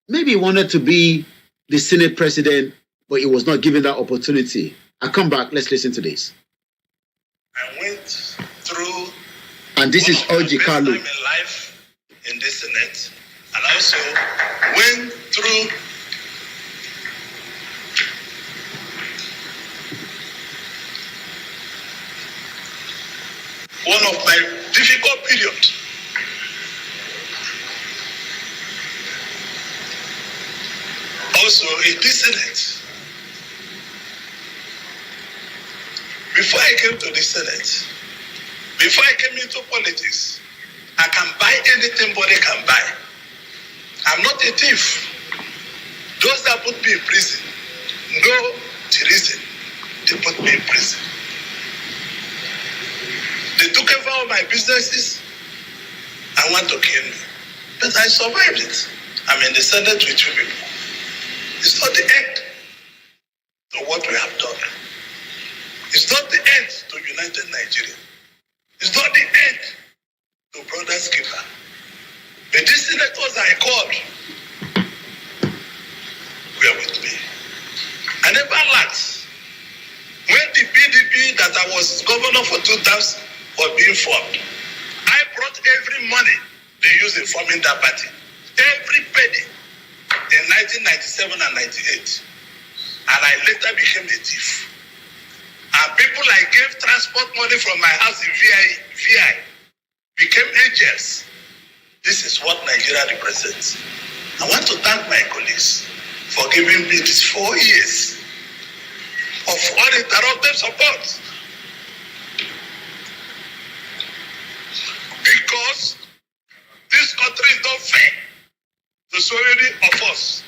Maybe he wanted to be the Senate president, but he was not given that opportunity. I'll come back. Let's listen to this. I went through, and this is Oji Kalu. In life in the Senate, and I also went through one of my difficult periods. Also in this Senate. Before I came to the Senate, before I came into politics, I can buy anything body can buy. I'm not a thief. Those that put me in prison know the reason they put me in prison. They took over all my businesses and want to kill me. But I survived it. I'm in the Senate with you people. It's not the end of what we have done. It's not the end to United Nigeria. It's not the end to Brothers Keeper. But these senators I called were with me. I never lacked. When the PDP that I was governor for 2 terms was being formed, I brought every money they used in forming that party. Every penny in 1997 and 98. And I later became a thief. And people I gave transport money from my house in VI became angels. This is what Nigeria represents. I want to thank my colleagues for giving me these 4 years of uninterrupted support. Because this country is not fair to so many of us.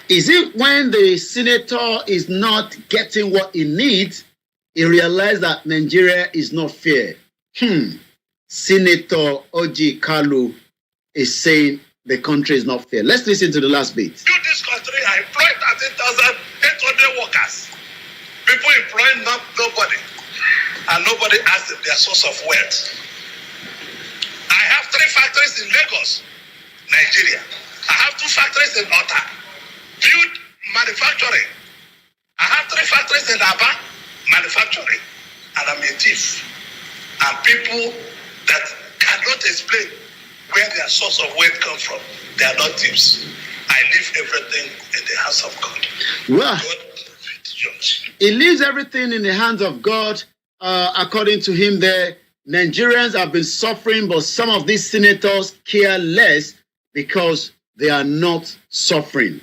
Is it when the senator is not getting what he needs, he realized that Nigeria is not fair. Senator Oji Kalu is saying the country is not fair. Let's listen to the last bit. In this country, I employed 13,800 workers. People employing nobody, and nobody asked them their source of wealth. I have 3 factories in Lagos, Nigeria. I have 2 factories in Ota, build manufacturing. I have 3 factories in Aba, manufacturing. And I'm a thief. And people that cannot explain where their source of wealth comes from, they are not thieves. I leave everything in the hands of God. Well, God, he leaves everything in the hands of God. According to him there, Nigerians have been suffering, but some of these senators care less because they are not suffering.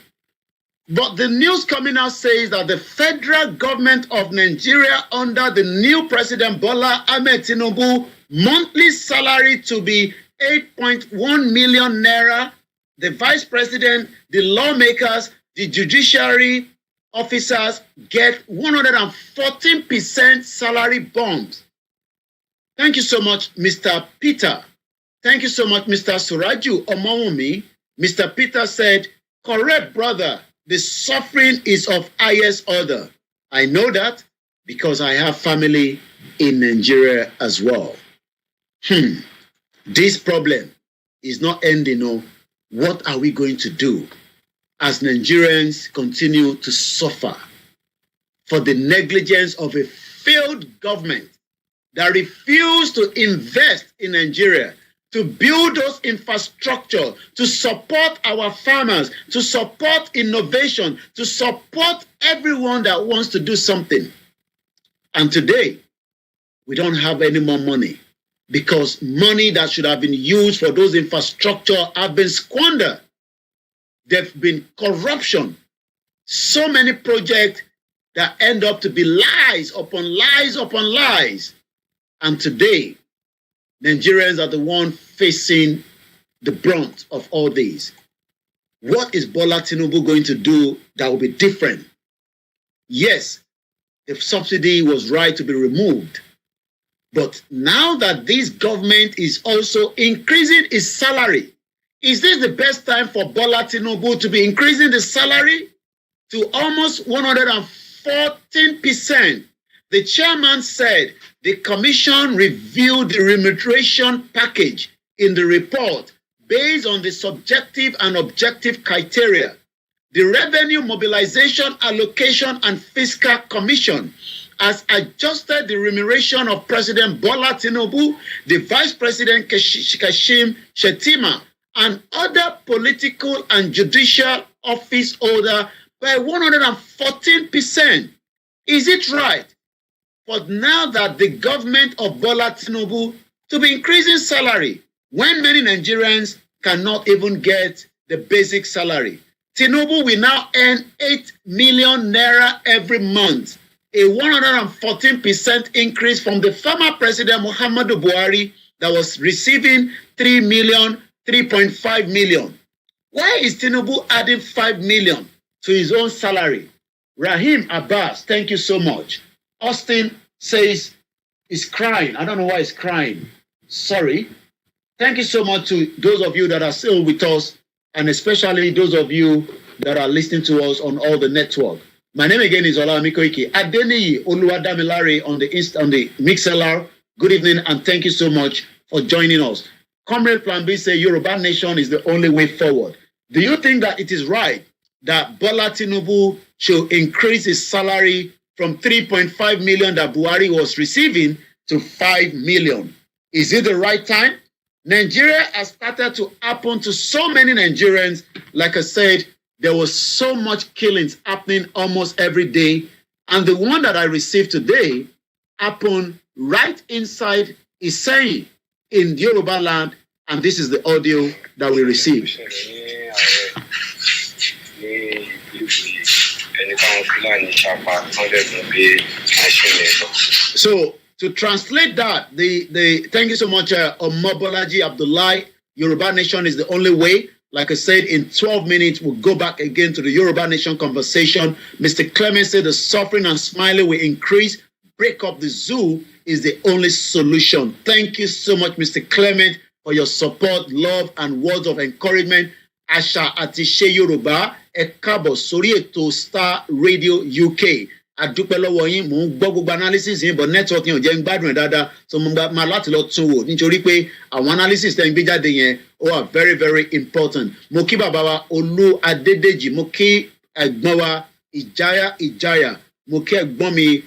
But the news coming out says that the federal government of Nigeria under the new president Bola Ahmed Tinubu, monthly salary to be 8.1 million naira. The vice president, the lawmakers, the judiciary officers get 114% salary bumps. Thank you so much, Mr. Peter. Thank you so much, Mr. Suraju Omowumi. Mr. Peter said, correct, brother. The suffering is of highest order. I know that because I have family in Nigeria as well. This problem is not ending. No. What are we going to do as Nigerians continue to suffer for the negligence of a failed government that refused to invest in Nigeria, to build those infrastructure, to support our farmers, to support innovation, to support everyone that wants to do something. And today, we don't have any more money because money that should have been used for those infrastructure have been squandered. There've been corruption. So many projects that end up to be lies upon lies upon lies. And today, Nigerians are the ones facing the brunt of all these. What is Bola Tinubu going to do that will be different? Yes, the subsidy was right to be removed. But now that this government is also increasing its salary, is this the best time for Bola Tinubu to be increasing the salary to almost 114%? The chairman said the commission reviewed the remuneration package in the report based on the subjective and objective criteria. The Revenue Mobilization, Allocation and Fiscal Commission has adjusted the remuneration of President Bola Tinubu, the Vice President Kashim Shettima, and other political and judicial office holders by 114%. Is it right? But now that the government of Bola Tinubu to be increasing salary when many Nigerians cannot even get the basic salary. Tinubu will now earn 8 million naira every month, a 114% increase from the former president Muhammadu Buhari that was receiving 3.5 million. Why is Tinubu adding 5 million to his own salary? Rahim Abbas, thank you so much. Austin says he's crying. I don't know why he's crying. Sorry. Thank you so much to those of you that are still with us, and especially those of you that are listening to us on all the network. My name again is OLAMILEKAN. Adeniyi Oluwadamilare on the Mixlr. Good evening and thank you so much for joining us. Comrade Plan B say Yoruba nation is the only way forward. Do you think that it is right that Bola Tinubu should increase his salary from 3.5 million that Buhari was receiving to 5 million? Is it the right time? Nigeria has started to happen to so many Nigerians. Like I said, there was so much killings happening almost every day. And the one that I received today happened right inside Iseyin in Yoruba land. And this is the audio that we received. So to translate that, thank you so much, Omobolaji Abdullahi. Yoruba nation is the only way. Like I said, in 12 minutes, we'll go back again to the Yoruba nation conversation. Mr. Clement said the suffering and smiling will increase. break up the zoo is the only solution. Thank you so much, Mr. Clement, for your support, love, and words of encouragement. Àṣà àti ìṣe Yorùbá, ẹ káàbọ̀ sórí ètò Starr Radio UK. Adúpẹ́ lọ́wọ́ yín, mò ń gbọ́ gbogbo analysis yín, but network yẹn ò jẹ́ ń gbádùn ẹ̀ dáadáa, so mo máa láti lọ tún wò nítorí pé àwọn analysis tẹ́ ń gbé jáde yẹn ó wà very very important. Mo kí bàbá wa Olú Adédèjì, mo kí ẹ̀gbọ́n wa Ìjáyà, mo kí ẹ̀gbọ́n mi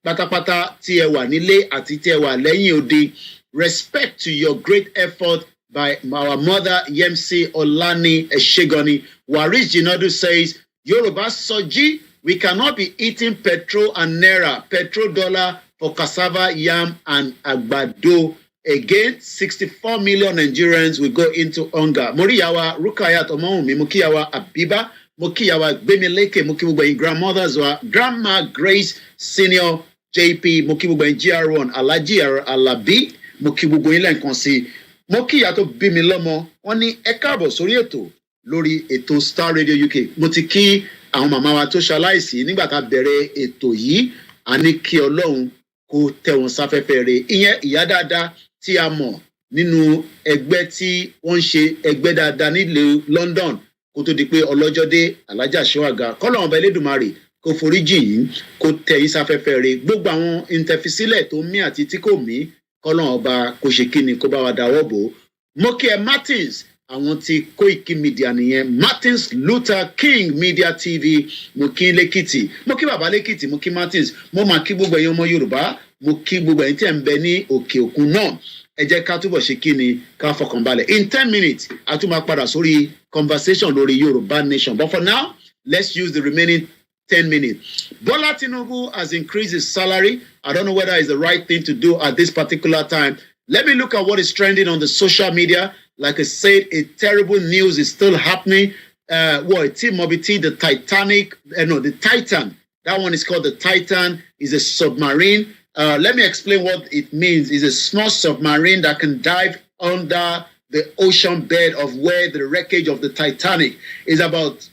pátápátá tí ẹ wà nílé àti tí ẹ wà lẹ́yìn odi. Respect to your great effort by our mother Yemsi Olani Eshegoni. Waris Jinadu says, Yoruba Soji, we cannot be eating petrol and naira, petrol dollar for cassava, yam, and agbado. Again, 64 million Nigerians will go into hunger. Moriyawa Rukayat Omoumi, Mukiyawa Abiba, Mukiyawa Bemileke, Mukibuba grandmothers were Grandma Grace Senior JP, Mukibuba GR1, Alaji Alabi, Mukibuba Ilenkonsi, Mokiyato Bimilomo, Oni Ekabo Sorieto, Lori Eto Starr Radio UK. Motiki, àwọn màmá wa tó ṣaláìsí nígbà tá a bẹ̀rẹ̀ ètò yìí, a ní kí Ọlọ́run kó tẹ́ wọn sáfẹ́fẹ́ rẹ̀. Ìyẹn ìyá dáadáa tí a mọ̀ nínú ẹgbẹ́ tí wọ́n ń ṣe ẹgbẹ́ dáadáa nílùú London kó tó di pé ọlọ́jọ́ dé Alájà Ṣọ́àgà. Kọ́lọ́run ọba Elédùmarè kó foríjì yín, kó tẹ́ yín sáfẹ́fẹ́ rẹ̀. Gbogbo àwọn ìntẹ̀fisílẹ̀ tó mí àti tí kò mí, Kọ́lọ́run ọba kó ṣe kíni kó bá wa dáwọ́ bò. Mo kí ẹ Martins, àwọn tí koikimedia nìyẹn, Martins Luther King Media TV, mo kí Lẹ́kìtì, mo kí bàbá Lẹ́kìtì, mo kí Martins, mo máa kí gbogbo ẹ̀yin ọmọ Yorùbá, mo kí gbogbo ẹ̀yin tí ẹ̀ ń bẹ ní òkè òkun náà. Ẹ jẹ́ ká túbọ̀ ṣe kíni ká fọkàn balẹ̀. In 10 minutes, a tún máa padà sórí conversation lórí Yorùbá Nation. But for now, let's use the remaining 10 minutes. Bola Tinubu has increased his salary. I don't know whether it's the right thing to do at this particular time. Let me look at what is trending on the social media. Like I said, a terrible news is still happening. The Titanic, the Titan. That one is called the Titan. Is a submarine. Let me explain what it means. It's a small submarine that can dive under the ocean bed of where the wreckage of the Titanic is about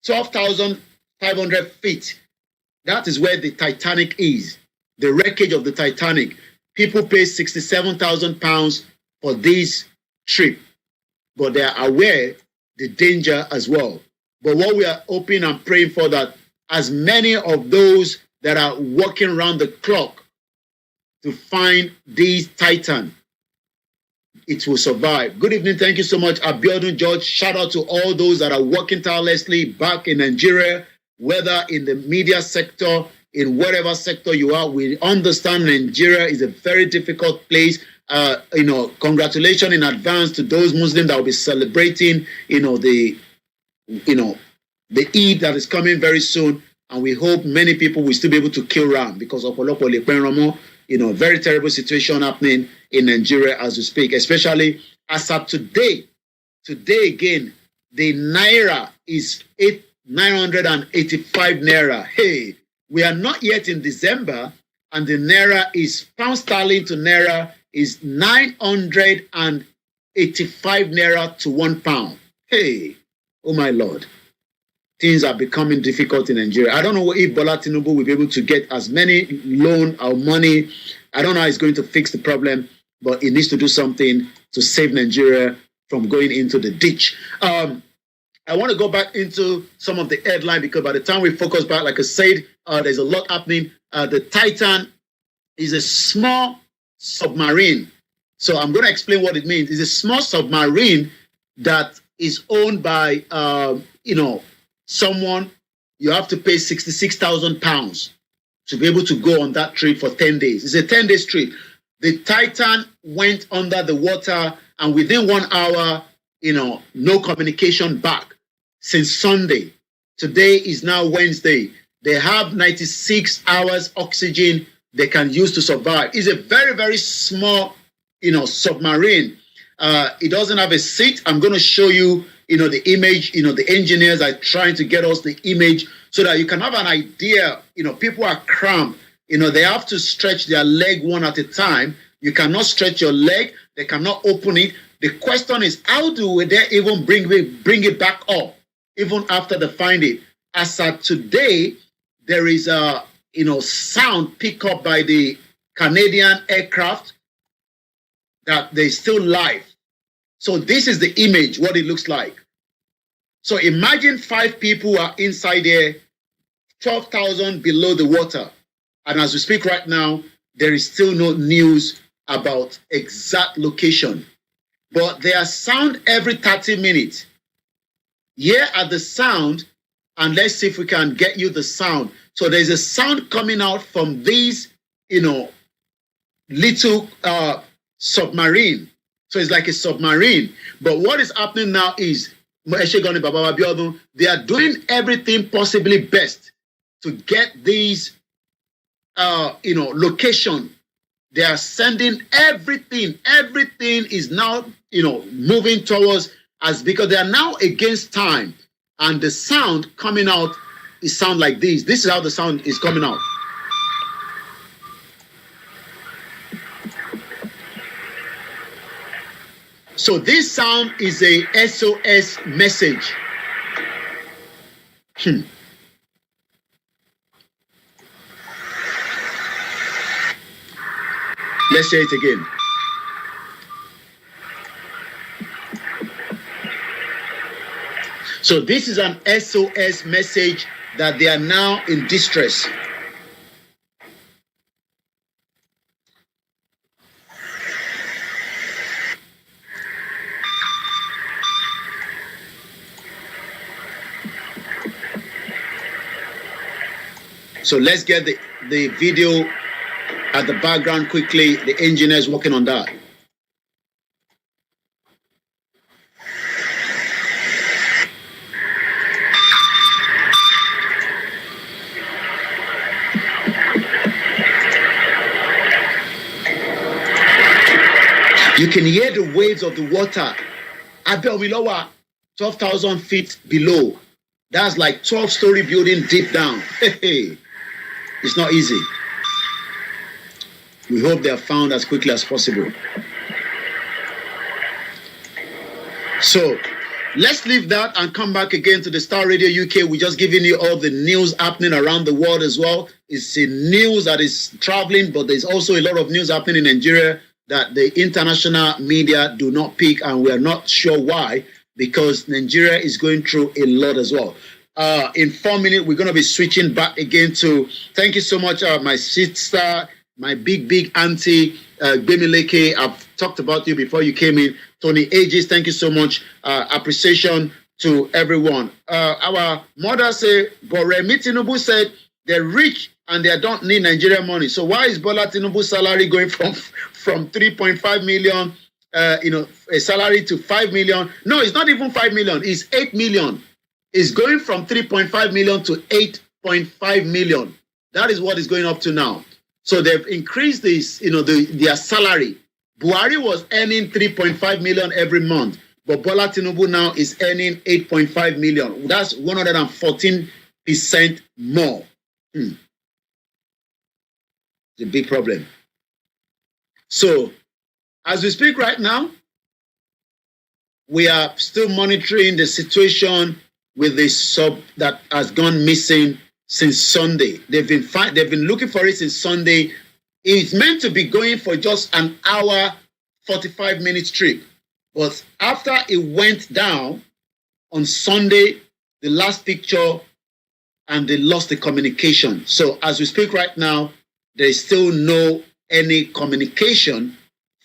12,500 feet. That is where the Titanic is. The wreckage of the Titanic. People pay £67,000 for this trip, but they are aware the danger as well. But what we are hoping and praying for, that as many of those that are working around the clock to find this Titan, it will survive. Good evening. Thank you so much, Abiodun George. Shout out to all those that are working tirelessly back in Nigeria, whether in the media sector, in whatever sector you are. We understand Nigeria is a very difficult place. Congratulations in advance to those Muslims that will be celebrating, the Eid that is coming very soon. And we hope many people will still be able to kill Ram, because of very terrible situation happening in Nigeria as we speak, especially as of today. Today again, the Naira is 985 Naira. Hey, we are not yet in December, and the Naira is pound sterling to Naira is 985 Naira to £1. Hey, oh my Lord. Things are becoming difficult in Nigeria. I don't know if Bola Tinubu will be able to get as many loan or money. I don't know how he's going to fix the problem, but he needs to do something to save Nigeria from going into the ditch. I want to go back into some of the headline, because by the time we focus back, like I said, there's a lot happening. The Titan is a small submarine. So I'm going to explain what it means. It's a small submarine that is owned by, someone. You have to pay £66,000 to be able to go on that trip for 10 days. It's a 10-day trip. The Titan went under the water, and within 1 hour, no communication back since Sunday. Today is now Wednesday. They have 96 hours oxygen they can use to survive. It's a very, very small, submarine. It doesn't have a seat. I'm going to show you, the image. The engineers are trying to get us the image so that you can have an idea. People are cramped. They have to stretch their leg one at a time. You cannot stretch your leg. They cannot open it. The question is, how do they even bring it back up, even after they find it? As of today, there is sound picked up by the Canadian aircraft, that they're still live. So this is the image, what it looks like. So imagine 5 people are inside there, 12,000 below the water. And as we speak right now, there is still no news about exact location. But there are sound every 30 minutes. Here are the sound, and let's see if we can get you the sound. So there's a sound coming out from these, little submarine. So it's like a submarine. But what is happening now is they are doing everything possibly best to get these location. They are sending everything. Everything is now moving towards us, because they are now against time. And the sound coming out is sound like this. This is how the sound is coming out. So this sound is a SOS message. Let's say it again. So this is an SOS message that they are now in distress. So let's get the video at the background quickly. The engineer is working on that. You can hear the waves of the water. Abeomilowa, 12,000 feet below. That's like 12-story building deep down. It's not easy. We hope they are found as quickly as possible. So let's leave that and come back again to the Starr Radio UK. We're just giving you all the news happening around the world as well. It's a news that is traveling, but there's also a lot of news happening in Nigeria that the international media do not pick, and we are not sure why, because Nigeria is going through a lot as well. In 4 minutes, we're going to be switching back again to, thank you so much, my sister, my big auntie, Bemileke. I've talked about you before you came in. Tony Aegis, thank you so much. Appreciation to everyone. Our mother said, but Remi Tinubu said they're rich and they don't need Nigerian money. So why is Bola Tinubu's salary going from 3.5 million, a salary to 5 million? No, it's not even 5 million. It's 8 million. It's going from 3.5 million to 8.5 million. That is what is going up to now. So they've increased this, their salary. Buhari was earning 3.5 million every month, but Bola Tinubu now is earning 8.5 million. That's 114% more. It's a big problem. So, as we speak right now, we are still monitoring the situation with the sub that has gone missing since Sunday. They've been looking for it since Sunday. It's meant to be going for just an hour, 45 minutes trip. But after it went down on Sunday, the last picture, and they lost the communication. So as we speak right now, there is still no any communication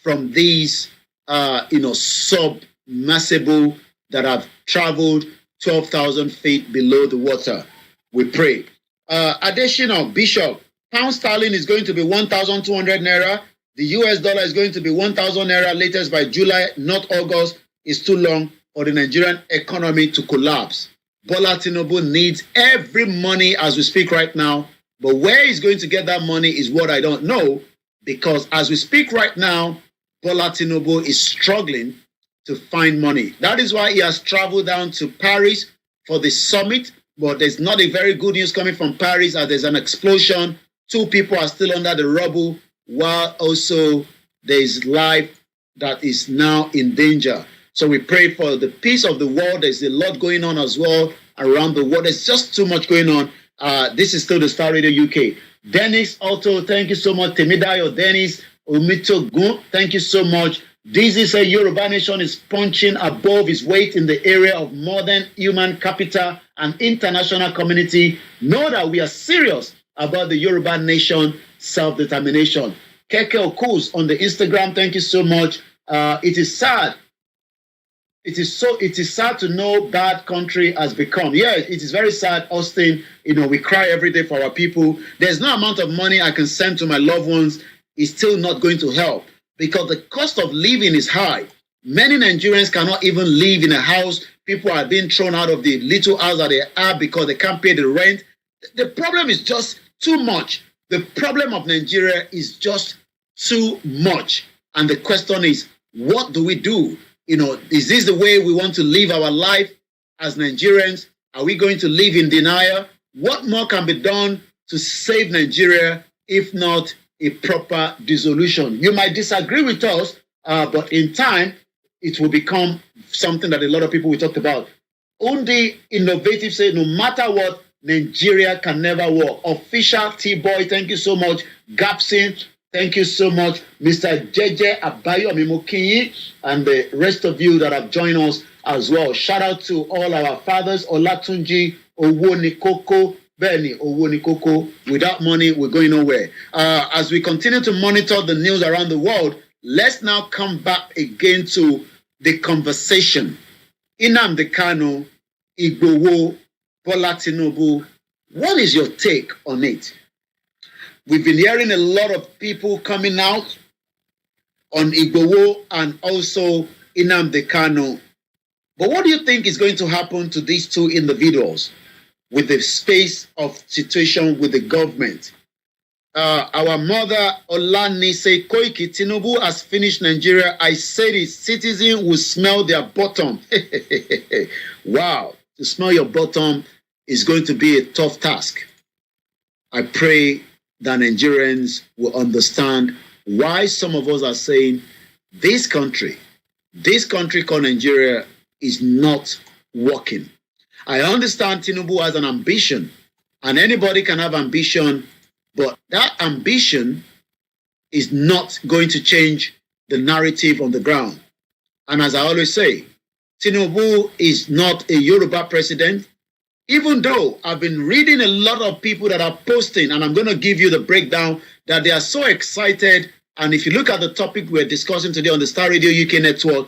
from these, submersible that have traveled 12,000 feet below the water. We pray. Additional Bishop, pound sterling is going to be 1,200 naira. The US dollar is going to be 1,000 naira latest by July, not August. It's too long for the Nigerian economy to collapse. Bola Tinubu needs every money as we speak right now. But where he's going to get that money is what I don't know. Because as we speak right now, Bola Tinubu is struggling to find money. That is why he has traveled down to Paris for the summit. But there's not a very good news coming from Paris as there's an explosion. 2 people are still under the rubble, while also there's life that is now in danger. So we pray for the peace of the world. There's a lot going on as well around the world. There's just too much going on. This is still the Starr Radio UK. Dennis Otto, thank you so much. Temidayo Dennis, Omito Gun, thank you so much. This is a Yoruba nation is punching above its weight in the area of modern human capital and international community. Know that we are serious about the Yoruba nation self-determination. Keke Okus on the Instagram, thank you so much. It is sad. It is sad to know bad country has become. Yeah, it is very sad, Austin. You know, we cry every day for our people. There's no amount of money I can send to my loved ones. It's still not going to help because the cost of living is high. Many Nigerians cannot even live in a house. People are being thrown out of the little house that they are because they can't pay the rent. The problem is just too much. The problem of Nigeria is just too much. And the question is, what do we do? You know, is this the way we want to live our life as Nigerians? Are we going to live in denial? What more can be done to save Nigeria, if not a proper dissolution? You might disagree with us, but in time, it will become something that a lot of people will talk about. Only innovative say, no matter what, Nigeria can never work. Official T-Boy, thank you so much. Gapsin, thank you so much. Mr. JJ Abayo Amimokinyi, and the rest of you that have joined us as well. Shout out to all our fathers, Olatunji, Owonikoko, Benny, Owonikoko. Without money, we're going nowhere. As we continue to monitor the news around the world, let's now come back again to the conversation. Nnamdi Kanu, IGBOHO, Bola Tinubu, what is your take on it? We've been hearing a lot of people coming out on IGBOHO and also Nnamdi Kanu. But what do you think is going to happen to these two individuals with the space of situation with the government? Our mother Olani say Koiki Tinubu has finished Nigeria. I said his citizens will smell their bottom. Wow, to smell your bottom is going to be a tough task. I pray that Nigerians will understand why some of us are saying this country called Nigeria is not working. I understand Tinubu has an ambition, and anybody can have ambition, but that ambition is not going to change the narrative on the ground. And as I always say, Tinubu is not a Yoruba president, even though I've been reading a lot of people that are posting, and I'm going to give you the breakdown, that they are so excited. And if you look at the topic we're discussing today on the Starr Radio UK network,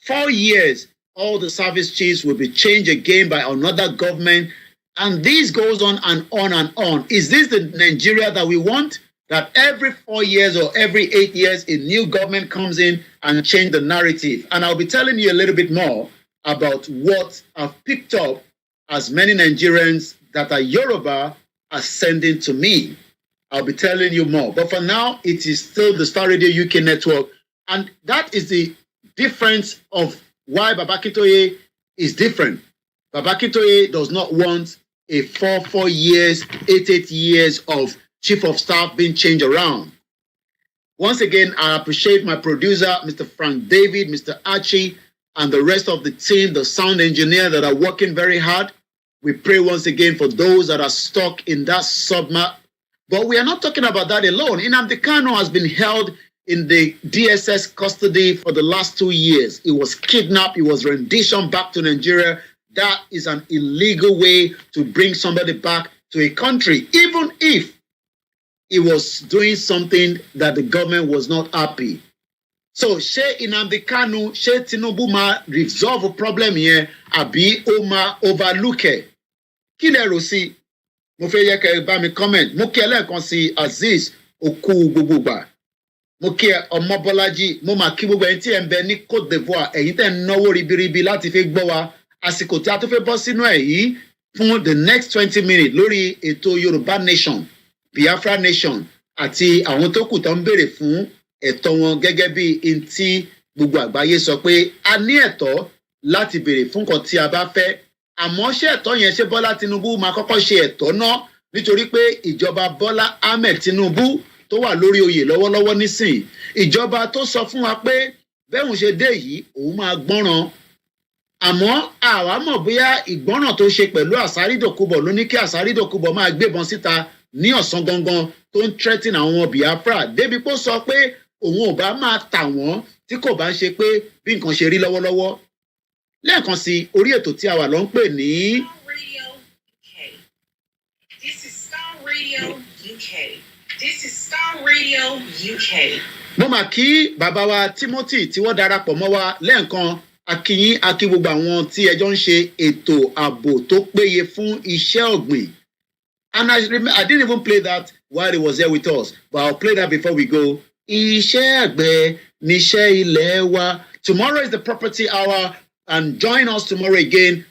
4 years, all the service chiefs will be changed again by another government. And this goes on and on and on. Is this the Nigeria that we want? That every 4 years or every 8 years, a new government comes in and change the narrative? And I'll be telling you a little bit more about what I've picked up as many Nigerians that are Yoruba are sending to me. I'll be telling you more. But for now, it is still the Starr Radio UK network. And that is the difference of why Baba Akintoye is different. Baba Akintoye does not want a 4 years, 8 years of chief of staff being changed around. Once again, I appreciate my producer, Mr. Frank David, Mr. Archie, and the rest of the team, the sound engineer that are working very hard. We pray once again for those that are stuck in that submap. But we are not talking about that alone. Nnamdi Kanu has been held in the DSS custody for the last 2 years. He was kidnapped. He was renditioned back to Nigeria. That is an illegal way to bring somebody back to a country, even if he was doing something that the government was not happy. So, ṣé Nnamdi Kanu, ṣé Tinubu ma resolve a problem here, àbí ó ma overlook ẹ̀? Kí lẹ rò sí? Mo fẹ́ yẹ kẹ́ bá mi comment. Mo kí ẹ lẹ́ẹ̀kan sí Azeez Oku Gbogbogbà. Mo kí ẹ Ọmọbọ́lájí. Mo máa kí gbogbo ẹ̀yin tí ẹ ń bẹ ní Côte d'Ivoire. Ẹ̀yin tẹ́ ń náwó ribiribi láti fi gbọ́ wa. Àsìkò tí a tó fẹ́ bọ́ sínú ẹ̀ yìí fún the next 20 minutes lórí ètò Yorùbá Nation, Biafra Nation àti àwọn tó kù tó ń béèrè fún ẹ̀tọ́ wọn gẹ́gẹ́ bí in tí gbogbo àgbáyé sọ pé a ní ẹ̀tọ́ láti béèrè fún nǹkan tí a bá fẹ́. Àmọ́ ṣé ẹ̀tọ́ yẹn ṣé Bọ́lá Tinubu máa kọ́kọ́ ṣe ẹ̀tọ́ náà nítorí pé ìjọba Bọ́lá Ahmed Tinubu tó wà lórí oyè lọ́wọ́lọ́wọ́ nísìn, ìjọba tó sọ fún wa pé bẹ́ẹ̀ ṣe dé yìí òun máa gbọ́ràn. Àmọ́ àwa mọ̀ bóyá ìgbọ́ràn tó ṣe pẹ̀lú Àsárídòkúbọ̀ ló ní kí Àsárídòkúbọ̀ máa gbébọn síta ní ọ̀sán gangan tó ń threaten àwọn Biafra débi pé ó sọ pé òun ò bá máa tà wọ́n tí kò bá ń ṣe pé bí nǹkan ṣe rí lọ́wọ́lọ́wọ́. Lẹ́ẹ̀kan sí orí ètò tí a wà ló ń pè ní. This is Starr Radio UK. This is Starr Radio UK. Mo mà kí bàbá wa Timothy tí wọ́n darapọ̀ mọ́ wa lẹ́ẹ̀kan akíyín akí gbogbo àwọn tí ẹjọ́ ń ṣe ètò ààbò tó péye fún iṣẹ́ ọ̀gbìn. And I didn't even play that while he was here with us, but I'll play that before we go. Iṣẹ́ àgbẹ̀ níṣẹ́ ilẹ̀ wa. Tomorrow is the property hour, and join us tomorrow again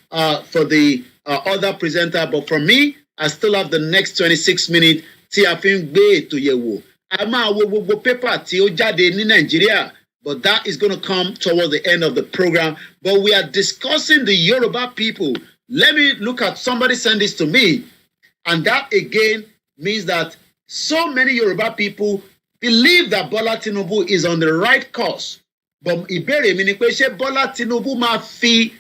for the other presenter. But for me, I still have the next 26 minutes tí a fi ń gbé ètò yẹ̀ wò. A máa wo gbogbo pépà tí ó jáde ní Nàìjíríà, but that is going to come towards the end of the program. But we are discussing the Yoruba people. Let me look at somebody send this to me. And that again means that so many Yoruba people believe that Bola Tinubu is on the right course. But ìbéèrè mi ni pé ṣé Bola Tinubu máa fi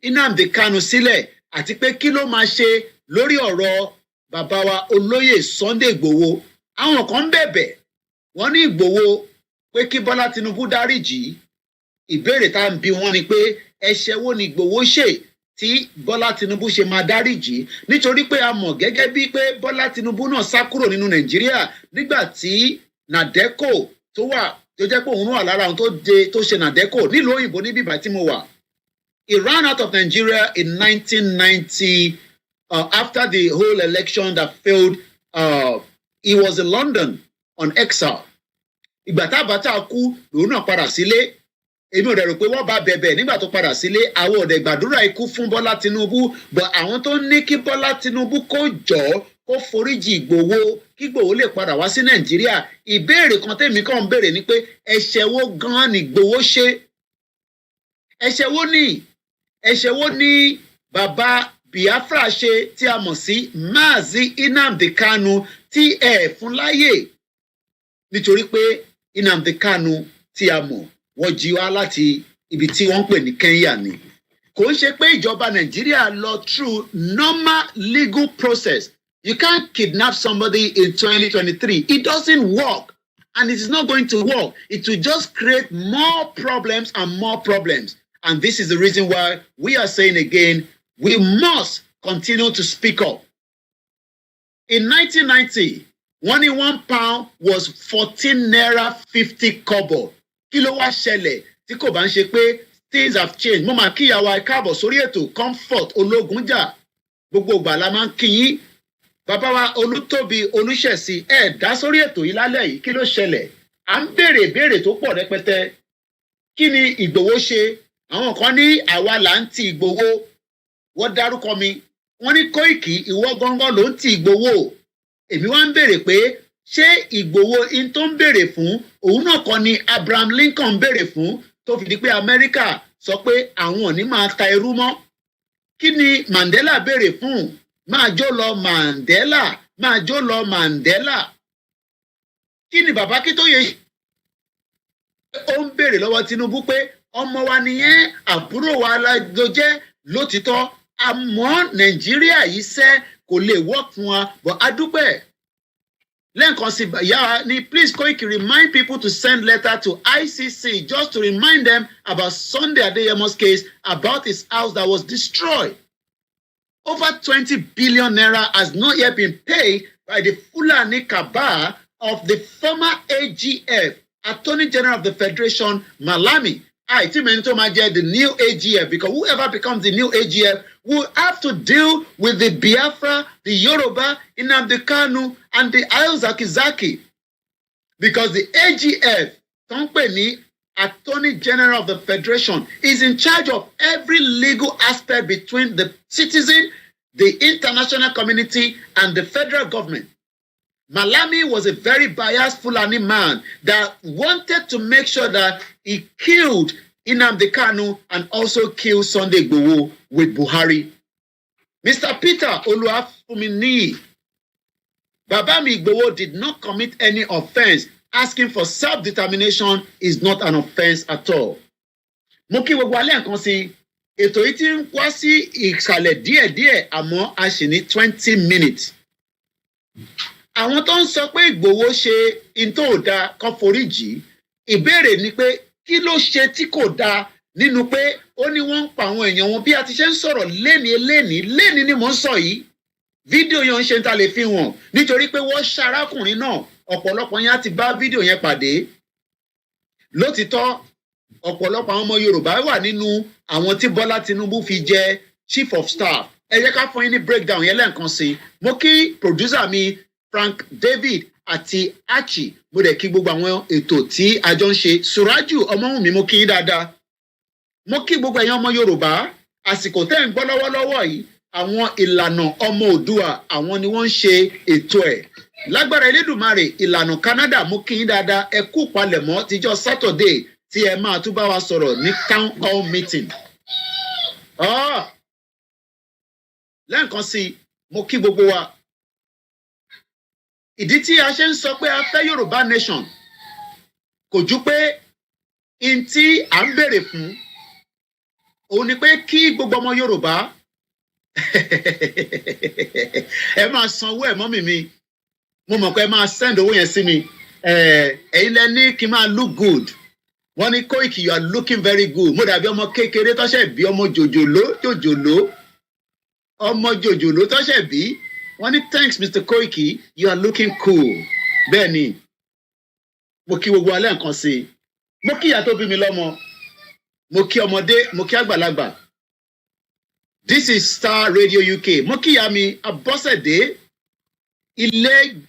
Nnamdi Kanu sílẹ̀ àti pé kí ló máa ṣe lórí ọ̀rọ̀ bàbá wa olóyè Sunday Igboho. Àwọn kan bẹ̀bẹ̀ wọ́n ní Igboho pé kí Bola Tinubu dáríjì. Ìbéèrè tá à ń bi wọ́n ni pé ẹ̀ṣẹ̀ wo ni Igboho ṣe tí Bola Tinubu ṣe máa dáríjì, nítorí pé a mọ̀ gẹ́gẹ́ bí pé Bola Tinubu náà sá kúrò nínú Nàìjíríà nígbà tí Nàdẹ́kò tó wà tó jẹ́ pé òun wà lára àwọn tó ṣe Nàdẹ́kò nílùú òyìnbó níbí ìbá tí mo wà. He ran out of Nigeria in 1990 after the whole election that failed. He was in London on exile. Ìgbà tá Abacha kú lòun náà padà sílé. Èmi ò dẹ̀ rò pé wọ́n bá bẹ̀bẹ̀ nígbà tó padà sílé. Àwọn ò dẹ̀ gbàdúrà ikú fún Bọ́lá Tinubu, but àwọn tó ní kí Bọ́lá Tinubu kó jọ̀ọ́ kó foríjì Ìgbòho kí Ìgbòho lè padà wá sí Nàìjíríà. Ìbéèrè kan tèmi kàn ń béèrè ni pé ẹ̀ṣẹ̀ wo gan-an ni Ìgbòho ṣe? Ẹ̀ṣẹ̀ wo ni bàbá Biafra ṣe tí a mọ̀ sí Mazi Nnamdi Kanu tí ẹ̀ fún láyè? Nítorí pé Nnamdi Kanu tí a mọ̀ wọ́n jí wá láti ibi tí wọ́n ń pè ní Kenya ni. Kò ń ṣe pé ìjọba Nàìjíríà lọ through normal legal process. You can't kidnap somebody in 2023. It doesn't work, and it is not going to work. It will just create more problems and more problems. And this is the reason why we are saying again, we must continue to speak up. In 1990, £1 was 14 naira 50 kobo. Kí ló wá ṣẹlẹ̀ tí kò bá ń ṣe pé things have changed. Mo máa kíyàwó àìkáàbọ̀ sórí ètò Comfort Ológunjà. Gbogbo ìgbà la máa ń kí yín. Bàbá wa Olútóbi Olúṣẹ̀sí dá sórí ètò yìí lálẹ́ yìí. Kí ló ṣẹlẹ̀? À ń béèrè ìbéèrè tó pọ̀ rẹpẹtẹ. Kí ni Ìgbòho ṣe? Àwọn kan ní àwa là ń ti Ìgbòho. Wọ́n dárúkọ mi. Wọ́n ní Kóìkì ìwọ gangan ló ń ti Ìgbòho. Èmi wá ń béèrè pé ṣé Ìgbòho in tó ń béèrè fún òun náà kọ́ ni Abraham Lincoln béèrè fún tó fi di pé Amẹ́ríkà sọ pé àwọn ò ní máa ta ẹrú mọ́? Kí ni Mandela béèrè fún? Máa jó lọ Mandela, máa jó lọ Mandela. Kí ni bàbá Akíntóyè ó ń béèrè lọ́wọ́ Tinubu pé ọmọ wa nìyẹn, àbúrò wa ló jẹ́ lótìtọ́, àmọ́ Nàìjíríà yìí ṣe kò lè work fún wa, but a dúpẹ́. Lẹ́ǹkan sí ìyá ni please Koiki remind people to send letter to ICC just to remind them about Sunday Adeyemo's case about his house that was destroyed. Over 20 billion naira has not yet been paid by the Fulani cabal of the former AGF, Attorney General of the Federation, Malami. The new AGF, because whoever becomes the new AGF will have to deal with the Biafra, the Yoruba, Nnamdi Kanu, and the Ayozaki. Because the AGF, company Attorney General of the Federation, is in charge of every legal aspect between the citizen, the international community, and the federal government. Malami was a very biased Fulani man that wanted to make sure that he killed Nnamdi Kanu and also killed Sunday Igboho with Buhari. Mr. Peter Oluwafumini, Babami Igboho did not commit any offense. Asking for self-determination is not an offense at all. Mo kí gbogbo alẹ́ nǹkan sí ètò yìí ti ń wá sí ìsàlẹ̀ díẹ̀díẹ̀ àmọ́ a sì ní 20 minutes. Àwọn tó ń sọ pé Ìgbòho ṣe ìtò òda kan foríjì, ìbéèrè ni pé kí ló ṣe tí kò dáa nínú pé ó ní wọ́n ń pa àwọn èèyàn wọn bí a ti ṣe ń sọ̀rọ̀ léni ni mò ń sọ yìí. Fídíò yẹn ń ṣe ń ta lè fi hàn nítorí pé wọ́n ṣarákùnrin náà ọ̀pọ̀lọpọ̀ yẹn á ti bá fídíò yẹn pàdé. Lótìtọ́ ọ̀pọ̀lọpọ̀ àwọn ọmọ Yorùbá wà nínú àwọn tí Bọ́lá Tinubu fi jẹ chief of staff. Ẹ jẹ́ ká fún yín ní breakdown yẹn lẹ́ẹ̀kan sí i. Mo kí producer mi Frank David àti Archie, mo dẹ̀ kí gbogbo àwọn ètò tí a jọ ń ṣe. Suraju Ọmọwùnmí, mo kí yín dáadáa. Mo kí gbogbo ẹ̀yin ọmọ Yorùbá, àsìkò tẹ́ ń gbọ́ lọ́wọ́lọ́wọ́ yìí àwọn ìlànà ọmọ Oòduà àwọn ni wọ́n ń ṣe ètò ẹ̀. Lágbára Elédùmarè ìlànà Canada, mo kí yín dáadáa. Ẹ kú palẹ̀mọ́ tíjọ́ Saturday tí ẹ máa tún bá wa sọ̀rọ̀ ní town hall meeting. Lẹ́ẹ̀kan sí i, mo kí gbogbo wa. Ìdí tí a ṣe ń sọ pé a fẹ́ Yorùbá nation kò ju pé n tí à ń béèrè fún òun ni pé kí gbogbo ọmọ Yorùbá ẹ máa sanwó ẹ̀ mọ́mì mi, mo mọ̀ pé ẹ máa send owó yẹn sí mi. Ẹ̀yin lẹ ní kí n máa look good. Wọ́n ní Koiki, you are looking very good. Mo dàbí ọmọ kékeré tọ́ṣẹ̀ bí ọmọ jòjòló tọ́ṣẹ̀ bí. Wọ́n ní thanks Mr. Koiki, you are looking cool. Bẹ́ẹ̀ ni, mo kí gbogbo alẹ́ nǹkan sí i. Mo kí ìyá tó bí mi lọ́mọ, mo kí ọmọdé, mo kí àgbàlagbà. This is Starr Radio UK. Mo kí ìyá mi Abọ́sẹ̀dé.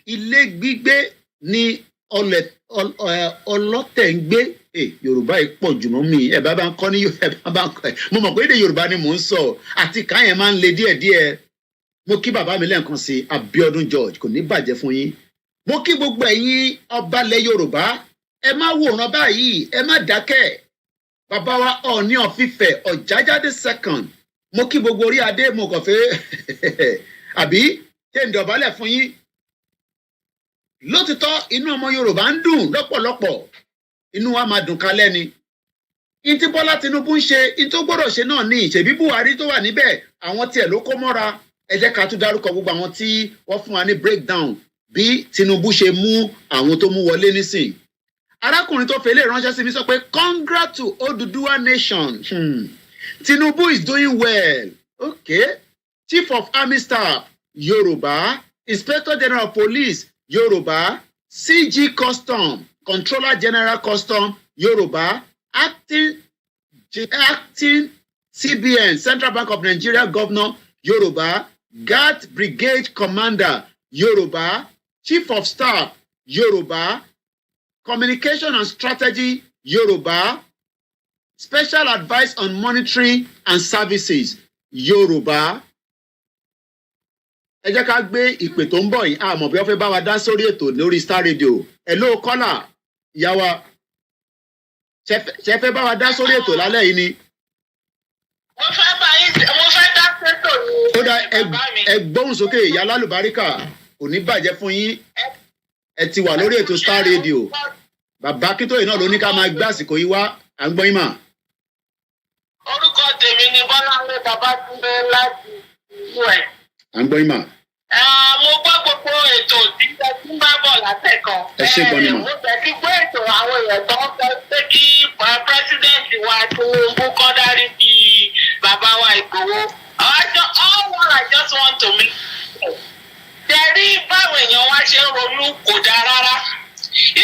Ilé gbígbé ní ọlọ́tẹ̀ ń gbé. Yorùbá yìí pọ̀ jù mọ́ mi. Ẹ bá ń kọ́ ní mo mọ̀ pé èdè Yorùbá ni mò ń sọ àti káyẹn máa ń le díẹ̀díẹ̀. Mo kí bàbá mi lẹ́ẹ̀kan sí Abíọ́dún George, kò ní bàjẹ́ fún yín. Mo kí gbogbo ẹ̀yin ọba ilẹ̀ Yorùbá, ẹ má wòran báyìí, ẹ má dákẹ́. Bàbá wa Ọọ̀ni of Ifẹ̀ Ọ̀jájádé second, mo kí gbogbo orí adé, mo kàn fẹ́ àbí ṣé ń dọ̀bálẹ̀ fún yín. Lótìtọ́ inú ọmọ Yorùbá ń dùn lọ́pọ̀lọpọ̀, inú wa máa dùn kalẹ́ ni. In tí Bọ́lá Tinubu ń ṣe, in tó gbọ́dọ̀ ṣe náà ni ìṣèbí Buhari tó wà níbẹ̀, àwọn tiẹ̀ ló kó mọ́ra. Ẹ jẹ́ ká tún dárúkọ gbogbo àwọn tí wọ́n fún wa ní breakdown bí Tinubu ṣe mú àwọn tó mú wọlé nísìn. Arákùnrin tó fẹ́lẹ́ ránṣẹ́ sí mi sọ pé congrats to Oduduwa nation. Tinubu is doing well. Okay. Chief of Army Staff Yorùbá, Inspector General of Police Yorùbá, CG Custom, Controller General Custom Yorùbá, acting CBN, Central Bank of Nigeria Governor Yorùbá, Guard Brigade Commander Yorùbá, Chief of Staff Yorùbá, Communication and Strategy Yorùbá, Special Advice on Monetary and Services Yorùbá. Ẹ jẹ́ ká gbé ìpè tó ń bọ̀ yìí, àmọ́ bí wọ́n fẹ́ bá wa dá sórí ètò lórí Starr Radio. Hello caller, ìyá wa, ṣe fẹ́ bá wa dá sórí ètò lálẹ́ yìí ni? Mo fẹ́ dá sétò ní. Ó dá ẹ gbóhùn sókè ìyá lálùbáríkà, kò ní bàjẹ́ fún yín. Ẹ ti wà lórí ètò Starr Radio. Bàbá Akíntóyè náà ló ní ká máa gbé àsìkò yìí wá, à ń gbọ́ yín mà. Orúkọ tèmi ni Bọ́láńlé Babátúndé láti US. À ń gbọ́ yín mà. Mo gbọ́ gbogbo ètò tí ẹ ti ń bá bọ̀ látẹ̀kan. Ẹ ṣé gan ni mà. Mo tẹ̀ kí gbọ́ ètò àwọn èèyàn tó ń fẹ́ pé kí pírẹ́sídẹ̀ntì wa Tinubu kọ́ dárí di bàbá wa Ìgbòho. All what I just want to make sure. Tẹ̀rí báwo èèyàn wá ṣe ń ronú kò dáa rárá.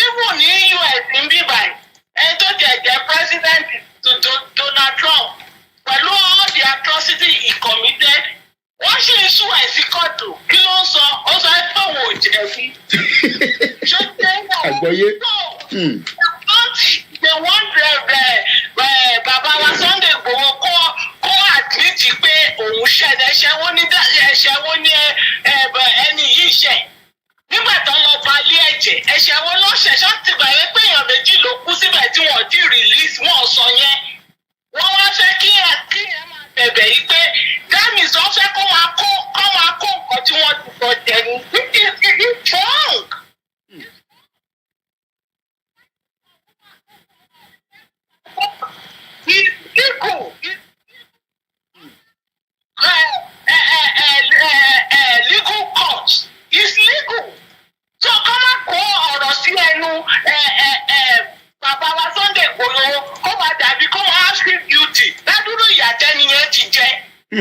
Even ní US ń bí báyìí, ẹni tó jẹ́ pírẹ́sídẹ̀ntì Donald Trump pẹ̀lú all the atrocity he committed, wọ́n ṣe ń sún ẹ̀sìn kọ́ọ̀tù. Kí ló ń sọ? Ó sọ pé òun ò jẹ̀bi. Ṣé àgbọ́yé? They want bàbá wa Sunday Igboho kó àdìtì pé òun ṣẹlẹ̀ ẹ̀ṣẹ̀wó ní ẹni yìí ṣẹ̀. Nígbà tó lọ balẹ̀ ẹ̀jẹ̀, ẹ̀ṣẹ̀wó ló ṣẹ̀ṣọ́ ti gbàgbé pé èèyàn méjì ló kú síbẹ̀ tí wọ́n ti release wọ́n sọ yẹn. Wọ́n wá fẹ́ kí ẹ máa bẹ̀bẹ̀ yìí pé dáàmì sọ fẹ́ kó máa kó nǹkan tí wọ́n ti sọ jẹ ní. It's wrong. It's equal.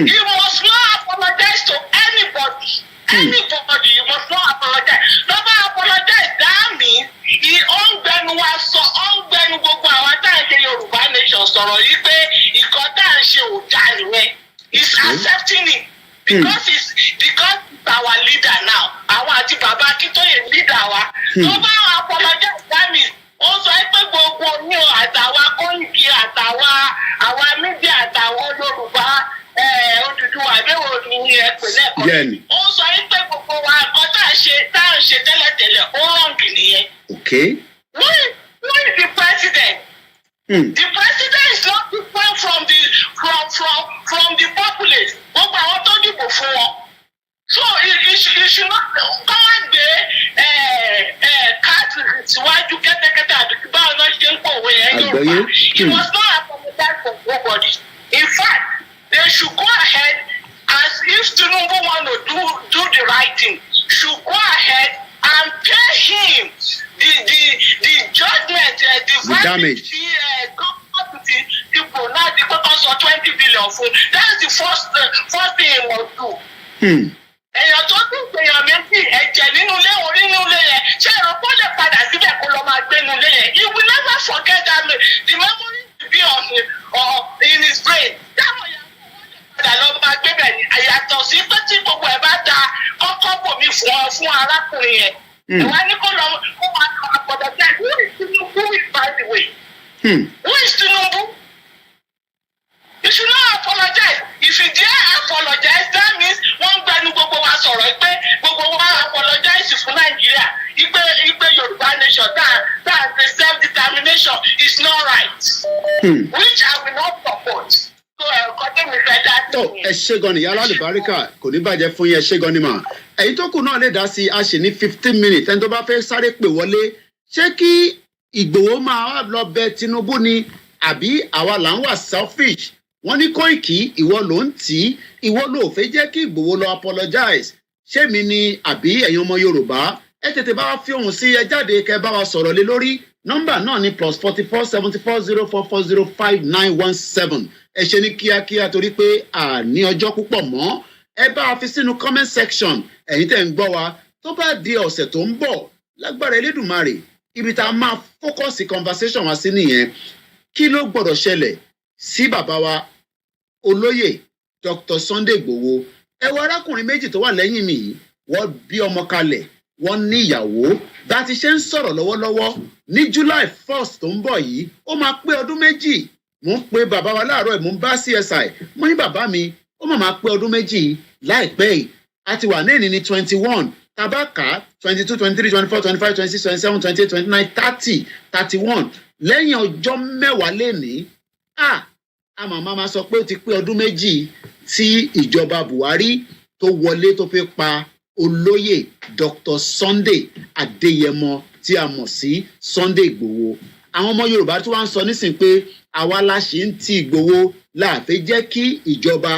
You must not apologize to anybody. Anybody, you must not apologize. Don't apologize. That means he ongbenu wa so ongbenu gbogbo àwọn tá ń ṣe Yorùbá nation sọ̀rọ̀ yìí pé ìkan tá ń ṣe ò dá nìyẹn. He's accepting it because he's our leader now. Àwọn àti bàbá Akíntóyè leader wa. Don't apologize. That means ó sọ pé gbogbo ní àtàwa Kóìkì àwa mídíà àtàwọn Yorùbá Odùduwà àbẹ̀wò ní ẹ̀pẹ̀lẹ̀ kan. Ó sọ pé gbogbo wa nǹkan tá à ń ṣe tẹ́lẹ̀tẹ́lẹ̀ ó rọ̀ǹgì nìyẹn. Okay. Who is the president? The president is not different from the populace. Gbogbo àwọn tó dìbò fún wọn. So it should not come and be síwájú kẹ́tẹ́kẹ́tẹ́ àti báwo náà ṣe ń pòwe ẹ̀ Yorùbá. He must not apologize for nobody. In fact, they should go ahead as if Tinubu want to do the right thing. Should go ahead and pay him the judgment, the damage. The people now they also 20 billion for. That's the first thing he must do. Èèyàn tó tún gbèyàn méjì ẹ̀jẹ̀ nínú ilé orí nínú ilé yẹn ṣé ẹ̀rọ kó lè padà síbẹ̀ kó lọ máa gbé nínú ilé yẹn. He will never forget that the memory will be in his brain. Táwọn ìyàwó wọn lè padà lọ máa gbé bẹ̀ ní àyàtọ̀ sí pé tí gbogbo ẹ̀ bá da kọ́kọ́ bòmí fún arákùnrin yẹn. Ìwà ní kó lọ kó máa lọ àpọ̀dọ̀ tẹ̀. Who is Tinubu by the way? Who is Tinubu? You should not apologize. If you dare apologize, that means one gbẹnu gbogbo wa sọ̀rọ̀ pé gbogbo wa apologize fún Nàìjíríà. Ìgbé Yorùbá nation that the self-determination is not right. Which I will not support. So ẹ̀kọ́ mi fẹ́ dá sí mi. Ẹ ṣé gan ni ìyá alálùbáríkà kò ní bàjẹ́ fún yín ẹ ṣé gan ni mà. Ẹ̀yin tó kù náà lè dá sí a ṣì ní 15 minutes ẹni tó bá fẹ́ sáré pè wọlé. Ṣé kí Ìgbòho máa lọ bẹ Tinubu ni àbí àwa là ń wà selfish? Wọ́n ní Kóìkì ìwọ ló ń tì í ìwọ ló fẹ́ jẹ́ kí Ìgbòho lọ apologize ṣé mi ni àbí ẹ̀yin ọmọ Yorùbá ẹ tètè bá wa fi ohùn sí ẹ jáde kẹ́ bá wa sọ̀rọ̀ lé lórí nọ́mbà náà ni +44 74 044 05917 ẹ ṣe ní kíákíá torí pé àní ọjọ́ púpọ̀ mọ́ ẹ bá wa fi sínú comment section ẹ̀yin tẹ́ ń gbọ́ wa tó bá di ọ̀sẹ̀ tó ń bọ̀ lágbára Elédùmarè ibi tá a máa focus conversation wa sí nìyẹn kí ló gbọ́dọ̀ ṣẹlẹ̀ sí bàbá wa olóyè Dr. Sunday Igboho ẹ wo arákùnrin méjì tó wà lẹ́yìn mi yìí wọ́n bí ọmọ kalẹ̀ wọ́n ní ìyàwó bá ti ṣe ń sọ̀rọ̀ lọ́wọ́lọ́wọ́ ní July 1st tó ń bọ̀ yìí ó máa pé ọdún méjì mo ń pe bàbá wa láàárọ̀ ẹ̀ mo ń bá CSI mo ní bàbá mi ó máa pé ọdún méjì láìpẹ́ yìí a ti wà ní ní 21 tabaka 22 23 24 25 26 27 28 29 30 31 lẹ́yìn ọjọ́ mẹ́wàá lénìí a màmá máa sọ pé ó ti pé ọdún méjì tí ìjọba Buhari tó wọlé tó fi pa olóyè Dr. Sunday Adéyẹmọ tí a mọ̀ sí Sunday Igboho àwọn ọmọ Yorùbá tí wọ́n ń sọ nísìn pé àwa la ṣì ń ti Igboho láàfẹ́ jẹ́ kí ìjọba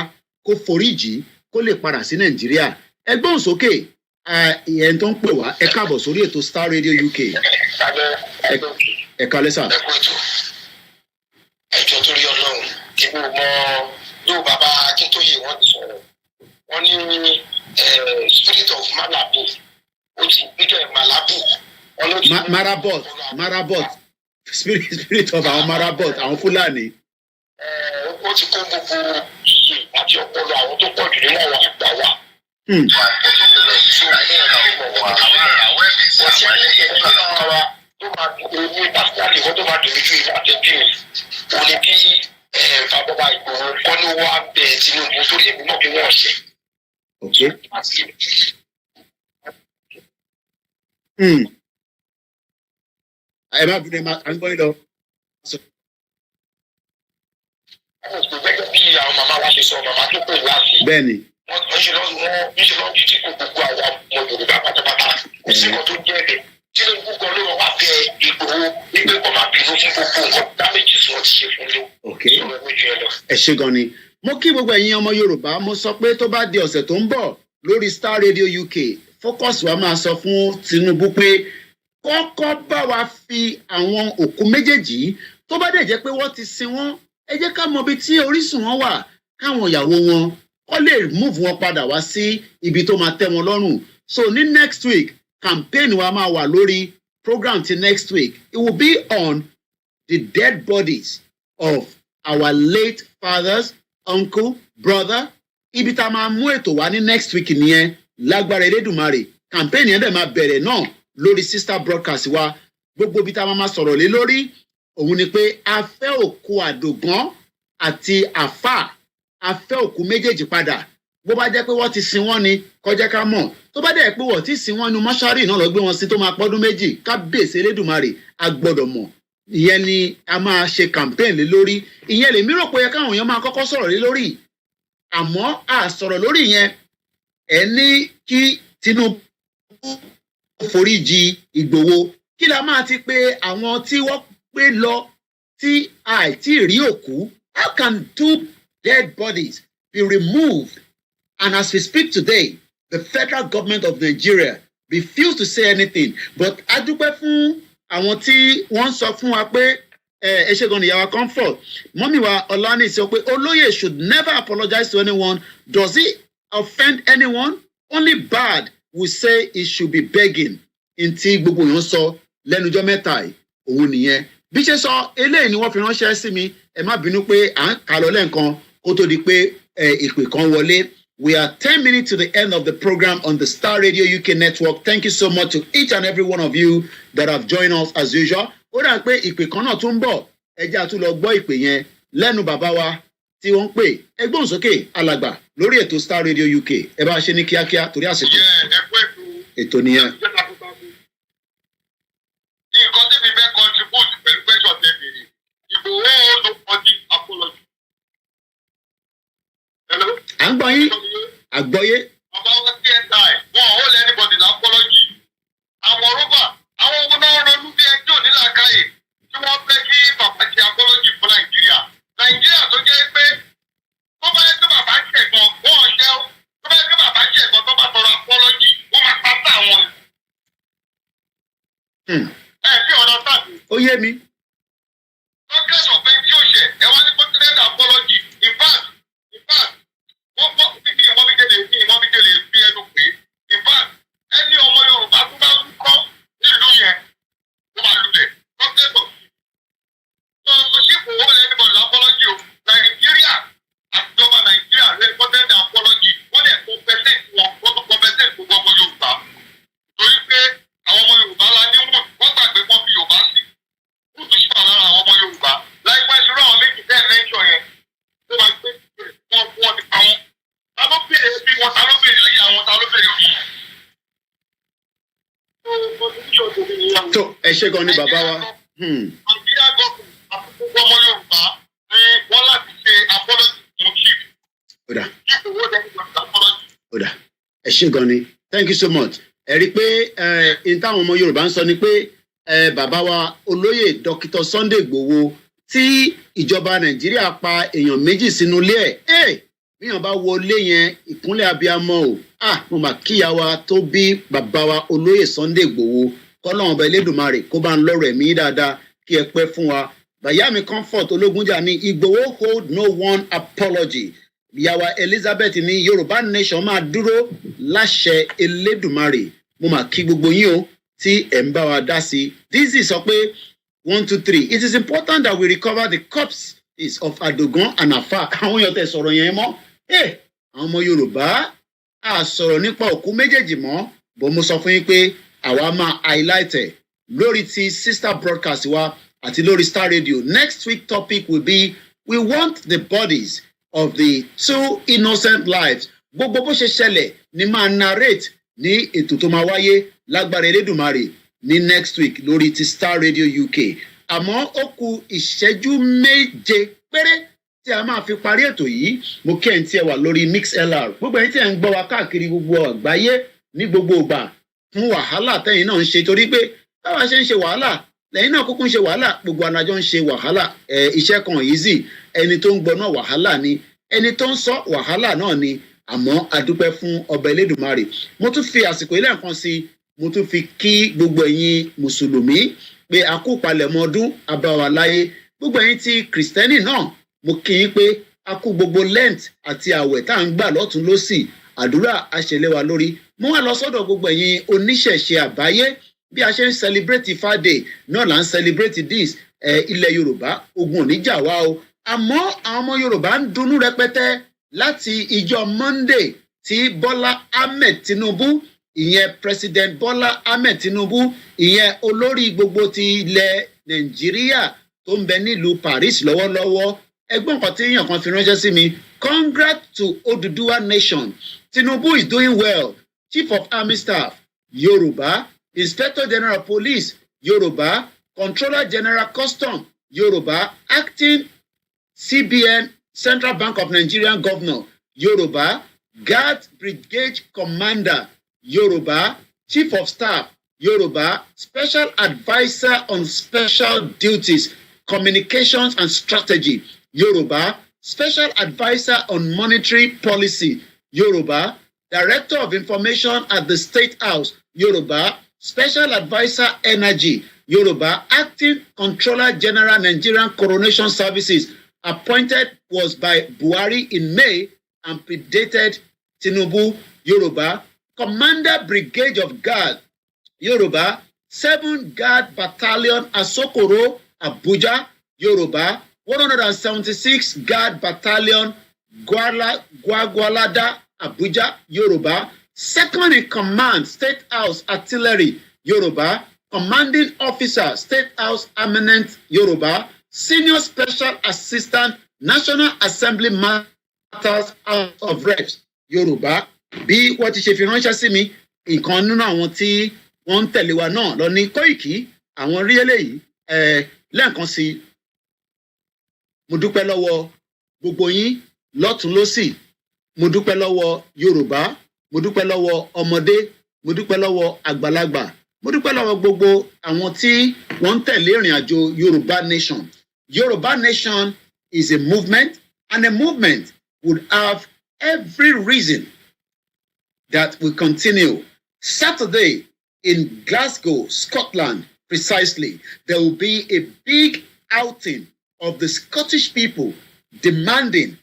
kó foríjì kó lè padà sí Nàìjíríà ẹgbẹ́ òsókè ẹni tó ń pè wá ẹ káàbọ̀ sórí ètò Star Radio UK ẹ kálẹ́ sà. Ẹjọ́ torí Ọlọ́run kí gbogbo yóò bàbá Akíntóyè wọ́n ti sọ̀rọ̀ wọ́n ní spirit of Malabu ó ti gbígbẹ́ Malabu. Marabot spirit of àwọn Marabot àwọn Fúlàní. Ó ti kó gbogbo iye àti ọpọlọ àwọn tó pọ̀ jù nínú àwọn àgbà wa. Tó máa dùn ní pásítálì wọ́n tó máa dùn lójú ìlú àtẹ̀jú rẹ̀ wọ́n ní kí bàbá Ìgbòho kọ́ ní wọ́n á bẹ Tinubu torí èmi náà bí wọ́n ṣe. Ẹ má bí à ń gbọ́ yín lọ. Gẹ́gẹ́ bí àwọn màmá wa ṣe sọ màmá tó pè láti. Bẹ́ẹ̀ni. Wọ́n ṣe lọ́ọ́ jí kó gbogbo àwọn ọmọ Yorùbá pátápátá kò sí nǹkan tó jẹ́ ẹ̀bẹ̀. Tinubu kan ló wà fẹ́ Ìgbòho wípé kó máa bínú fún gbogbo nǹkan dáméjì tí wọ́n ti ṣe fún ló. Ẹ ṣé gan ni mo kí gbogbo ẹ̀yin ọmọ Yorùbá mo sọ pé tó bá di ọ̀sẹ̀ tó ń bọ̀ lórí Star Radio UK focus wa máa sọ fún Tinubu pé kọ́kọ́ bá wa fi àwọn òkú méjèèjì tó bá dẹ̀ jẹ́ pé wọ́n ti sin wọ́n ẹ jẹ́ ká mọ ibi tí orísun wọn wà káwọn ìyàwó wọn kó lè move wọn padà wá sí ibi tó máa tẹ́ wọn lọ́rùn. So ní next week campaign wa máa wà lórí program ti next week. It will be on the dead bodies of our late fathers, uncle, brother. Ibi tá máa mú ètò wá ní next week nìyẹn lágbára Elédùmarè. Campaign yẹn dẹ̀ máa bẹ̀rẹ̀ náà lórí sister broadcast wa. Gbogbo ibi tá máa sọ̀rọ̀ lé lórí òun ni pé a fẹ́ òkú àdògán àti àfà, a fẹ́ òkú méjèèjì padà. Bó bá jẹ́ pé wọ́n ti sin wọ́n ni kó jẹ́ ká mọ̀. Tó bá dẹ̀ pé wọ́n ti sin wọ́n ní mọ́ṣárì náà lọ gbé wọn sí tó máa pọ́dún méjì, kábíyèsí Elédùmarè a gbọ́dọ̀ mọ̀. Ìyẹn ni a máa ṣe campaign lé lórí. Ìyẹn lèmi rò pé káwọn èèyàn máa kọ́kọ́ sọ̀rọ̀ lé lórí. Àmọ́ a sọ̀rọ̀ lórí yẹn. Ẹ ní kí Tinubu foríjì Ìgbòho. Kí la máa ti pé àwọn tí wọ́n pé lọ tí àìtí rí òkú? How can two dead bodies be removed? And as we speak today, the federal government of Nigeria refused to say anything. But a dúpẹ́ fún àwọn tí wọ́n sọ fún wa pé ẹ ṣé gan ni ìyá wa comfort. Mọ́mí wa Ọláni sọ pé olóyè should never apologize to anyone. Does he offend anyone? Only bad will say he should be begging. Ntí gbogbo yẹn sọ lẹ́nujọ́ mẹ́ta yìí òun nìyẹn. Bí ṣe sọ eléyìí ni wọ́n fi ránṣẹ́ sí mi. Ẹ má bínú pé à ń kà lọ lẹ́ǹkan kó tó di pé ìpè kan wọlé. We are 10 minutes to the end of the program on the Starr Radio UK network. Thank you so much to each and every one of you that have joined us as usual. Ó dà pé ìpè kan náà tún bọ̀. Ẹ jẹ́ a tún lọ gbọ́ ìpè yẹn lẹ́nu bàbá wa tí wọ́n ń pè. Ẹ gbóhùn sókè alàgbà lórí ètò Starr Radio UK. Ẹ bá ṣe ní kíákíá torí àsìkò. Ètò nìyẹn. Nǹkan tí mi fẹ́ contribute pẹ̀lú pẹ́sọ̀ tẹ̀lé Ìgbòho ló kọjú apology. À ń gbọ́ yín. Àgbọ́yé. Bàbá wa sí ẹ̀ta ẹ̀ wọ́n ò lẹ́ anybody lápọ́lọ́jì. Àwọn rọ́bà àwọn owó náà ronú bí ẹjọ́ nílàkàyè tí wọ́n fẹ́ kí bàbá ṣe apọ́lọ́jì fún Nàìjíríà. Nàìjíríà tó jẹ́ pé tó bá yẹ kí bàbá ṣẹ̀gbọ́n wọ́n ṣẹ́ ó. Tó bá yẹ kí bàbá ṣẹ̀gbọ́n tó bá tọrọ apọ́lọ́jì wọ́n máa pa sí àwọn. Bí ọ̀nà tàbí. Ó yé mi. Congress of Ben tí ó ṣẹ̀ ẹ wá ní continent apology in fact wọ́n gbọ́ títí ìmọ̀bíjẹ́lẹ̀ fi ẹnu pé in fact ẹni ọmọ Yorùbá tó bá ń kọ́ nílùú yẹn tó máa lulẹ̀ congress of so ṣípò owó lẹ́nu bọ̀ lápọ́lọ́jì o Nàìjíríà àtijọba Nàìjíríà rẹ̀ continent apology wọ́n dẹ̀ compensate wọn wọ́n tún compensate gbogbo ọmọ Yorùbá torí pé àwọn ọmọ Yorùbá la ní wọ́n gbàgbé wọ́n fi Yorùbá sí wọ́n tún ṣùgbọ́n lára àwọn ọmọ Yorùbá láìpẹ́ ìṣúná àwọn méjì tẹ́ mẹ́ńṣọ̀ yẹn tó máa gbé wọn fún wọn nípa wọn ta ló bèrè bí wọn ta ló bèrè ayé àwọn ta ló bèrè fún wọn. tó ẹ ṣé gan ni bàbá wa. Nàìjíríà gọ́ọ̀mù àti gbogbo ọmọ Yorùbá ni wọ́n láti ṣe apology fún chief. Ó dà. Chief owó dẹ́ni wọ́n ti apology. Ó dà ẹ ṣé gan ni thank you so much. Ẹ rí i pé n táwọn ọmọ Yorùbá ń sọ ni pé bàbá wa olóyè Dr. Sunday Igboho tí ìjọba Nàìjíríà pa èèyàn méjì sínú ilé ẹ̀ bíyàn bá wọlé yẹn ìkúnlẹ̀ abiyamọ o mo mà kíyà wa tó bí bàbá wa olóyè Sunday Igboho kọ́lọ́run ọba Elédùmarè kó bá ń lọ́rọ̀ ẹ̀mí dáadáa kí ẹ pẹ́ fún wa. Bàyá mi Comfort Ológunjà ní Igboho hold no one apology. Ìyàwó Elizabeth ní Yorùbá nation máa dúró láṣẹ Elédùmarè. Mo mà kí gbogbo yín o tí ẹ̀ ń bá wa dá sí. Dizzy sọ pé 1, 2, 3 it is important that we recover the corpses of Adogun and Afa. Àwọn èèyàn tẹ̀ sọ̀rọ̀ yẹn mọ́. Àwọn ọmọ Yorùbá a sọ̀rọ̀ nípa òkú méjèèjì mọ́ bó mo sọ fún yín pé àwa máa highlight ẹ̀ lórí ti sister broadcast wa àti lórí Starr Radio. Next week topic will be we want the bodies of the 2 innocent lives. Gbogbo bó ṣe ṣẹlẹ̀ ni máa narrate ní ètò tó máa wáyé lágbára Elédùmarè ní next week lórí ti Starr Radio UK. Àmọ́ ó kù ìṣẹ́jú méje péré tí a máa fi parí ètò yìí. Mo kí ẹ̀yin tí ẹ wà lórí MixLR. Gbogbo ẹ̀yin tí ẹ ń gbọ́ wa káàkiri gbogbo àgbáyé ní gbogbo ìgbà fún wàhálà tẹ́yin náà ń ṣe torí pé báwa ṣe ń ṣe wàhálà lẹ́yìn náà kúkú ń ṣe wàhálà gbogbo alájọ ń ṣe wàhálà iṣẹ́ kan easy ẹni tó ń gbọ́ náà wàhálà ni ẹni tó ń sọ wàhálà náà ni àmọ́ adúpẹ́ fún ọba Elédùmarè. Mo tún fi àsìkò ilé nǹkan sí mo tún fi kí gbogbo ẹ̀yin mùsùlùmí pé a kú palẹ̀mọ́ ọdún abáwa láyé. Gbogbo ẹ̀yin tí kìrìsìtẹ́nì náà mo kí yín pé a kú gbogbo lent àti àwẹ̀ tá à ń gbà lọ́tún lọ́sì àdúrà àṣẹlẹ̀ wa lórí. Mo wá lọ sọ́dọ̀ gbogbo ẹ̀yin oníṣẹ̀ṣe àgbáyé bí a ṣe ń celebrate Ifá Day náà là ń celebrate this ilẹ̀ Yorùbá ogun oníjà wa o. Àmọ́ àwọn ọmọ Yorùbá ń dunnú rẹpẹtẹ láti ìjọ Monday tí Bọ́lá Ahmed Tinubu ìyẹn President Bọ́lá Ahmed Tinubu ìyẹn olórí gbogbo ti ilẹ̀ Nàìjíríà tó ń bẹ nílùú Paris lọ́wọ́lọ́wọ́. Ẹgbọ́n kan tí èèyàn kan fi ránṣẹ́ sí mi, congrats to Oduduwa nation. Tinubu is doing well. Chief of Army Staff, Yoruba. Inspector General Police, Yoruba. Controller General Custom, Yoruba. Acting CBN, Central Bank of Nigeria Governor, Yoruba. Guard Brigade Commander, Yoruba. Chief of Staff, Yoruba. Special Advisor on Special Duties, Communications and Strategy, Yoruba. Special Advisor on Monetary Policy, Yoruba. Director of Information at the State House, Yoruba. Special Advisor Energy, Yoruba. Acting Controller General Nigerian Coronation Services, appointed was by Buhari in May and predated Tinubu, Yoruba. Commander Brigade of Guard, Yoruba. 7 Guard Battalion Asokoro, Abuja, Yoruba. 176 Guard Battalion Gwagwalada, Abuja, Yoruba. Second in command, State House Artillery, Yoruba. Commanding Officer, State House Eminent, Yoruba. Senior Special Assistant, National Assembly Matters House of Reps, Yoruba. Bí wọ́n ti ṣe fi ránṣẹ́ sí mi, nǹkan nínú àwọn tí wọ́n ń tẹ̀lé wa náà lọ ní Kóìkì, àwọn rí eléyìí lẹ́ẹ̀kan sí. Mo dúpẹ́ lọ́wọ́ gbogbo yín lọ́tún lósì. Mo dúpẹ́ lọ́wọ́ Yorùbá. Mo dúpẹ́ lọ́wọ́ ọmọdé. Mo dúpẹ́ lọ́wọ́ àgbàlagbà. Mo dúpẹ́ lọ́wọ́ gbogbo àwọn tí wọ́n ń tẹ̀lé ìrìn àjò Yorùbá Nation. Yorùbá Nation is a movement, and a movement would have every reason that will continue. Saturday in Glasgow, Scotland, precisely, there will be a big outing of the Scottish people demanding,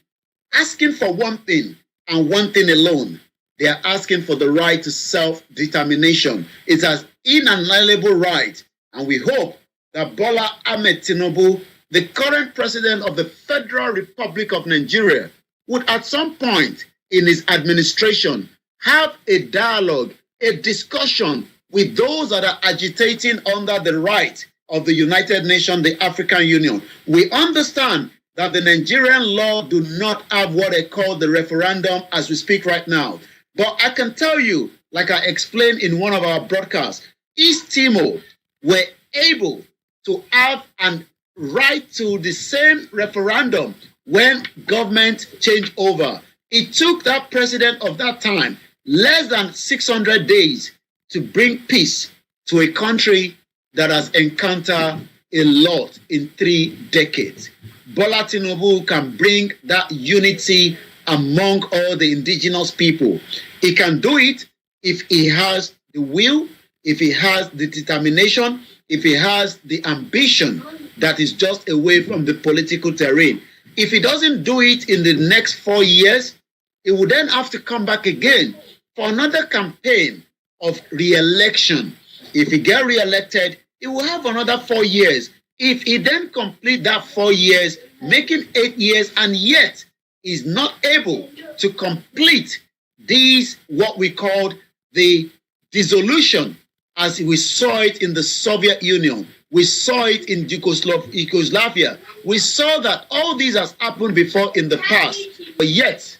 asking for one thing and one thing alone. They are asking for the right to self-determination. It's an inalienable right, and we hope that Bola Ahmed Tinubu, the current president of the Federal Republic of Nigeria, would at some point in his administration have a dialogue, a discussion with those that are agitating under the right of the United Nations, the African Union. We understand that the Nigerian law do not have what they call the referendum as we speak right now. But I can tell you, like I explained in one of our broadcasts, East Timor were able to have a right to the same referendum when government changed over. It took that president of that time less than 600 days to bring peace to a country that has encountered a lot in 3 decades. Bola Tinubu can bring that unity among all the indigenous people. He can do it if he has the will, if he has the determination, if he has the ambition that is just away from the political terrain. If he doesn't do it in the next 4 years, he would then have to come back again for another campaign of re-election. If he gets re-elected, he will have another 4 years. If he then complete that 4 years, making 8 years, and yet is not able to complete these, what we called the dissolution, as we saw it in the Soviet Union, we saw it in Yugoslavia, we saw that all these has happened before in the past, but yet,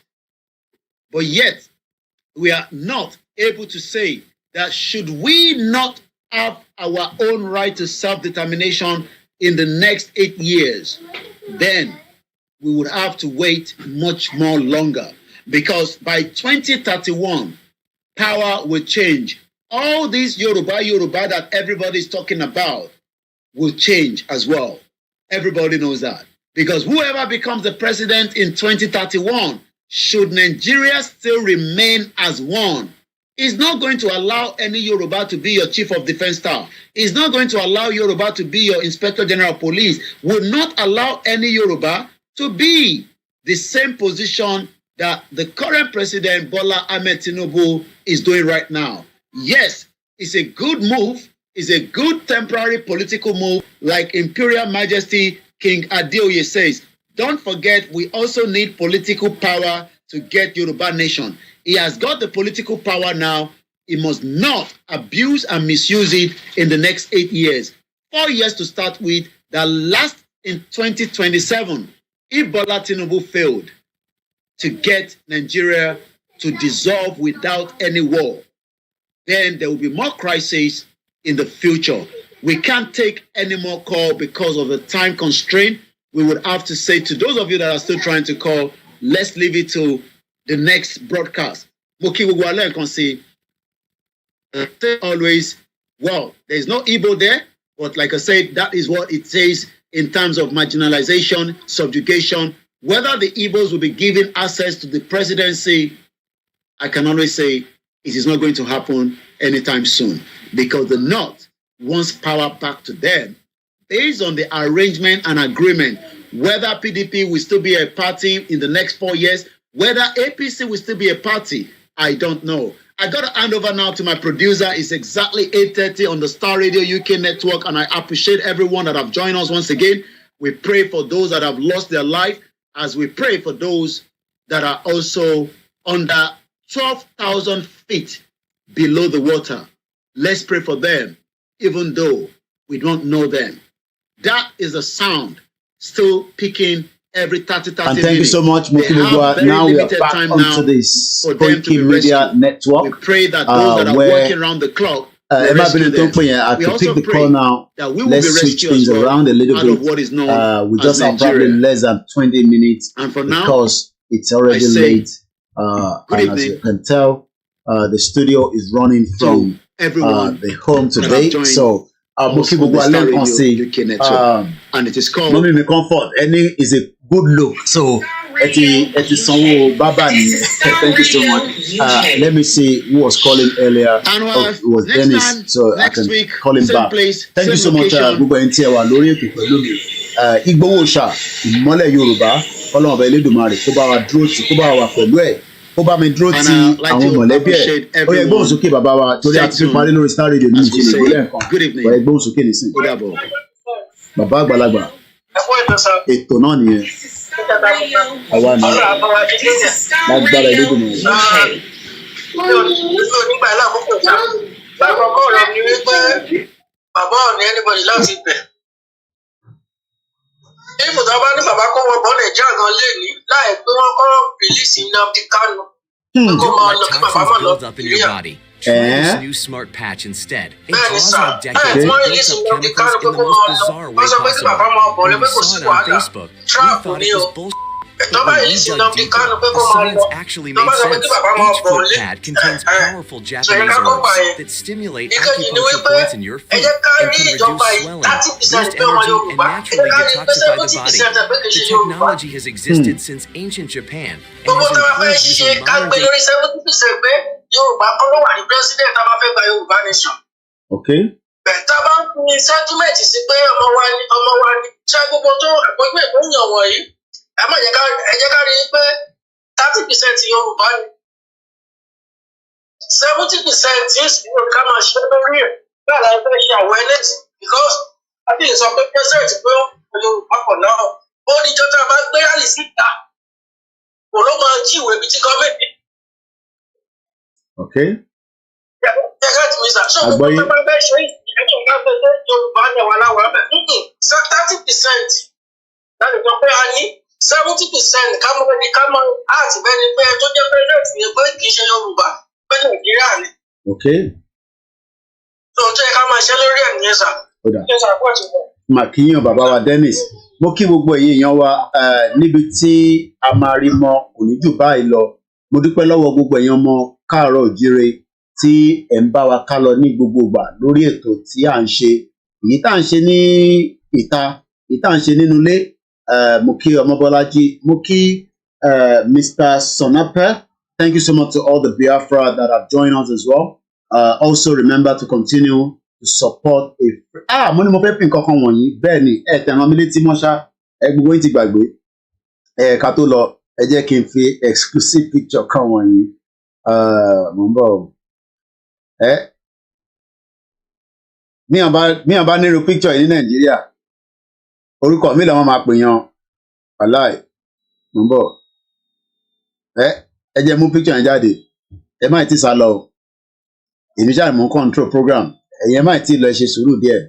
we are not able to say that should we not have our own right to self-determination in the next 8 years, then we would have to wait much more longer, because by 2031, power will change. All these Yoruba that everybody is talking about will change as well. Everybody knows that. Because whoever becomes the president in 2031, should Nigeria still remain as one, is not going to allow any Yoruba to be your chief of defense staff. Is not going to allow Yoruba to be your inspector general of police. Will not allow any Yoruba to be the same position that the current president, Bola Ahmed Tinubu, is doing right now. Yes, it's a good move. It's a good temporary political move, like Imperial Majesty King Adeoye says. Don't forget, we also need political power to get Yoruba nation. He has got the political power now. He must not abuse and misuse it in the next 8 years. 4 years to start with, that last in 2027, if Bola Tinubu failed to get Nigeria to dissolve without any war, then there will be more crises in the future. We can't take any more call because of the time constraint. We would have to say to those of you that are still trying to call, let's leave it to the next broadcast. Always, well, there's no Igbo there, but like I said, that is what it says in terms of marginalization, subjugation. Whether the Igbos will be given access to the presidency, I can always say it is not going to happen anytime soon, because the North wants power back to them based on the arrangement and agreement. Whether PDP will still be a party in the next 4 years, whether APC will still be a party, I don't know. I got to hand over now to my producer. It's exactly 8:30 on the Starr Radio UK network, and I appreciate everyone that have joined us once again. We pray for those that have lost their life, as we pray for those that are also under 12,000 feet below the water. Let's pray for them, even though we don't know them. That is a sound still picking every 30 And thank minutes. you so much, Mokibugwa. Now we are back onto this KOKIMEDIA network. We pray that those that are working around the clock, I could pick the call now. Let's switch things around a little bit. We just have probably less than 20 minutes because it's already late. And as you can tell, the studio is running from the home today. So, Mokibugwa, let me say, and it is called Mommy Me Comfort. Any is a good look. So, it is Sanwo Baba. Thank you so much. Let me see who was calling earlier. It was Dennis. So I can call him back. Thank you so much. Gbogbo ẹni tí ẹ wà lórí ètò pẹ̀lú mi. IGBOHO ṣá ìmọ́lẹ̀ Yorùbá. Ọlọ́run ọba Elédùmarè kó bá wa dúró tì, kó bá wa pẹ̀lú ẹ̀. Kó bá mi dúró tì àwọn mọ̀lẹ́bí ẹ̀. Ó yẹ gbóhùn sókè bàbá wa torí a ti fi parí lórí Starr Radio ní ìjìnlẹ̀ ìgbélé nǹkan. Ó yẹ gbóhùn sókè nísìn. Bàbá àgbàlagbà. Ètò náà nìyẹn. Àwa ni lágbára Elédùmarè. Nígbà lákòókò já, lákòókò ọ̀rọ̀ mi wípé bàbá ò ní anybody láti bẹ̀. Ibùdó bá ní bàbá kọ́ wọ bọ́ Nàìjíríà gan lé ní láì pé wọ́n kọ́ rìlíìsì Nnamdi Kanu. Kó máa lọ kí bàbá máa lọ Nàìjíríà. Try this new smart patch instead. It draws out decades of built-up chemicals in the most bizarre way possible. When we saw it on Facebook, we thought it was bullshit. But when we dug deeper, the science actually made sense. Each foot pad contains powerful Japanese herbs that stimulate acupuncture points in your feet and can reduce swelling, boost energy, and naturally detoxify the body. The technology has existed since ancient Japan and has improved using modern-day Yorùbá kọ́ ló wà ní president tá a bá fẹ́ gba Yorùbá nation. Okay. Bẹ̀ẹ̀ta bá ń pín sentiment sí pé ọmọ wa ni ṣé gbogbo tó àpéjọ ìpínyàn wọ̀nyí ẹ má jẹ́ ká rí i pé 30% Yorùbá ni 70% yìí sì ní ká máa ṣe lórí ẹ̀ bẹ́ẹ̀ la fẹ́ ṣe awareness because àbí ìsọ pé president pé Yorùbá pọ̀ náà ó ní jọ́tà bá gbé àlè síta kò ló máa jíwèé ibi tí gọ́ọ̀mẹ̀ntì. Okay. So, 30% láti sọ pé a ní 70% ká mọ àti bẹ́ẹ̀ ni pé tó jẹ́ president ni pé kì í ṣe Yorùbá pé Nàìjíríà ni. Okay. So tó yẹ ká máa ṣe lórí ẹ̀ nìyẹn sà. Màkìyàn bàbá wa Dennis. Mo kí gbogbo èèyàn wa níbi tí a máa rí mọ kò ní jù báyìí lọ. Mo dúpẹ́ lọ́wọ́ gbogbo èèyàn mọ káàárọ̀ òjíire tí ẹ̀ ń bá wa ká lọ ní gbogbo ìgbà lórí ètò tí à ń ṣe. Èyí tá à ń ṣe ní ìta, èyí tá à ń ṣe nínú ilé. Mo kí Ọmọbọ́lájí, mo kí Mr. Sonape. Thank you so much to all the Biafra that have joined us as well. Also remember to continue to support mo ní mo fẹ́ pín nǹkan kan wọ̀nyí bẹ́ẹ̀ ni tẹ̀ràn mi létí mọ́ṣá gbogbo yín ti gbàgbé ká tó lọ ẹ jẹ́ kí n fi exclusive picture kan wọ̀nyí mo ń bọ̀ ẹ míyàn bá nírú picture yìí ní Nàìjíríà orúkọ mi làwọn máa pè yan aláì mo ń bọ̀ ẹ jẹ́ mú picture yẹn jáde ẹ má ti sá lọ o èmi ṣáà mú control program ẹ̀yin ẹ má ti lọ ṣe sùúrù díẹ̀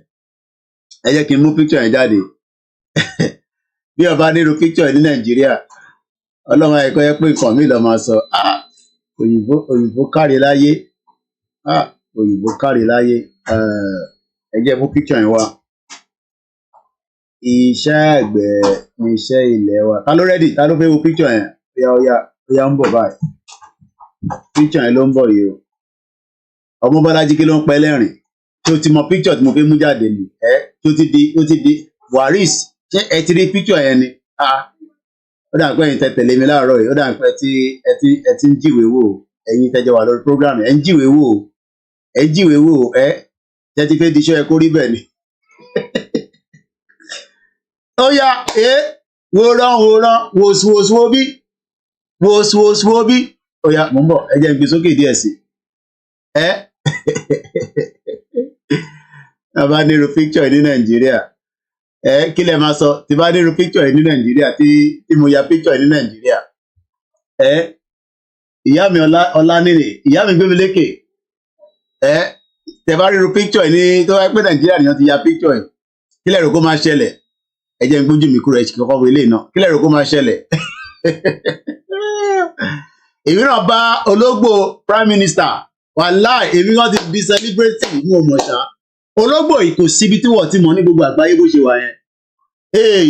ẹ jẹ́ kí n mú picture yẹn jáde bí ọba nírú picture ní Nàìjíríà ọlọ́run ẹ̀kọ́ yẹ pé nǹkan mi lọ máa sọ òyìnbó kárí láyé òyìnbó kárí láyé ẹ jẹ́ mú picture yẹn wá iṣẹ́ àgbẹ̀ ní iṣẹ́ ilẹ̀ wa ta ló rẹ́dì ta ló fẹ́ wo picture yẹn ó yá ń bọ̀ báyìí picture yẹn ló ń bọ̀ yìí o ọmọ Bọ́lájí kí ló ń pẹ́ lẹ́rìn tó ti mọ picture tí mo fẹ́ mú jáde ni tó ti di Waris ṣé ẹ ti rí picture yẹn ni ó dà pé ẹ̀yin tẹ tẹ̀lé mi láàárọ̀ yìí ó dà pé ẹ ti ń jíwèé wò ẹ̀yin tẹjọ wà lórí program ẹ ń jíwèé wò tẹ ti fẹ́ di iṣẹ́ ẹ kó rí bẹ́ẹ̀ ni ó yá wòran wòsùwòsùwò bí wòsùwòsùwò bí ó yá mò ń bọ̀ ẹ jẹ́ n gbé sókè díẹ̀ sí bá nírú picture ní Nàìjíríà kí lẹ máa sọ tí bá nírú picture ní Nàìjíríà tí mo ya picture ní Nàìjíríà ìyá mi ọlá nínú ìyá mi gbé mi lékè tẹ bá nírú picture ní tó wáyé pé Nàìjíríà nìyẹn ti ya picture kí lẹ rò kó máa ṣẹlẹ̀ ẹ jẹ́ n gbójú mi kúrò ẹ kọ́kọ́ wo ilé náà kí lẹ rò kó máa ṣẹlẹ̀ èmi náà bá ológbò prime minister wàláì èmi náà ti di celebrity mú ọmọ ṣá ológbò yìí kò síbi tí wọ́n ti mọ̀ ní gbogbo àgbáyé bó ṣe wà yẹn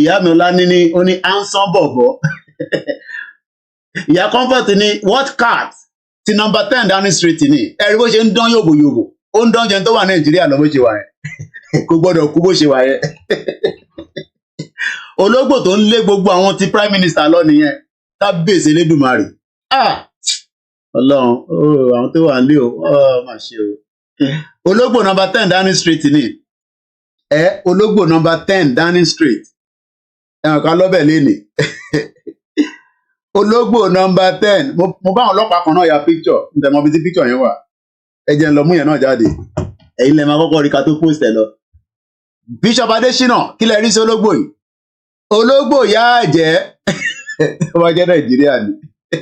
ìyá mi ọlá níní ó ní ansan bọ̀bọ̀ ìyá comfort ní what cat ti number 10 Downing Street ní ẹ̀rí bó ṣe ń dán yòbòyòbò ó ń dán jẹun tó wà Nàìjíríà lọ bó ṣe wà yẹn kò gbọ́dọ̀ kú bó ṣe wà yẹn ológbò tó ń lé gbogbo àwọn ti prime minister lọ nìyẹn kábíyèsí Elédùmarè Ọlọ́run àwọn tó wà ń lé o má ṣe o ológbò number 10 Downing Street ní ológbò number 10 Downing Street ẹ̀wọ̀n kan lọ́bẹ̀ léni ológbò number 10 mo bá àwọn ọlọ́pàá kan náà ya picture ǹtẹ̀ mọ́ bí tí picture yẹn wà ẹ jẹ́ n lọ mú yẹn náà jáde ẹ̀yin lẹ máa kọ́kọ́ rí ká tó post ẹ̀ lọ Bishop Adesina kí lẹ rí sí ológbò yìí ológbò yá àjẹ́ ọba jẹ́ Nàìjíríà ni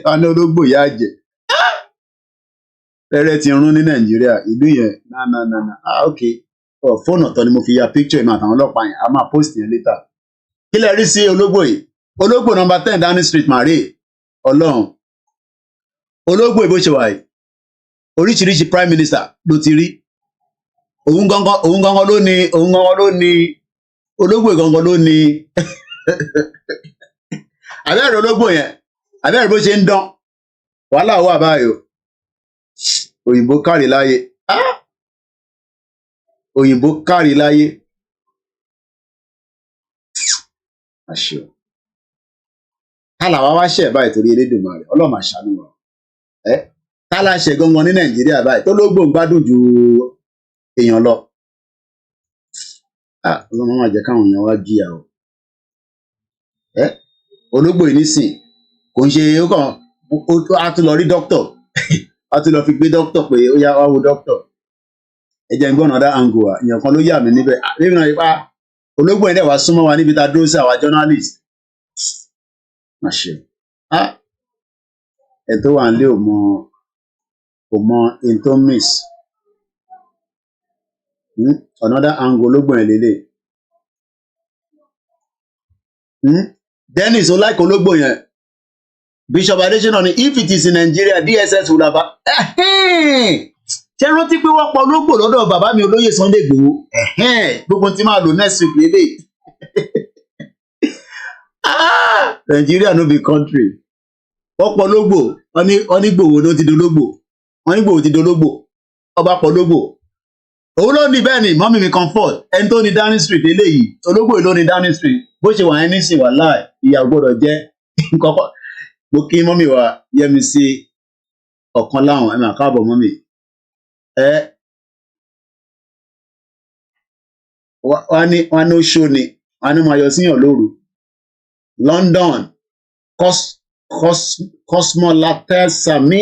wọn ní ológbò yá àjẹ́ rẹ́rẹ́ ti rún ní Nàìjíríà ìlú yẹn ok fóònù ọ̀tọ̀ ni mo fi ya picture ìmọ̀ àtàwọn ọlọ́pàá yẹn a máa post yẹn later kí lẹ rí sí ológbò yìí ológbò number 10 Downing Street mare Ọlọ́run ológbò ìbò ṣe wà yìí oríṣiríṣi prime minister ló ti rí òun gangan ló ní ológbò gangan ló ní abẹ́rẹ́ ológbò yẹn abẹ́rẹ́ bó ṣe ń dán wàhálà wà báyìí òyìnbó kárí láyé òyìnbó kárí láyé àṣẹ tálà wá ṣẹ̀ báyìí torí Elédùmarè Ọlọ́run máa ṣàánú wa tálà ṣe gangan ní Nàìjíríà báyìí tó lógbò ń gbádùn ju èèyàn lọ Ọlọ́run máa jẹ́ káwọn èèyàn wá jìyà o ológbò yìí nísìn kò ń ṣe ó kàn á tún lọ rí dókítà á tún lọ fi gbé dókítà pé ó yá wá wo dókítà ẹ jẹ́ n gbọ́ another angle wa èèyàn kan ló yà mí níbẹ̀ níbi náà ipá ológbò yìí dẹ̀ wá súnmọ́ wa níbi tá a dúró sí àwa journalist má ṣe ẹ tó wà nílé kò mọ in tó miss another angle ológbò yẹn lélẹ̀ Dennis olaiko ológbò yẹn Bishop Adesina ni if it is in Nigeria DSS will have ṣé rántí pé wọ́n pa ológbò lọ́dọ̀ bàbá mi olóyè Sunday Igboho gbogbo tí máa lò next week lélẹ̀ Nigeria no be country wọ́n pa ológbò wọ́n ní Igboho ló ti dológbò wọ́n ní Igboho ti dológbò ọba pa ológbò òun ló ní bẹ́ẹ̀ ni mọ́mí mi comfort ẹni tó ní Downing Street eléyìí ológbò ló ní Downing Street bó ṣe wà ní nísìn wà láì ìyá gbọ́dọ̀ jẹ́ kọ́kọ́ mo kí mọ́mí wa yẹmi sí ọ̀kan láwọn ẹ̀ máa káàbọ̀ mọ́mí wọ́n ní ó ṣó ni wọ́n ní máa yọ síyàn lóru London Cosmolatasami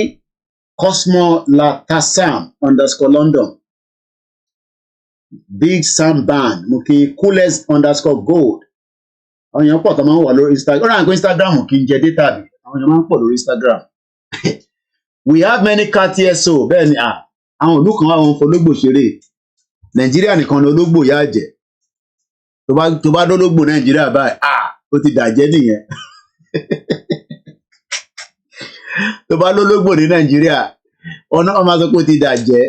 Cosmolatasam_London. Big Sam Band Muki coolest_gold. Àwọn èèyàn pọ̀ tó máa ń wà lórí Instagram. Ó rà ń pé Instagram kì í jẹ data mi. Àwọn èèyàn máa ń pọ̀ lórí Instagram. We have many cats here so bẹ́ẹ̀ ni àwọn ìlú kan àwọn ológbò ṣeré. Nàìjíríà nìkan ni ológbò yá jẹ. Tó bá dólógbò Nàìjíríà báyìí ó ti dàjẹ́ nìyẹn. Tó bá lólógbò ní Nàìjíríà ọ̀nà ọmọ sọ pé ó ti dàjẹ́.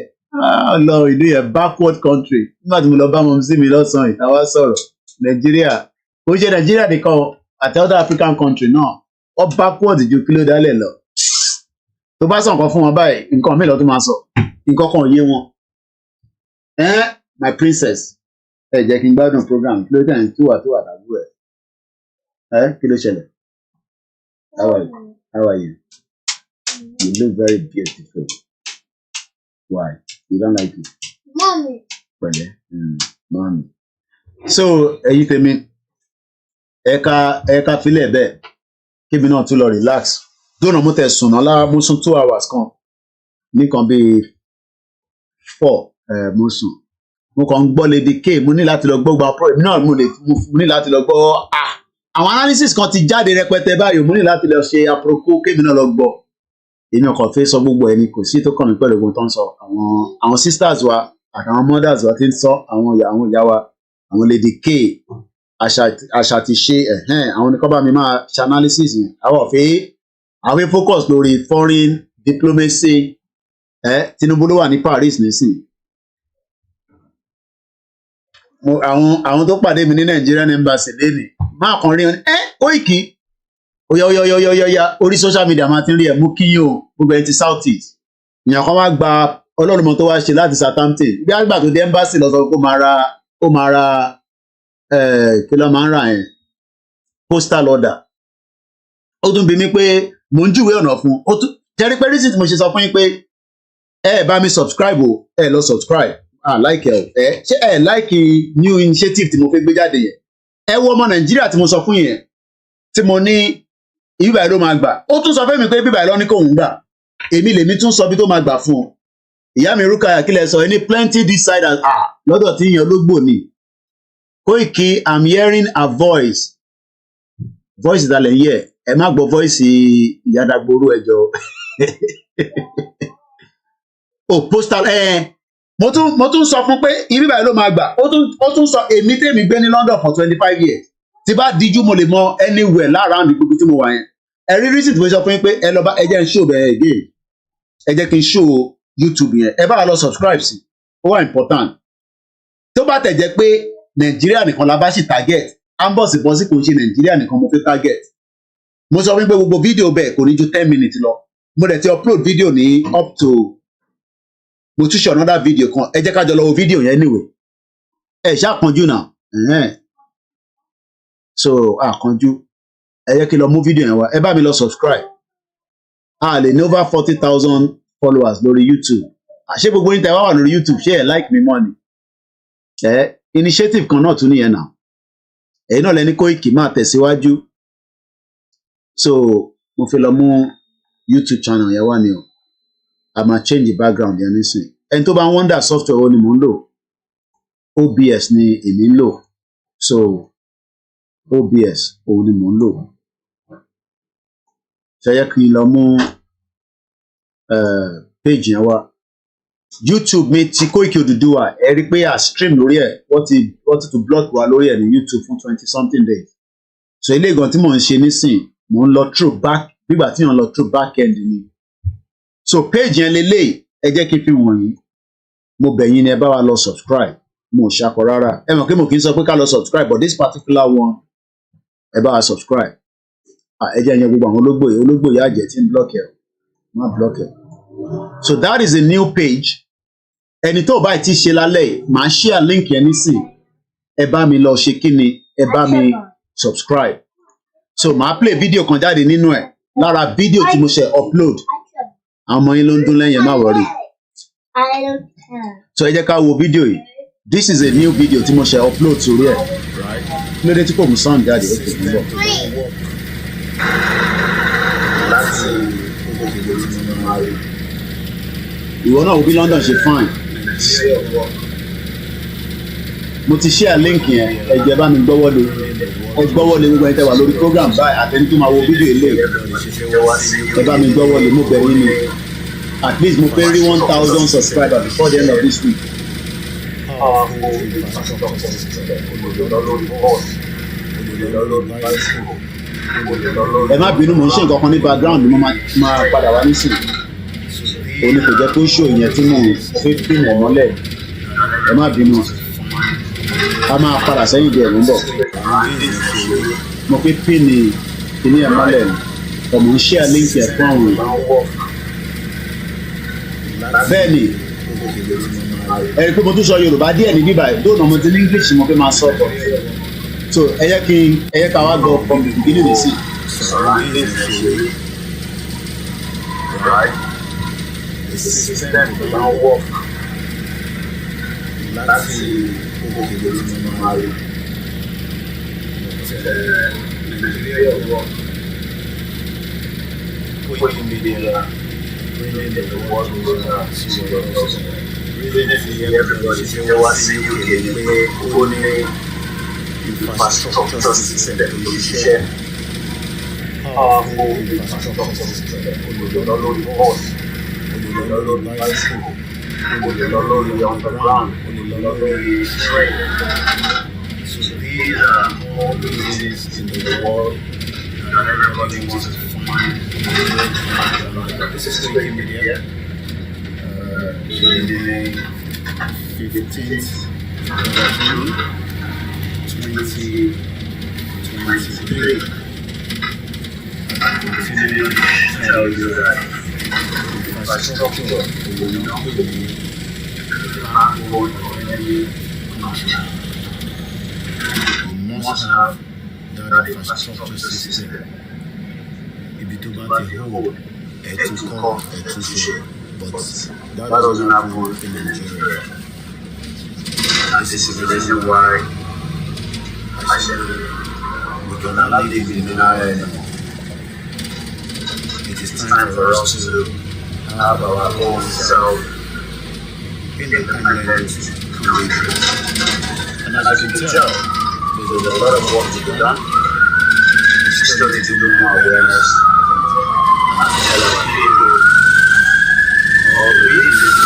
Lọ ìlú yẹn backward country. Nígbà tí mo lọ bá mọ̀ sí mi lọ́sàn-án ìtawá sọ̀rọ̀ Nàìjíríà. Ó ṣe Nàìjíríà nìkan àti other African country náà. Ó backward ju kí ló dálẹ̀ lọ. Tó bá sọ nǹkan fún wọn báyìí nǹkan mélòó tó máa sọ nǹkan kan yé wọn. My princess ẹ jẹ́ kí n gbádùn program kí ló dé ẹni tó wà tàbí ẹ̀ kí ló ṣẹlẹ̀? How are you? You look very beautiful. Why? You don't like it? Mommy. Pẹ̀lẹ́. Mommy. So ẹ̀yin tèmi ẹ̀ka filẹ̀ bẹ́ẹ̀ kébì náà tún lọ relax. Dónà mo tẹ̀ sùn náà lára mo sùn 2 hours kan nìkan bíi 4 mo sùn. Mo kàn ń gbọ́ Lady K mo ní láti lọ gbọ́ gba pro èmi náà mo ní láti lọ gbọ́ àwọn analysis kan ti jáde rẹpẹtẹ báyìí mo ní láti lọ ṣe àpòròkó kébì náà lọ gbọ́. Èmi ọkọ̀ fẹ́ sọ gbogbo ẹni kò sí tó kàn mí pẹ̀lú ogun tó ń sọ àwọn sisters wa àtàwọn mothers wa ti ń sọ àwọn ìyá wa àwọn Lady K àṣà ti ṣe àwọn oníkọ́ bá mi máa ṣe analysis yẹn àwọn focus lórí foreign diplomacy Tinubu ló wà ní Paris nísìnyí àwọn tó pàdé mi ní Nigerian embassy lẹ́nìí máa kàn rí wọn Koiki oya orí social media máa ti rí ẹ̀ mú kíyìn o gbogbo ẹ̀ ti South East ìyàn kan wá gba ọlọ́run tó wá ṣe láti Southampton bí àgbà tó dé embassy lọ sọ pé ó máa ra kí ló máa ń rà yẹn postal order ó tún bi mí pé mò ń júwèé ọ̀nà fún ó tún jẹ́rí pé reason tí mo ṣe sọ fún yín pé bá mi subscribe o lọ subscribe like ṣé like new initiative tí mo fẹ́ gbé jáde yẹn wo ọmọ Nàìjíríà tí mo sọ fún yẹn tí mo ní ibà ló máa gbà ó tún sọ fún mi pé bíbà lọ ní kò ń gbà èmi lèmi tún sọ bí tó máa gbà fún un ìyá mi Rúkàyà kílẹ̀ sọ ẹni plenty this side as lọ́dọ̀ tí yẹn ológbò ni Koiki I'm hearing a voice ìdálẹ̀ yẹ ẹ má gbọ́ voice ìyádàgbòrú ẹjọ́ postal mo tún sọ fún pé ibi báyìí ló máa gbà ó tún sọ èmi tèmi gbé ní London for 25 years tí bá díjú mo lè mọ anywhere lára ní gbogbo tí mo wà yẹn rí reason tí mo sọ fún yín pé ẹ lọ bá ẹ jẹ́ n show bẹ́ẹ̀ again ẹ jẹ́ kí n show YouTube yẹn ẹ bá wa lọ subscribe sí ó wà important tó bá tẹ̀ jẹ́ pé Nàìjíríà nìkan la bá sì target ambọ̀sibọ́sí kò ń ṣe Nàìjíríà nìkan mo fi target mo sọ fún yín pé gbogbo fídíò bẹ́ẹ̀ kò ní ju 10 minutes lọ mo dẹ̀ ti upload fídíò ní up to mo tún ṣe another video kan ẹ jẹ́ ká jọ lọ wo fídíò yẹn anyway ẹ ṣàkànjú náà so àkànjú ẹ yẹ kí lọ mú fídíò yẹn wá ẹ bá mi lọ subscribe lè ní over 40,000 followers lórí YouTube àṣé gbogbo yín tẹ́ wá wà lórí YouTube ṣé ẹ like me money initiative kan náà tún nìyẹn náà ẹ̀yin náà lẹni Koiki máa tẹ̀síwájú so mo fi lọ mú YouTube channel yẹn wá ni o a máa change the background yẹn nísìnyí ẹni tó bá ń wonder software wo ni mò ń lò OBS ni èmi ń lò so OBS òun ni mò ń lò ṣe yẹ kí n lọ mú page yẹn wá YouTube mi ti Koiki Oduduwa ẹ rí pé a stream lórí ẹ wọ́n ti to block wa lórí ẹ ní YouTube fún 20-something days so ilé ìgbọ̀n tí mò ń ṣe nísìn mò ń lọ through back nígbà tí yàn lọ through back end ni so page yẹn lélẹ́yìí ẹ jẹ́ kí n fi wọ̀nyí mo bẹ̀ yín ni ẹ bá wa lọ subscribe mo ò ṣakọ rárá ẹ mọ̀ pé mo kì í sọ pé ká lọ subscribe but this particular one ẹ bá wa subscribe ẹ jẹ́ yẹn gbogbo àwọn ológbò yà jẹ́ tí ń block ẹ má block ẹ so that is a new page ẹni tó bá ti ṣe lálẹ́ yìí màá share link yẹn nísìn ẹ bá mi lọ ṣe kí ni ẹ bá mi subscribe so màá play video kan jáde nínú ẹ lára video tí mo ṣe upload àwọn ọmọ yín ló ń dún lẹ́yìn má wọrí so ẹ jẹ́ ká wo fídíò yìí this is a new video tí mo ṣe upload sórí ẹ̀ kí ló dé tí kò mú sound jáde ó kò ní bọ̀. ìwọ náà wo bí London ṣe fine. Mo ti share link yẹn, ẹ jẹ́ bá mi gbọ́wọ́lé. Ẹ gbọ́wọ́lé gbogbo ẹni tẹ́ wà lórí program báyìí àtẹni tó máa wo fídíò ilé. Ẹ bá mi gbọ́wọ́lé, mo bẹ̀ yín ni. At least mo fẹ́ rí 1,000 subscribers before the end of this week. Ẹ má bínú, mo ń ṣe nǹkan kan ní background ni mo máa padà wá nísìnyí. Òní kò jẹ́ kó ṣó ìyẹn tí mò ń fi pínlẹ̀ mọ́lẹ̀. Ẹ má bínú. A máa padà sẹ́yìn díẹ̀ ló ń bọ̀. Mo fi pínì kíní ẹ̀ mọ́lẹ̀ ni. Ọmọ ń share link ẹ̀ fún àwọn èèyàn. Bẹ́ẹ̀ ni, ẹ rí i pé mo tún sọ Yorùbá díẹ̀ ní bíbá ẹ̀ lónà mo ti ní English mo fi máa sọ ọ́. So ẹ yẹ ká wá gbọ́ from the beginning sí. The system máa ń work láti òkèèrè tí mo máa rí. Nàìjíríà work. Koikimedia bringing the world closer to your doorstep. Really everybody ṣe wá sí UK pé ó ní infrastructure system tó ṣiṣẹ́. Powerful infrastructure system olùdó lórí bus, olùdó lórí bicycle, olùdó lórí underground, olùdó lórí train. So these are all places in the world that everybody wants to find. This is Koikimedia. The 15th of June, 2023. I continue to tell you that infrastructure will not be the backbone of any country. You must have that infrastructure system. Ibi tó bá ti hó, ẹ̀ tún kọ́, ẹ̀ tún ṣe. But that doesn't happen in Nigeria. And this is the reason why I said we cannot live in denial anymore. It is time for us to have our own self-independent community. And as you can tell, there's a lot of work to be done. We still need to do more awareness and tell our people all the reasons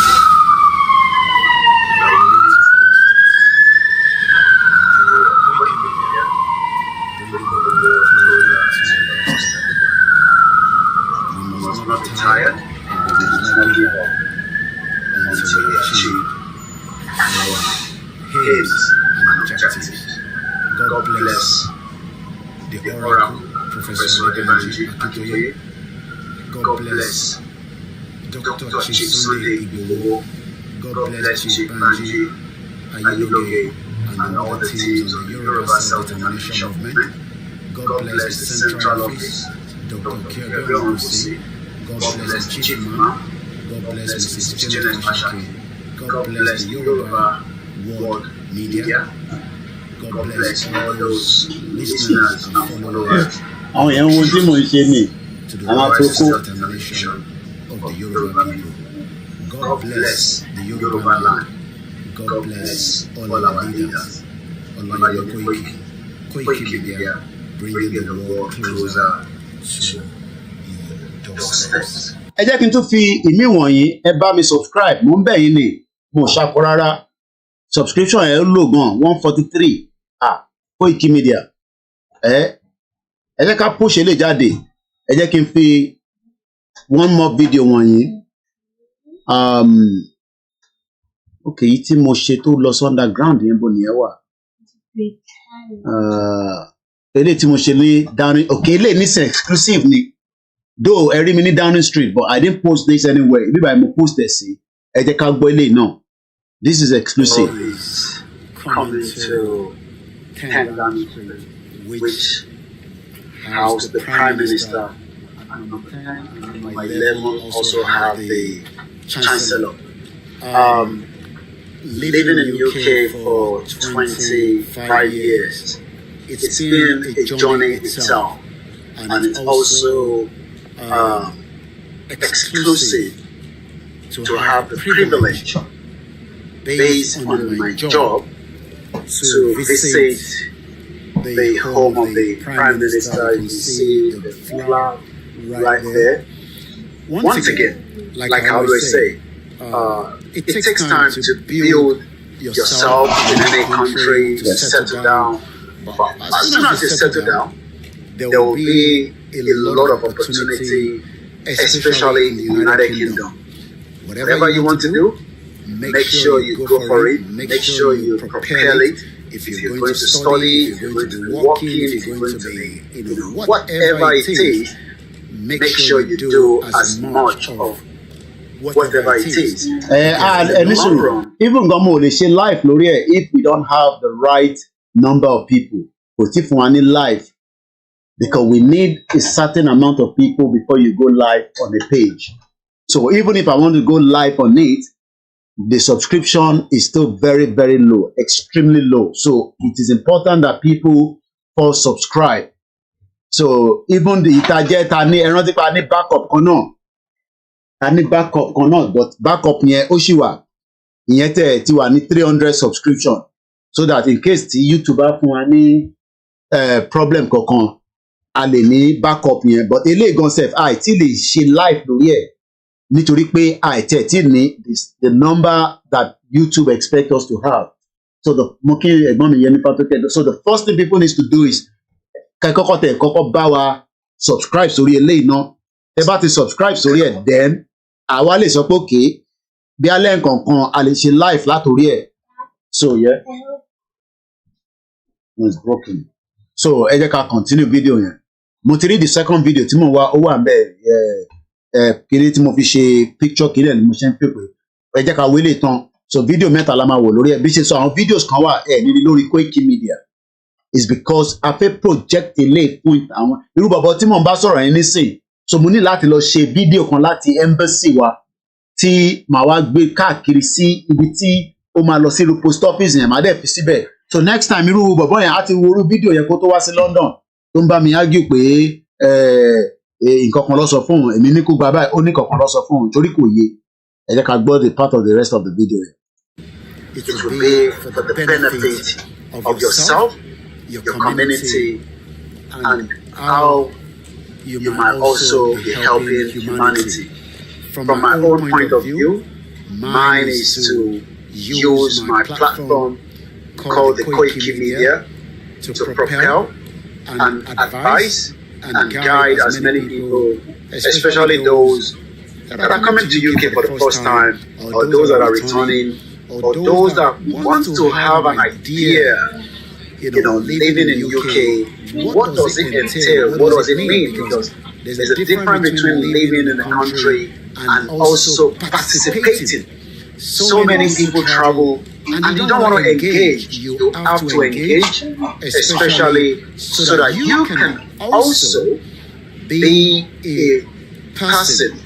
that we need to Koikimedia, bringing the world closer to your doorstep. We must not be tired, and we must not give up until we achieve our aims and objectives. God bless the Oracle, Professor Banji Akintoye. God bless Dr. Chief Sunday IGBOHO. God bless Chief Banji Ayeloge and all the teams on the Yoruba self-determination movement. God bless the Central Office, Dr. KABIRU. God bless the Chief Imam. God bless Mrs. Janet Mashaki. God bless the Yoruba World Media. God bless all those listeners and followers. Àwọn èèyàn wo tí mò ń ṣe ni àwọn àtòkò. Of the Yoruba people. God bless the Yoruba land. God bless all our leaders. OLAMILEKAN, Koikimedia, bringing the world closer to your doorsteps. Ẹ jẹ́ kí n tún fi ìmí wọ̀nyí, ẹ bá mi subscribe, mo ń bẹ̀ yín ni, mo ṣàkó rárá. Subscription ẹ̀ lò gan 143. Koikimedia. Ẹ jẹ́ ká push eléyìí jáde, ẹ jẹ́ kí n fi one more video wọ̀nyí. Okay, yìí tí mo ṣe tó lọ sí underground yẹn bó nìyẹn wà. Eléyìí tí mo ṣe ní Downing, okay, eléyìí ní exclusive ni. Though ẹ rí mi ní Downing Street, but I didn't post this anywhere. Ibi báyìí mo post ẹ̀ sí. Ẹ jẹ́ ká gbọ́ eléyìí náà. This is exclusive. Coming to 10 Downing Street, which housed the Prime Minister. And number 10 and number 11 also have the Chancellor. Living in the UK for 25 years, it's been a journey itself, and it's also exclusive to have the privilege, based on my job, to visit the home of the Prime Minister. You see the flag right there. Once again, like I always say, it takes time to build yourself in any country, to settle down. But as soon as you settle down, there will be a lot of opportunity, especially in the United Kingdom. Whatever you want to do, make sure you go for it. Make sure you propel it. If you're going to study, if you're going to be working, if you're going to be, whatever it is, make sure you do as much of whatever it is. And listen, even Gomo, they say life, Loria, if we don't have the right number of people, but if we need life, because we need a certain amount of people before you go live on a page. So even if I want to go live on it, the subscription is still very, very low, extremely low. So it is important that people first subscribe. So even the target, I need backup or not. I need backup or not, but backup near Oshiwa. Yet you need 300 subscription. So that in case the YouTuber for any problem kokon, I need backup here. But ele gon self, I till she live do here. Nítorí pé àìtẹ́tí ní the number that YouTube expect us to have. So the so the first thing people need to do is kọ́kọ́ bá wa subscribe sórí eléyìí náà. Ẹ bá ti subscribe sórí ẹ̀, then àwa lè sọ pé okay bí alẹ́ nǹkankan a lè ṣe live látòrí ẹ̀. So yeah, it's broken. So ẹ jẹ́ ká continue video yẹn. Mo ti rí the second video tí mo wá ó wà ńbẹ̀ kiri tí mo fi ṣe picture kiri ẹ̀ ni mo ṣe ń pèpè. Ẹ jẹ́ ká wélé tán. So video mẹ́ta la máa wò lórí ẹ̀. Bí ṣe sọ àwọn videos kan wà níbi lórí koikimedia. Is because a fẹ́ project ilé fún àwọn irú bàbá tí mò ń bá sọ̀rọ̀ yẹn nísìn. So mo ní láti lọ ṣe fídíò kan láti embassy wa tí màá wá gbé káàkiri sí ibi tí ó máa lọ sí irú post office yẹn màá dẹ̀ fi síbẹ̀. So next time irú bàbá yẹn á ti wo irú fídíò yẹn kó tó wá sí London tó ń bá mi argue pé nǹkan kan ló sọ fún òun èmi ní kó gba báyìí ó ní kankan ló sọ fún òun torí kò yé. Ẹ jẹ́ ká gbọ́ the part of the rest of the video yẹn. It will be for the benefit of yourself, your community, and how you might also be helping humanity. From my own point of view, mine is to use my platform called the Koikimedia to propel and advise and guide as many people, especially those that are coming to UK for the first time, or those that are returning, or those that want to have an idea, living in UK, what does it entail? What does it mean? Because there's a difference between living in the country and also participating. So many people travel and they don't want to engage. You have to engage, especially so that you can also be a person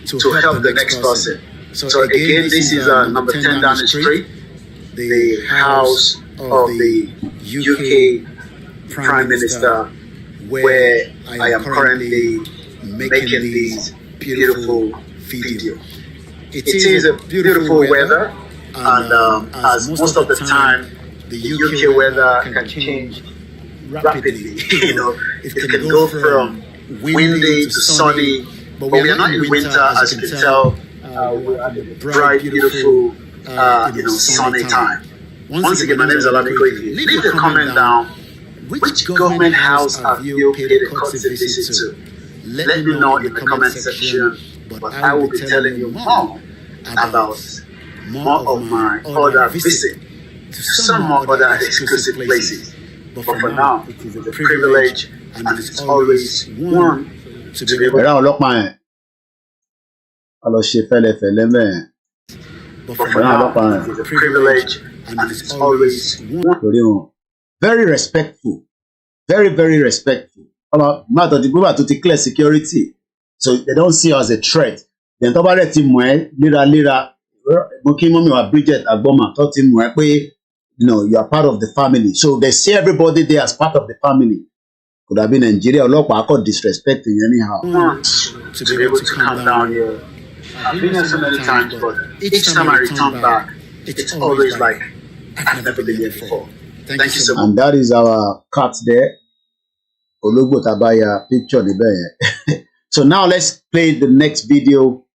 to help the next person. So again, this is number 10 down the street, the house of the UK Prime Minister, where I am currently making these beautiful videos. It is a beautiful weather, and as most of the time, the UK weather can change rapidly. It can go from windy to sunny, but we are not in winter, as you can tell. We're at a bright, beautiful, sunny time. Once again, my name is OLAMILEKAN. Leave a comment down. Which government house have you paid a courtesy visit to? Let me know in the comment section. But I will be telling you more about more of my other visits to some more other exclusive places. But for now, it is a privilege and it's always one to be able to. But for now, it is a privilege and it's always one. Very respectful. Very, very respectful. Matter the people to declare security. So they don't see us as a threat. Then talk about team lira Moki Mommy or Bridget Agboma thought him you are part of the family. So they see everybody there as part of the family. Could have been Nigeria ọlọ́pàá kò disrespect you anyhow. To be able to calm down here. I've been here so many times, but each time I return back, it's always like I've never been here before. Thank you so much. And that is our cat there. Olugbo Tabaya picture níbẹ̀. So now let's play the next video.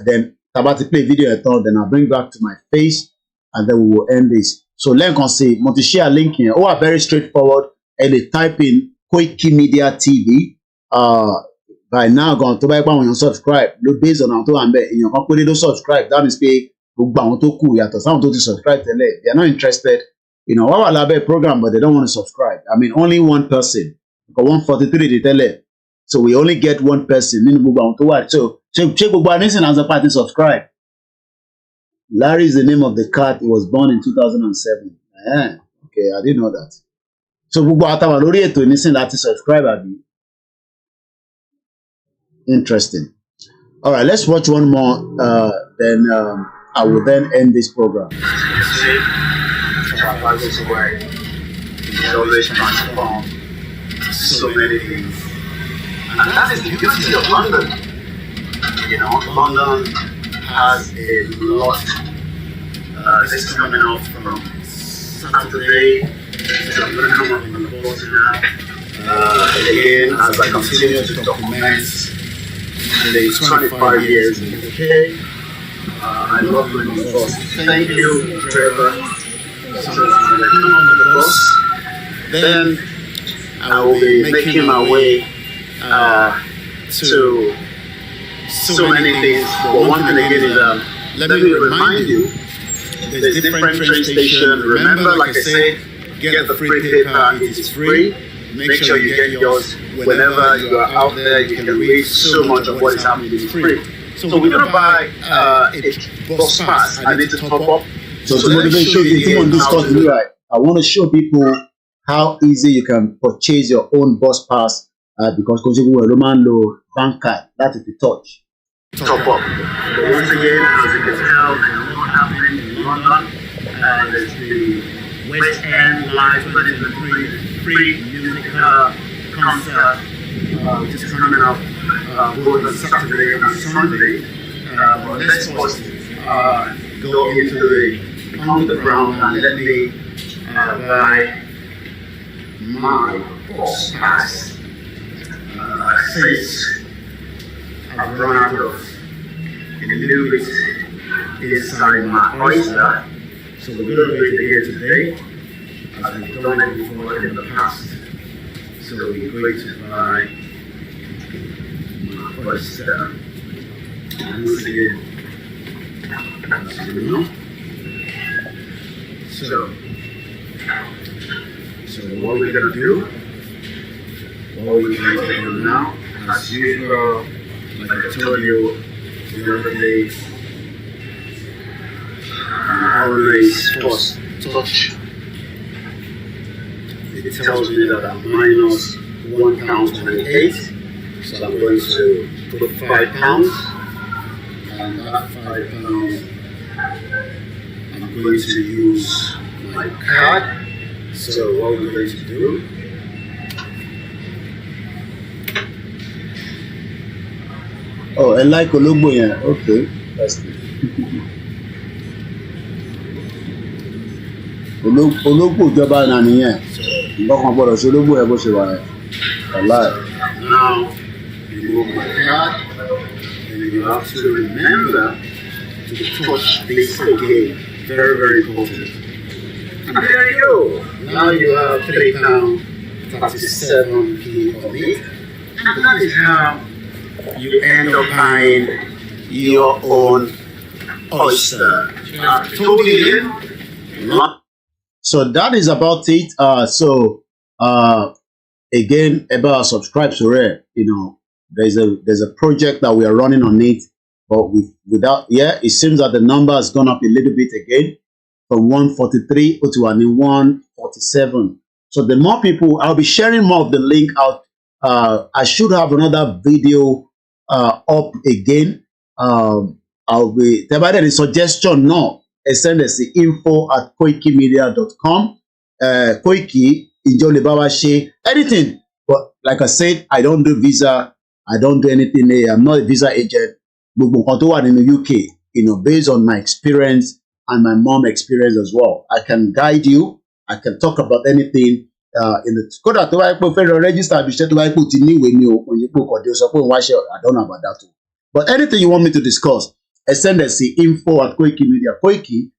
Then Tabati play video at all. Then I'll bring back to my face, and then we will end this. So link on say, mo ti share link here. Oh, very straightforward. And they type in KOKIMEDIA TV. By now, gone to buy one subscribe. Look based on how to ambe. In your company, don't subscribe. That is pay. Look down to cool. You some to subscribe. They are not interested. You know, what will a program, but they don't want to subscribe. I mean, only one person. Because 143 they tell it. So we only get one person. So check as a party subscribe. Larry is the name of the cat. He was born in 2007. Okay, I didn't know that. So subscribe. Interesting. All right, let's watch one more. Then I will then end this program. Always transform so many things. And that is the beauty of London. You know, London has a lot. This is coming off from Saturday. So I'm going to come up on the bus now. Again, as I continue to document the 25 years in the UK. I love going on the bus. Thank you, Trevor. So I'm going to come on the bus. Then I will be making my way to so many things. But one thing again is, let me remind you, there's different train stations. Remember, like I said, get the free paper. It is free. Make sure you get yours. Whenever you are out there, you can read so much of what is happening. It's free. So we're going to buy a bus pass. I need to top up. So let me show you on this course, right? I want to show people how easy you can purchase your own bus pass because Roman Lo bank card, that is the touch. Top up. But once again, as you can tell, there's a lot happening in London. There's the West End Live 2023 free music concert, which is coming up both on Saturday and Sunday. But let's first go into the underground and let me buy my bus pass. Since I've run out of a little bit inside my oyster, so we're going to do it again today, as we've done it before in the past. So we're going to buy my oyster. And once again, as you know. So what we're going to do, what we're going to do now, as usual, like I told you the other day, always first touch. It tells me that I'm minus £1.28, so I'm going to put £5, and that £5 I'm going to use my card. So what we're going to do, oh, I like Olugbo, yeah. Okay, that's good. Olugbo ìjọba náà nìyẹn. Nǹkan gbọ́dọ̀ ṣe Olugbo ẹ̀ bó ṣe wà ẹ̀. Now, you move my card, and you have to remember to touch this again. Very, very important. And there you go. Now you have £3.37 of it. And that is how you end up buying your own oyster. So that is about it. Again, about subscribe to Rare. You know, there's a project that we are running on it, but without it seems that the number has gone up a little bit again from 143 to 147. So the more people, I'll be sharing more of the link out. I should have another video up again. I'll be there is suggestion no. Send us the info@koikimedia.com. Koiki, Ijole Babashe, anything. But like I said, I don't do visa. I don't do anything there. I'm not a visa agent. Gbogbo nǹkan tó wà nínú UK, based on my experience and my mom experience as well. I can guide you. I can talk about anything. In the kódà tó wáyé pé federal register àbíṣẹ́ tó wáyé pé ti níwèé ni o òyìnbó kọ̀dé sọ pé òun wá ṣe I don't know about that too. But anything you want me to discuss, send us the info@koikimedia. Koiki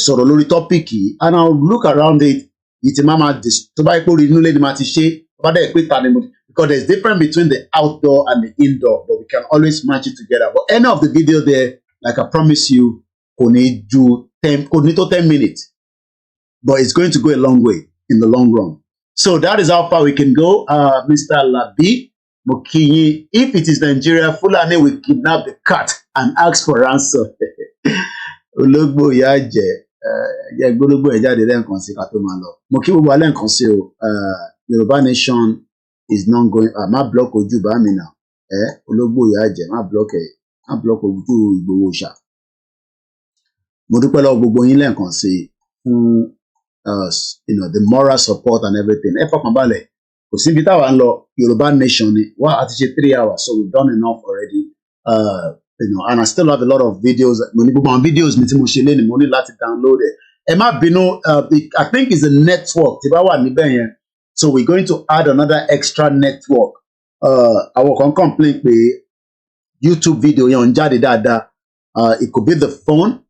sọ̀rọ̀ lórí tọ́pìkì and I'll look around it. Ìtì máa ma tó bá yẹ pé orí inú lé ni máa ti ṣe bá dẹ̀ pé ta ni mo because there's difference between the outdoor and the indoor, but we can always match it together. But any of the video there, like I promise you, kò ní tó 10 minutes, but it's going to go a long way in the long run. So that is how far we can go. Mr. Labi Mokinyi, if it is Nigeria, Fulani will kidnap the cat and ask for ransom. Ológbò ìyá jẹ́ gbólógbò ẹ̀ jáde lẹ́ẹ̀kan sí ká tó máa lọ. Mo kí gbogbo alẹ́ nǹkan sí o. Yoruba nation is not going. Má block ojú bá mi náà. Ológbò ìyá jẹ́ má block ojú Ìgbòho ṣá. Mo dúpẹ́ lọ́wọ́ gbogbo yín lẹ́ẹ̀kan sí fún the moral support and everything. Ẹ fọkàn balẹ̀. Kò síbi táwa ń lọ Yoruba nation ni. Wá a ti ṣe 3 hours, so we've done enough already. And I still have a lot of videos. Mo ní gbogbo àwọn videos mi tí mo ṣe lénìí mo ní láti download it. Ẹ má bínú, I think it's a network tí bá wà níbẹ̀ yẹn. So we're going to add another extra network. Àwọn kan complain pé YouTube video yẹn ò ń jáde dáadáa. It could be the phone.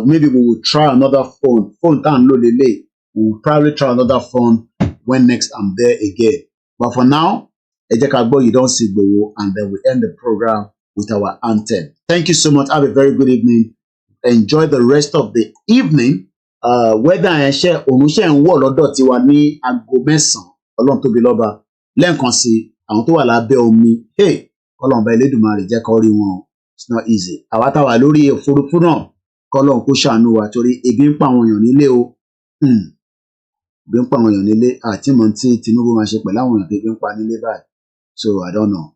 Maybe we will try another phone. Phone tá à ń lò lélẹ̀. We will probably try another phone when next I'm there again. But for now, ẹ jẹ́ ká gbọ́ You Don't See Igboho, and then we end the program with our anthem. Thank you so much. Have a very good evening. Enjoy the rest of the evening. Weather ẹ̀ ṣe òun ṣe ń wọ̀ lọ́dọ̀ tiwa ní aago 9 Ọlọ́run tóbi lọ́ba. Lẹ́ẹ̀kan sí àwọn tó wà lábẹ́ omi. Ọlọ́run bá Elédùmarè jẹ́ kó rí wọn. It's not easy. Àwa táwa lórí òfurufú náà kọ́lọ́run kó ṣàánú wa torí ebi ń pa àwọn èèyàn nílé o. Ebi ń pa àwọn èèyàn nílé àti mọ̀ tí Tinubu máa ṣe pẹ̀lú àwọn èèyàn tó ebi ń pa nílé báyìí. So I don't know.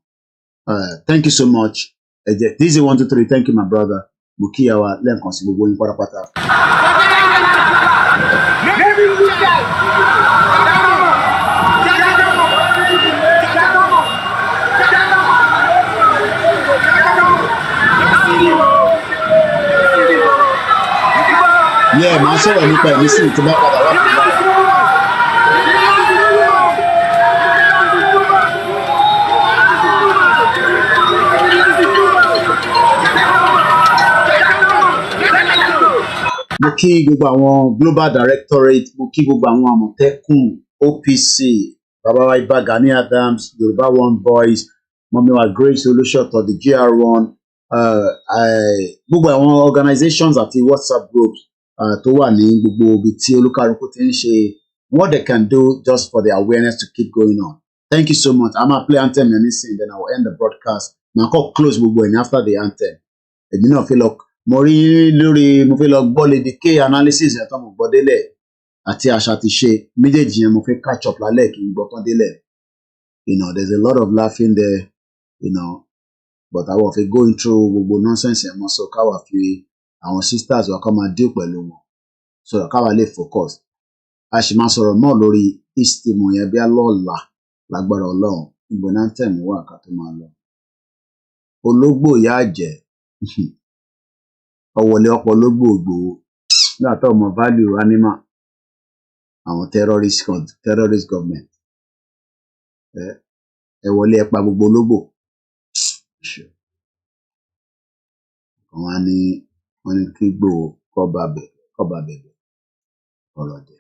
Thank you so much. This is 1, 2, 3. Thank you, my brother. Mukiyawa, lẹ́ẹ̀kan sí gbogbo yín pátápátá. Màá sọ̀rọ̀ nípa ẹ̀mí sí ìtura padà wá. Mo kí gbogbo àwọn global directorate, mo kí gbogbo àwọn Àmọ̀tẹ́kùn, OPC, Baba wa Iba Gani Adams, Yoruba One Boys, Mọ́mí wa Grace Olúṣọ̀tọ̀, the GR1, gbogbo àwọn organizations àti WhatsApp groups tó wà ní gbogbo ibi tí olúkálùkù ti ń ṣe what they can do just for the awareness to keep going on. Thank you so much. I'm gonna play anthem and listen, then I will end the broadcast. Màá kọ́ close gbogbo ẹ̀yìn after the anthem. Èmi náà fi lọ mo fi lọ gbọ́ Lady K analysis ẹ̀ tán mo gbọ́ délẹ̀ àti àṣà ti ṣe méjèèjì yẹn mo fi catch up lálẹ́ kí n gbọ́ tán délẹ̀. There's a lot of laughing there, but I will be going through gbogbo nonsense ẹ̀ mọ́ so káwa fi àwọn sisters wa kọ́ máa deal pẹ̀lú wọn so káwa lè focus. A sì máa sọ̀rọ̀ náà lórí ìsìtìmọ̀ yẹn bí alọ́ọ̀la lágbára Ọlọ́run gbogbo náà tẹ̀mí wà ká tó máa lọ. Ológbò ìyá àjẹ́ ọ̀wọ̀lẹ̀ ọ̀pọ̀ ológbò Ìgbòho nígbà tó ọmọ value animal àwọn terrorist government ẹ wọlé ẹ pa gbogbo ológbò. Wọ́n ní kí Ìgbòho kọ́ba bẹ̀bẹ̀ ọ̀rọ̀ jẹ́.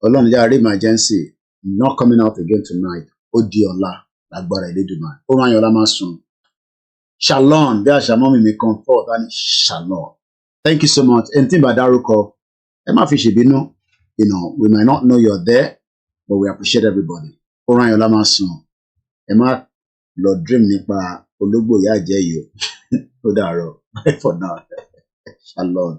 Ọlọ́run jẹ́ àrí emergency not coming out again tonight. Ó di ọ̀la lágbára Elédùmarè. Ó máa ń yọlá máa sùn. Shalom bí àṣà mọ́mí mi comfort and shalom. Thank you so much. Ẹni tí ń bá dárúkọ ẹ má fi ṣèbínú. You know, we might not know you're there, but we appreciate everybody. Ó máa ń yọlá máa sùn. Ẹ má lọ dream nípa ológbò ìyá àjẹ́ yìí o. Ó dàárọ̀. Bye for now. Shalom.